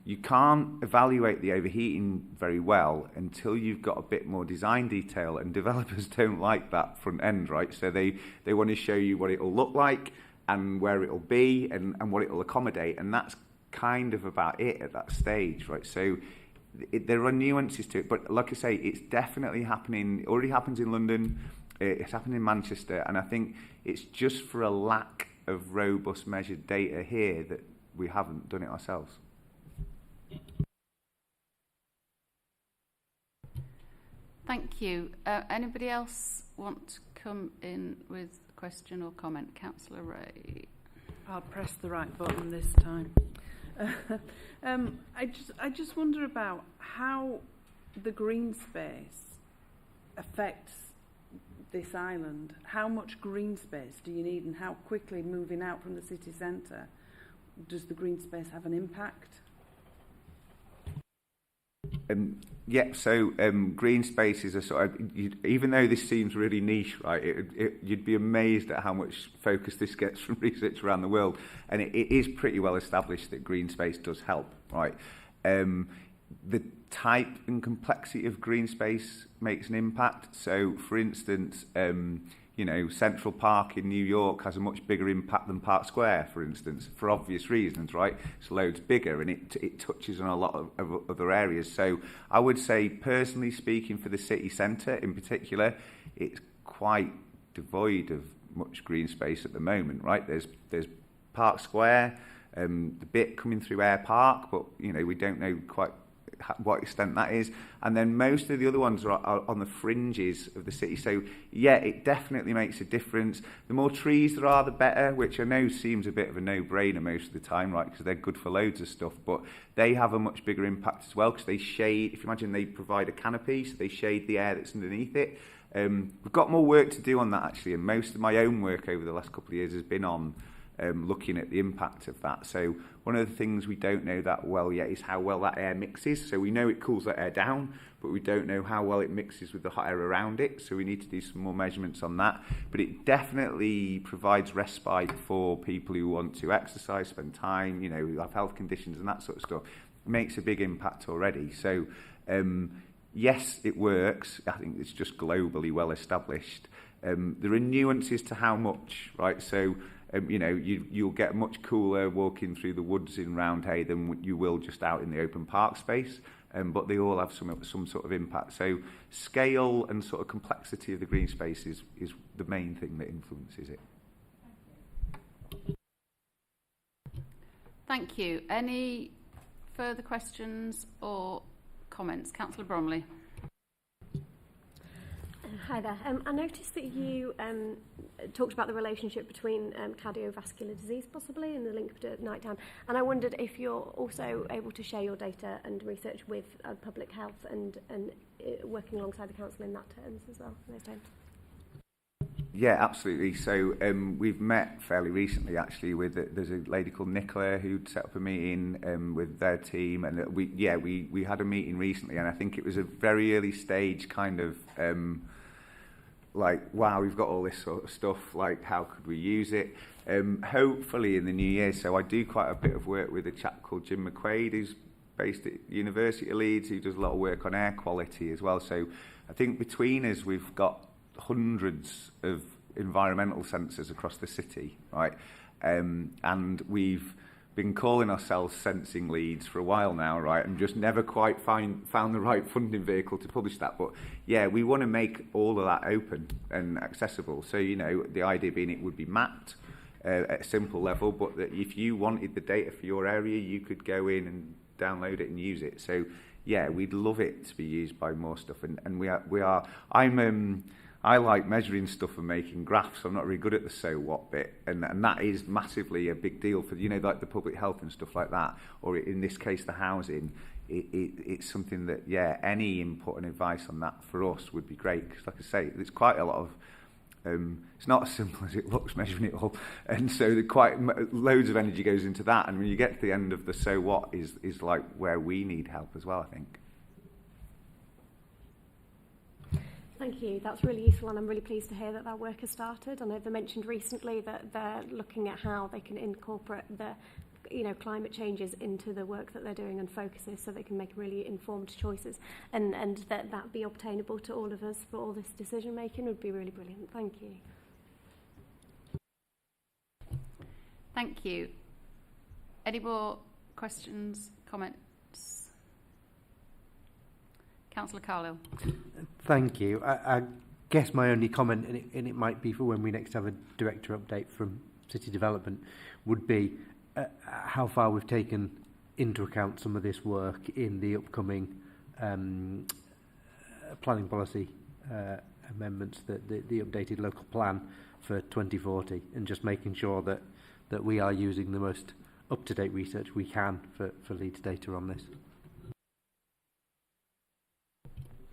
you can't evaluate the overheating very well until you've got a bit more design detail, and developers don't like that front end, right? So they want to show you what it'll look like and where it'll be and what it'll accommodate, and that's kind of about it at that stage, right? So there are nuances to it, but like I say, it's definitely happening. It already happens in London, it's happening in Manchester, and I think it's just for a lack of robust measured data here that we haven't done it ourselves. Thank you. Anybody else want to come in with a question or comment? Councillor Ray. I'll press the right button this time. I just wonder about how the green space affects this island. How much green space do you need, and how quickly moving out from the city centre does the green space have an impact? Green spaces are sort of, even though this seems really niche, right, you'd be amazed at how much focus this gets from research around the world, and it is pretty well established that green space does help, right? The type and complexity of green space makes an impact. So, for instance, Central Park in New York has a much bigger impact than Park Square, for instance, for obvious reasons, right? It's loads bigger and it touches on a lot of other areas. So I would say, personally speaking, for the city centre in particular, it's quite devoid of much green space at the moment, right? There's Park Square, the bit coming through Air Park, but we don't know quite what extent that is, and then most of the other ones are on the fringes of the city. So yeah, it definitely makes a difference. The more trees there are, the better, which I know seems a bit of a no-brainer most of the time, right, because they're good for loads of stuff, but they have a much bigger impact as well, because they shade, if you imagine, they provide a canopy, so they shade the air that's underneath it. We've got more work to do on that, actually, and most of my own work over the last couple of years has been on looking at the impact of that. So one of the things we don't know that well yet is how well that air mixes. So we know it cools that air down, but we don't know how well it mixes with the hot air around it. So we need to do some more measurements on that. But it definitely provides respite for people who want to exercise, spend time, who have health conditions and that sort of stuff. It makes a big impact already. So yes, it works. I think it's just globally well established. There are nuances to how much, right? So you'll get much cooler walking through the woods in Roundhay than you will just out in the open park space, but they all have some sort of impact. So scale and sort of complexity of the green space is the main thing that influences it. Thank you. Any further questions or comments? Councillor Bromley. Hi there. I noticed that you talked about the relationship between cardiovascular disease possibly and the link to nighttime. And I wondered if you're also able to share your data and research with public health and working alongside the council in that terms as well, in those terms. Yeah, absolutely. So we've met fairly recently, actually, with there's a lady called Nicola who'd set up a meeting with their team, and we had a meeting recently, and I think it was a very early stage kind of like, wow, we've got all this sort of stuff, like how could we use it? Hopefully in the new year. So I do quite a bit of work with a chap called Jim McQuaid, who's based at University of Leeds, who does a lot of work on air quality as well. So I think between us, we've got hundreds of environmental sensors across the city, right? And we've been calling ourselves Sensing Leeds for a while now, right? And just never quite found the right funding vehicle to publish that. But yeah, we want to make all of that open and accessible. So, you know, the idea being it would be mapped at a simple level, but that if you wanted the data for your area, you could go in and download it and use it. So yeah, we'd love it to be used by more stuff. And we are. I like measuring stuff and making graphs. I'm not really good at the so what bit, and that is massively a big deal for, you know, like the public health and stuff like that, or in this case the housing. It's something that, yeah, any input and advice on that for us would be great, because like I say, there's quite a lot of it's not as simple as it looks measuring it all, and so loads of energy goes into that, and when you get to the end of the so what is like where we need help as well, I think. Thank you. That's really useful, and I'm really pleased to hear that that work has started. I know they mentioned recently that they're looking at how they can incorporate the, you know, climate changes into the work that they're doing and focuses, so they can make really informed choices, and that be obtainable to all of us for all this decision making would be really brilliant. Thank you. Thank you. Any more questions, comments? Councillor Carlisle. Thank you. I guess my only comment, and it might be for when we next have a director update from City Development, would be how far we've taken into account some of this work in the upcoming planning policy amendments, the updated local plan for 2040, and just making sure that we are using the most up-to-date research we can for Leeds data on this.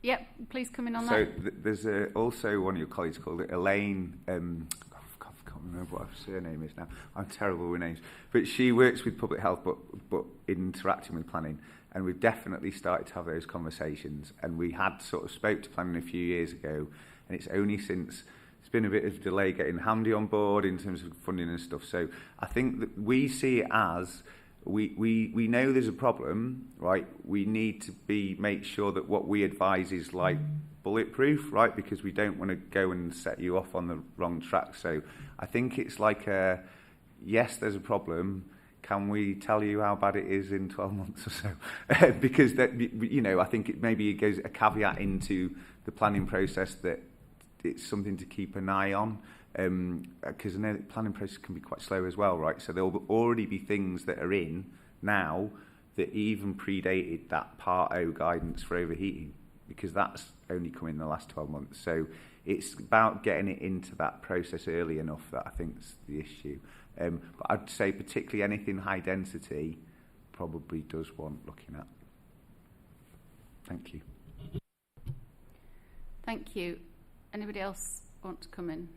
Yep, please come in on that. So there's also one of your colleagues called Elaine, I can't remember what her surname is now. I'm terrible with names. But she works with public health, but interacting with planning. And we've definitely started to have those conversations. And we had sort of spoke to planning a few years ago, and it's only since it's been a bit of delay getting Handy on board in terms of funding and stuff. So I think that we see it as we know there's a problem, right? We need to make sure that what we advise is like bulletproof, right? Because we don't want to go and set you off on the wrong track. So I think it's like yes, there's a problem. Can we tell you how bad it is in 12 months or so? Because that, you know, I think it goes a caveat into the planning process that it's something to keep an eye on. Because I know the planning process can be quite slow as well, right? So there will already be things that are in now that even predated that Part O guidance for overheating, because that's only come in the last 12 months. So it's about getting it into that process early enough that I think is the issue. But I'd say particularly anything high density probably does want looking at. Thank you. Thank you. Anybody else want to come in?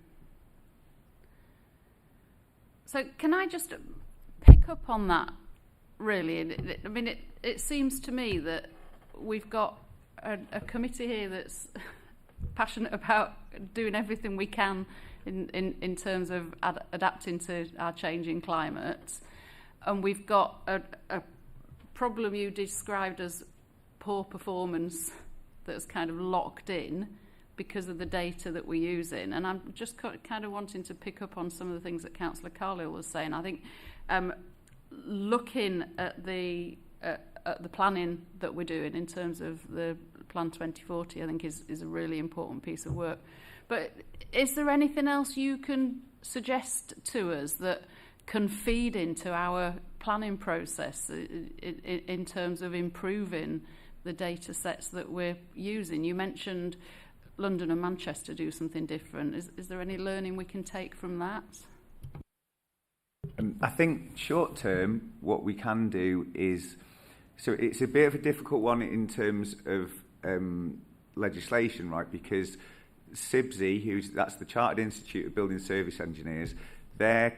So can I just pick up on that, really? I mean, it seems to me that we've got a committee here that's passionate about doing everything we can in terms of adapting to our changing climate. And we've got a problem you described as poor performance that's kind of locked in because of the data that we're using. And I'm just kind of wanting to pick up on some of the things that Councillor Carlisle was saying. I think looking at the planning that we're doing in terms of the Plan 2040, I think is a really important piece of work. But is there anything else you can suggest to us that can feed into our planning process in terms of improving the data sets that we're using? You mentioned London and Manchester do something different. Is there any learning we can take from that? I think short term, what we can do is, so it's a bit of a difficult one in terms of legislation, right? Because CIBSE, that's the Chartered Institute of Building Service Engineers, they're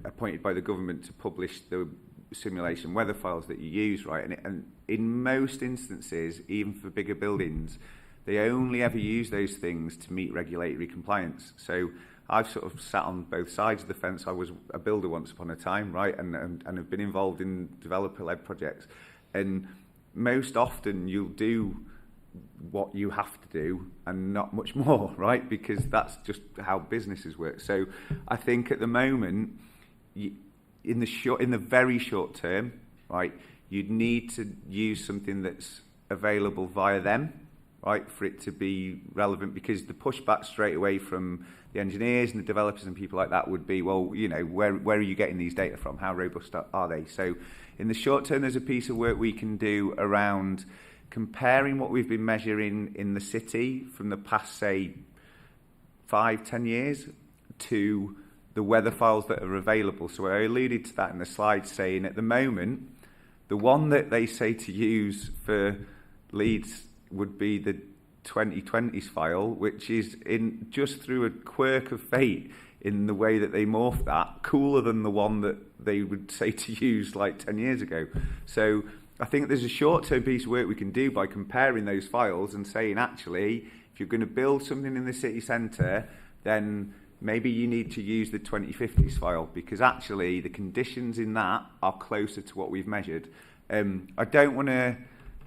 appointed by the government to publish the simulation weather files that you use, right? And in most instances, even for bigger buildings, they only ever use those things to meet regulatory compliance. So I've sort of sat on both sides of the fence. I was a builder once upon a time, right? And have been involved in developer-led projects. And most often you'll do what you have to do and not much more, right? Because that's just how businesses work. So I think at the moment, in the very short term, right, you'd need to use something that's available via them, right, for it to be relevant, because the pushback straight away from the engineers and the developers and people like that would be, well, you know, where are you getting these data from? How robust are they? So in the short term, there's a piece of work we can do around comparing what we've been measuring in the city from the past, say, 5-10 years to the weather files that are available. So I alluded to that in the slide, saying at the moment, the one that they say to use for Leeds would be the 2020s file, which is in just through a quirk of fate in the way that they morphed that, cooler than the one that they would say to use like 10 years ago. So I think there's a short-term piece of work we can do by comparing those files and saying, actually, if you're going to build something in the city centre, then maybe you need to use the 2050s file, because actually the conditions in that are closer to what we've measured. I don't want to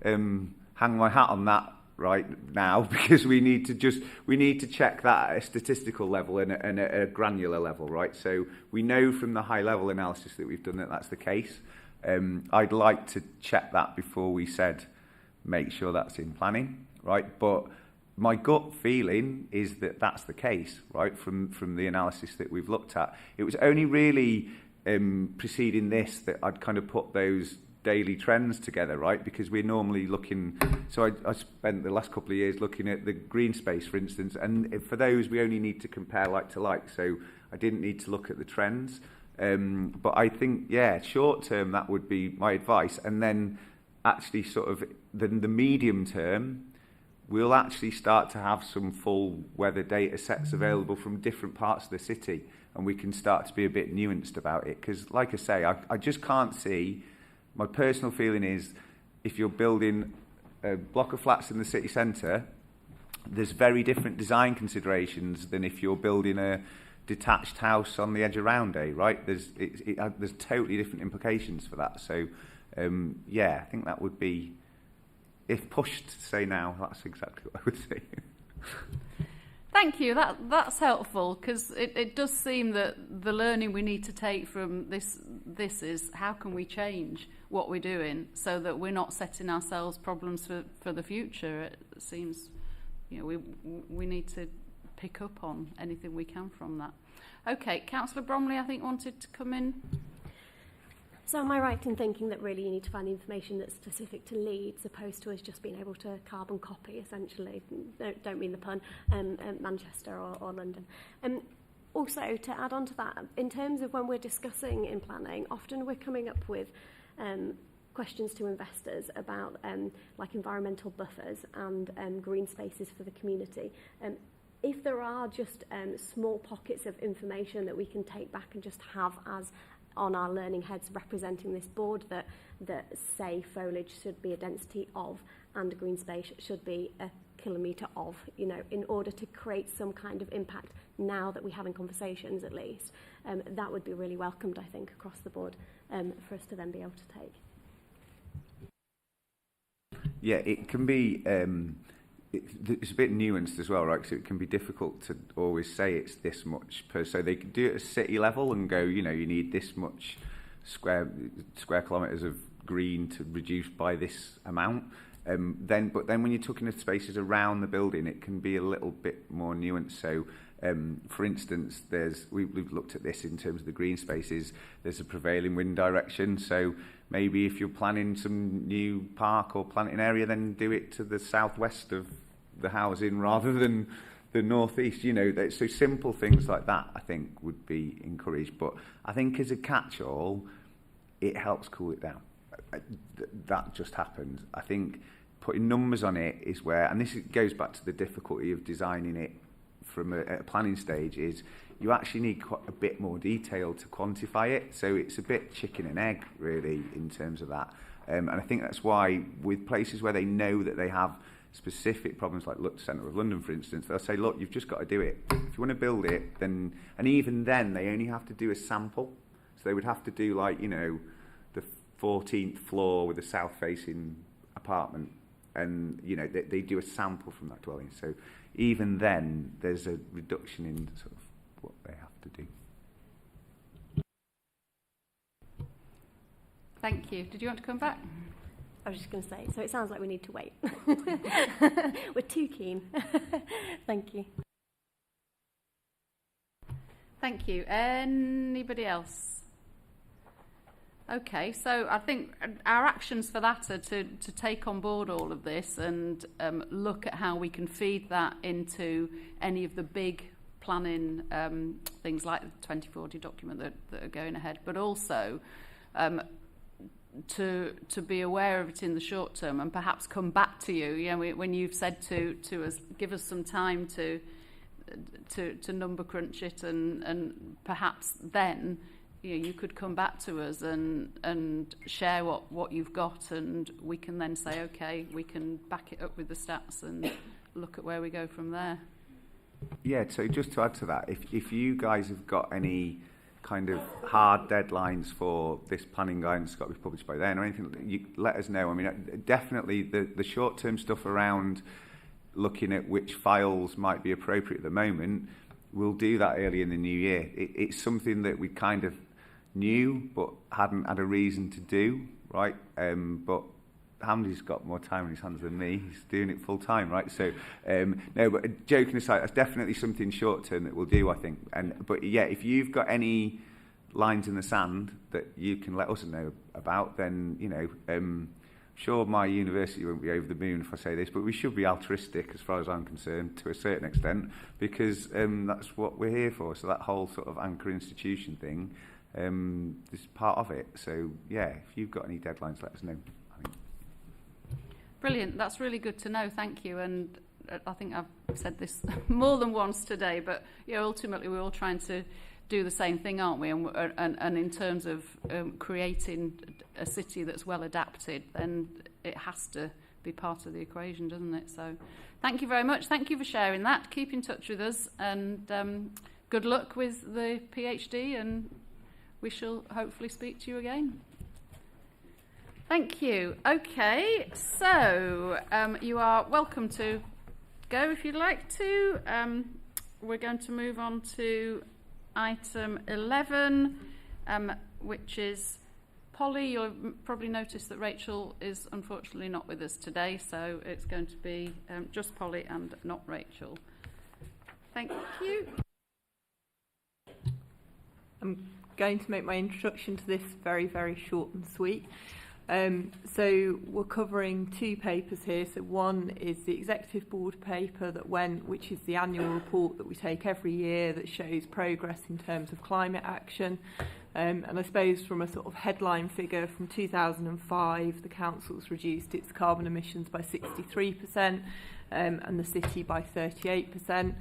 hang my hat on that right now, because we need to check that at a statistical level and at a granular level, right? So we know from the high level analysis that we've done that that's the case. I'd like to check that before we said make sure that's in planning, right? But my gut feeling is that that's the case, right, from the analysis that we've looked at. It was only really preceding this that I'd kind of put those daily trends together, right, because we're normally looking, so I spent the last couple of years looking at the green space, for instance, and for those we only need to compare like to like, so I didn't need to look at the trends. But I think, yeah, short term, that would be my advice. And then actually sort of the medium term, we'll actually start to have some full weather data sets available from different parts of the city, and we can start to be a bit nuanced about it. Because like I say, I just can't see, my personal feeling is if you're building a block of flats in the city centre, there's very different design considerations than if you're building a detached house on the edge of Roundhay, right? There's totally different implications for that. So, yeah, I think that would be, if pushed to say now, that's exactly what I would say. Thank you. That's helpful, because it does seem that the learning we need to take from this is how can we change what we're doing so that we're not setting ourselves problems for the future. It seems, you know, we need to pick up on anything we can from that. Okay, Councillor Bromley, I think, wanted to come in. So am I right in thinking that really you need to find the information that's specific to Leeds, opposed to us just being able to carbon copy, essentially, don't mean the pun, Manchester or London? Also, to add on to that, in terms of when we're discussing in planning, often we're coming up with questions to investors about like environmental buffers and green spaces for the community. If there are just small pockets of information that we can take back and just have as on our learning heads representing this board, that say foliage should be a density of and green space should be a kilometre of, you know, in order to create some kind of impact now that we're having conversations at least, that would be really welcomed, I think, across the board for us to then be able to take. Yeah, it can be, it's a bit nuanced as well, right? So it can be difficult to always say it's this much per. So they could do it at a city level and go, you know, you need this much square kilometres of green to reduce by this amount. But then when you're talking of spaces around the building, it can be a little bit more nuanced. So, for instance, we've looked at this in terms of the green spaces. There's a prevailing wind direction. So maybe if you're planning some new park or planting area, then do it to the southwest of the housing rather than the northeast. You know, so simple things like that I think would be encouraged. But I think as a catch-all, it helps cool it down. That just happens. I think putting numbers on it is where, and this goes back to the difficulty of designing it from a planning stage, is you actually need quite a bit more detail to quantify it. So it's a bit chicken and egg, really, in terms of that. And I think that's why with places where they know that they have specific problems, like look, Centre of London, for instance, they'll say, look, you've just got to do it. If you want to build it, then, and even then, they only have to do a sample. So they would have to do, like, you know, the 14th floor with a south-facing apartment, and, you know, they do a sample from that dwelling. So even then, there's a reduction in sort of what they have to do. Thank you. Did you want to come back? I was just going to say, so it sounds like we need to wait. We're too keen. Thank you. Thank you. Anybody else? Okay, so I think our actions for that are to take on board all of this and look at how we can feed that into any of the big planning things like the 2040 document that are going ahead, but also to be aware of it in the short term and perhaps come back to you. You know, when you've said to us, give us some time to number crunch it, and perhaps then, you know, you could come back to us and share what you've got, and we can then say, okay, we can back it up with the stats and look at where we go from there. Yeah, so just to add to that, if you guys have got any kind of hard deadlines for this planning guidance that's got to be published by then or anything, you let us know. I mean, definitely the short-term stuff around looking at which files might be appropriate at the moment, we'll do that early in the new year. It's something that we kind of knew but hadn't had a reason to do, right? But Hamdi's got more time in his hands than me. He's doing it full time, right? So, no, but joking aside, that's definitely something short term that we'll do, I think. But yeah, if you've got any lines in the sand that you can let us know about, then, you know, sure, my university won't be over the moon if I say this, but we should be altruistic as far as I'm concerned to a certain extent, because that's what we're here for. So that whole sort of anchor institution thing is part of it. So yeah, if you've got any deadlines, let us know. Brilliant. That's really good to know. Thank you. And I think I've said this more than once today, but you know, ultimately we're all trying to do the same thing, aren't we? And in terms of creating a city that's well adapted, then it has to be part of the equation, doesn't it? So thank you very much. Thank you for sharing that. Keep in touch with us, and good luck with the PhD, and we shall hopefully speak to you again. Thank you. Okay, so you are welcome to go if you'd like to. We're going to move on to item 11, which is Polly. You'll probably notice that Rachel is unfortunately not with us today, so it's going to be just Polly and not Rachel. Thank you. I'm going to make my introduction to this very, very short and sweet. So we're covering two papers here. So one is the Executive Board paper that went, which is the annual report that we take every year that shows progress in terms of climate action. And I suppose from a sort of headline figure from 2005, the council's reduced its carbon emissions by 63% and the city by 38%.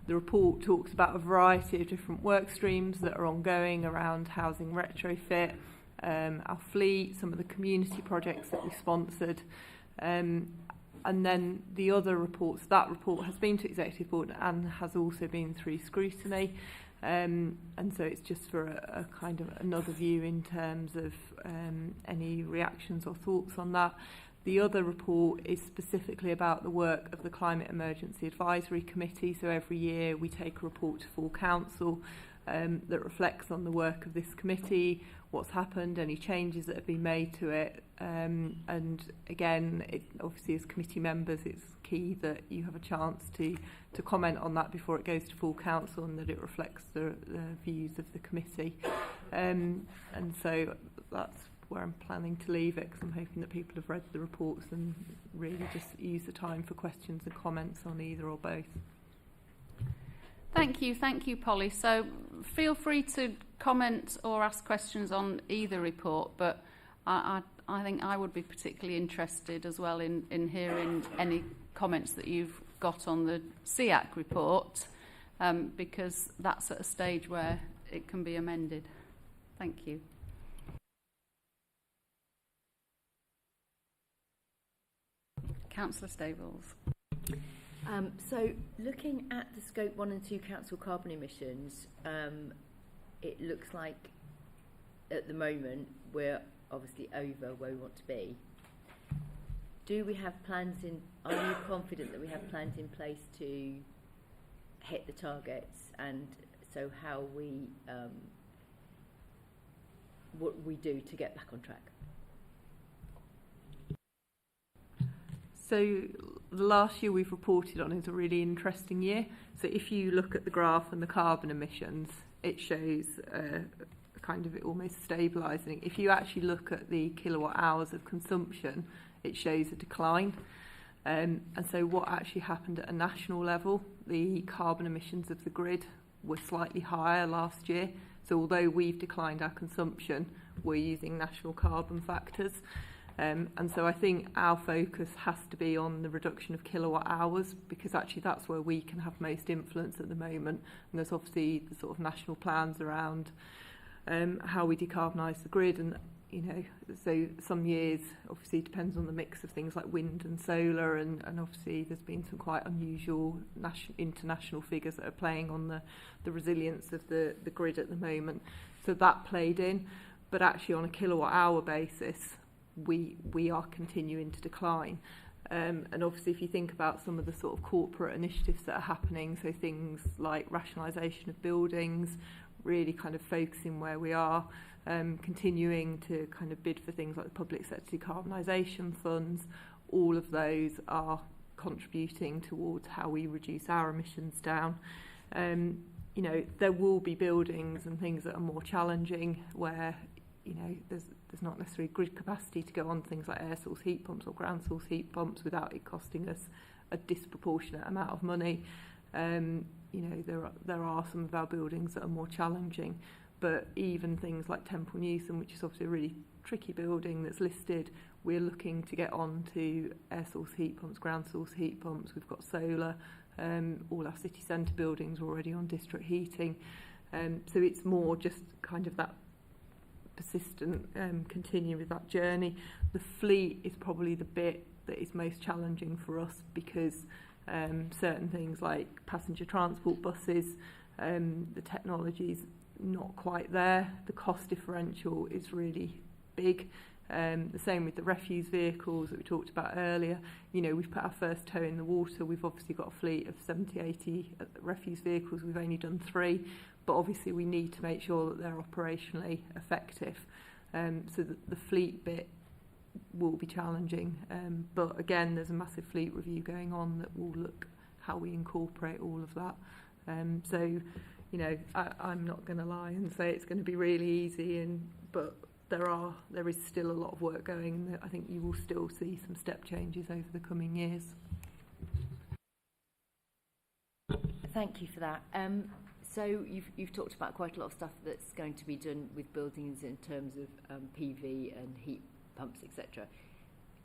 The report talks about a variety of different work streams that are ongoing around housing retrofit, our fleet, some of the community projects that we sponsored, and then the other reports. That report has been to Executive Board and has also been through scrutiny, and so it's just for a kind of another view in terms of any reactions or thoughts on that. The other report is specifically about the work of the Climate Emergency Advisory Committee. So every year we take a report to full council that reflects on the work of this committee, what's happened, any changes that have been made to it. And again, obviously as committee members, it's key that you have a chance to comment on that before it goes to full council, and that it reflects the views of the committee. And so that's where I'm planning to leave it, because I'm hoping that people have read the reports and really just use the time for questions and comments on either or both. Thank you, Polly. So feel free to comment or ask questions on either report, but I think I would be particularly interested as well in hearing any comments that you've got on the SEAC report, because that's at a stage where it can be amended. Thank you. Councillor Stables. So looking at the Scope 1 and 2 council carbon emissions, it looks like at the moment we're obviously over where we want to be. Do we have plans in, are you confident that we have plans in place to hit the targets, and so how we, what we do to get back on track? So the last year we've reported on is a really interesting year. So if you look at the graph and the carbon emissions, it shows kind of it almost stabilising. If you actually look at the kilowatt hours of consumption, it shows a decline. And so what actually happened at a national level, the carbon emissions of the grid were slightly higher last year. So although we've declined our consumption, we're using national carbon factors. And so I think our focus has to be on the reduction of kilowatt hours, because actually that's where we can have most influence at the moment. And there's obviously the sort of national plans around how we decarbonise the grid. And, you know, so some years obviously depends on the mix of things like wind and solar. And obviously there's been some quite unusual international figures that are playing on the resilience of the grid at the moment. So that played in. But actually on a kilowatt hour basis, we are continuing to decline. And obviously if you think about some of the sort of corporate initiatives that are happening, so things like rationalisation of buildings, really kind of focusing where we are, continuing to kind of bid for things like the public sector decarbonisation funds, all of those are contributing towards how we reduce our emissions down. You know, there will be buildings and things that are more challenging where, you know, there's not necessarily grid capacity to go on things like air source heat pumps or ground source heat pumps without it costing us a disproportionate amount of money. You know, there are some of our buildings that are more challenging, but even things like Temple Newton, which is obviously a really tricky building that's listed, we're looking to get on to air source heat pumps, ground source heat pumps. We've got solar. All our city centre buildings are already on district heating. So it's more just kind of that persistent continue with that journey. The fleet is probably the bit that is most challenging for us, because certain things like passenger transport buses, the technology's not quite there. The cost differential is really big. The same with the refuse vehicles that we talked about earlier. You know, we've put our first toe in the water. We've obviously got a fleet of 70, 80 refuse vehicles. We've only done 3. But obviously we need to make sure that they're operationally effective. So that the fleet bit will be challenging. But again, there's a massive fleet review going on that will look how we incorporate all of that. So, you know, I'm not going to lie and say it's going to be really easy, but there is still a lot of work going, and I think you will still see some step changes over the coming years. Thank you for that. So you've talked about quite a lot of stuff that's going to be done with buildings in terms of PV and heat pumps, etc.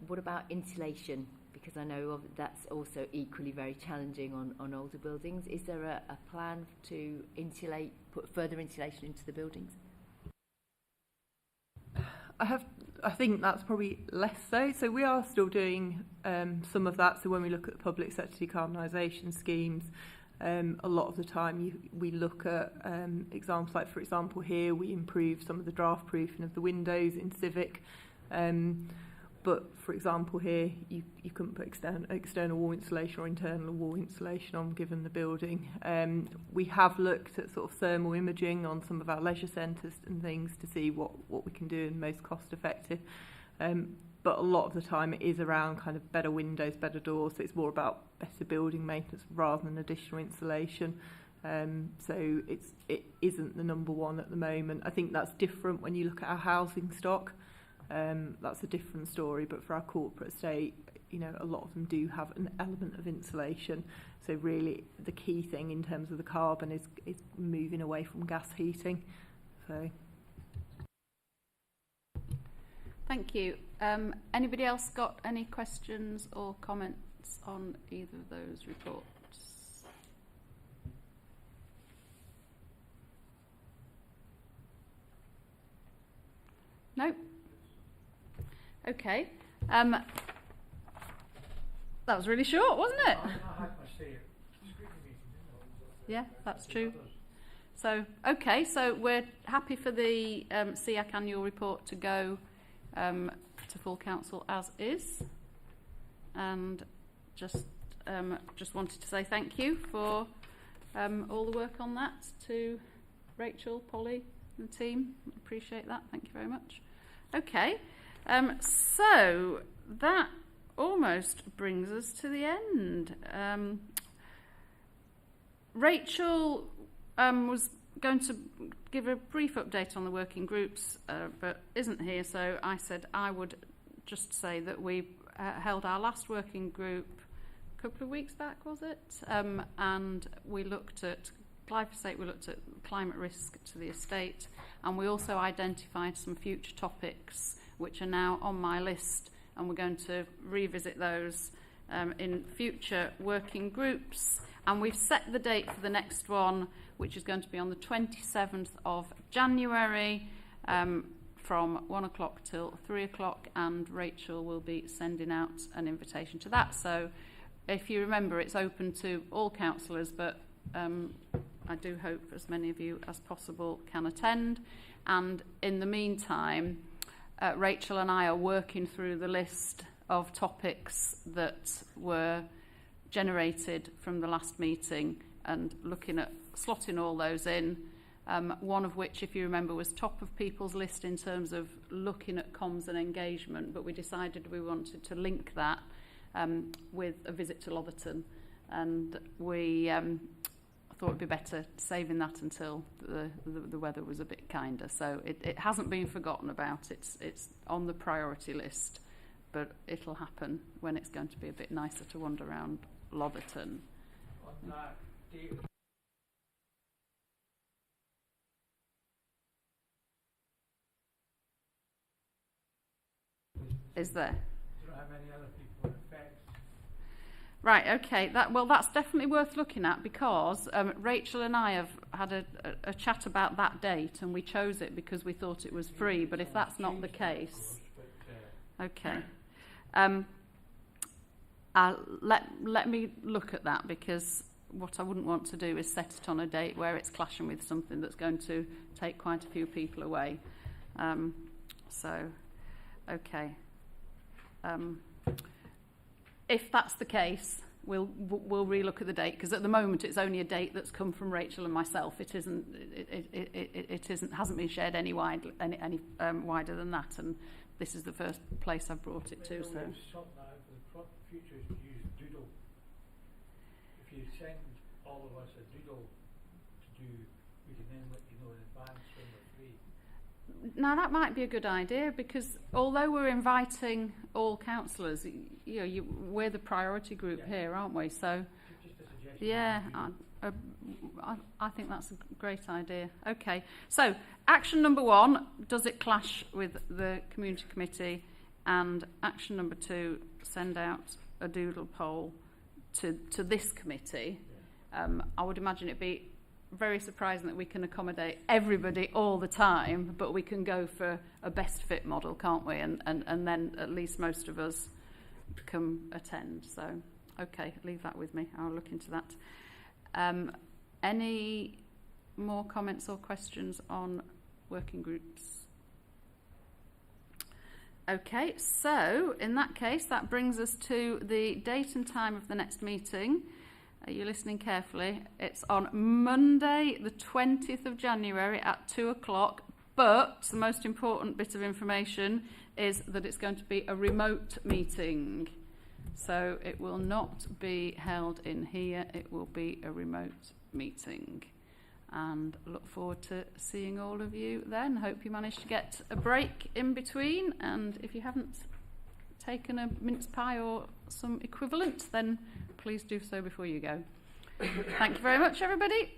What about insulation? Because I know that's also equally very challenging on older buildings. Is there a plan to put further insulation into the buildings? I think that's probably less so. So we are still doing some of that. So when we look at the public sector decarbonisation schemes, a lot of the time we look at examples like, for example, here we improve some of the draft proofing of the windows in Civic. But for example, here you couldn't put external wall insulation or internal wall insulation on, given the building. We have looked at sort of thermal imaging on some of our leisure centres and things to see what we can do and most cost effective. But a lot of the time it is around kind of better windows, better doors. So it's more about better building maintenance rather than additional insulation. So it isn't the number one at the moment. I think that's different when you look at our housing stock. That's a different story, but for our corporate estate, you know, a lot of them do have an element of insulation. So really the key thing in terms of the carbon is moving away from gas heating. So thank you. Anybody else got any questions or comments on either of those reports? No? Okay. That was really short, wasn't it? Yeah, that's true. So, okay, so we're happy for the SEAC annual report to go to full council as is. And just wanted to say thank you for all the work on that to Rachel, Polly and the team. Appreciate that. Thank you very much. Okay, so that almost brings us to the end. Rachel was going to give a brief update on the working groups, but isn't here, so I said I would just say that we held our last working group a couple of weeks back, was it? And we looked at glyphosate, we looked at climate risk to the estate, and we also identified some future topics which are now on my list, and we're going to revisit those in future working groups. And we've set the date for the next one, which is going to be on the 27th of January from 1 o'clock till 3 o'clock, and Rachel will be sending out an invitation to that. So if you remember, it's open to all councillors, but I do hope as many of you as possible can attend. And in the meantime, Rachel and I are working through the list of topics that were generated from the last meeting and looking at slotting all those in. One of which, if you remember, was top of people's list in terms of looking at comms and engagement, but we decided we wanted to link that with a visit to Lotherton, and we thought it'd be better saving that until the weather was a bit kinder. So it hasn't been forgotten about. It's on the priority list, but it'll happen when it's going to be a bit nicer to wander around Lotherton. On that date. Is there? Do you know how many other people it affects? Right, okay. That's definitely worth looking at, because Rachel and I have had a chat about that date, and we chose it because we thought it was free. But if that's not the case, okay. Let me look at that, because what I wouldn't want to do is set it on a date where it's clashing with something that's going to take quite a few people away. So, okay. If that's the case, we'll relook at the date, because at the moment it's only a date that's come from Rachel and myself. It hasn't been shared any wider than that, and this is the first place I've brought it to. So. Future is to use Doodle. If you send all of us a Doodle to do, we can then let you know in advance when we're free. Now that might be a good idea, because although we're inviting all councillors, we're the priority group here, aren't we? So, yeah, I think that's a great idea. Okay, so action number 1: does it clash with the community committee? And action number 2: send out a doodle poll to this committee. I would imagine it'd be very surprising that we can accommodate everybody all the time, but we can go for a best fit model, can't we? And then at least most of us can attend. So, okay, leave that with me. I'll look into that. Any more comments or questions on working groups? Okay, so in that case, that brings us to the date and time of the next meeting. Are you listening carefully? It's on Monday, the 20th of January at 2 o'clock. But the most important bit of information is that it's going to be a remote meeting. So it will not be held in here. It will be a remote meeting. and look forward to seeing all of you then. Hope you managed to get a break in between, and if you haven't taken a mince pie or some equivalent, then please do so before you go. Thank you very much, everybody.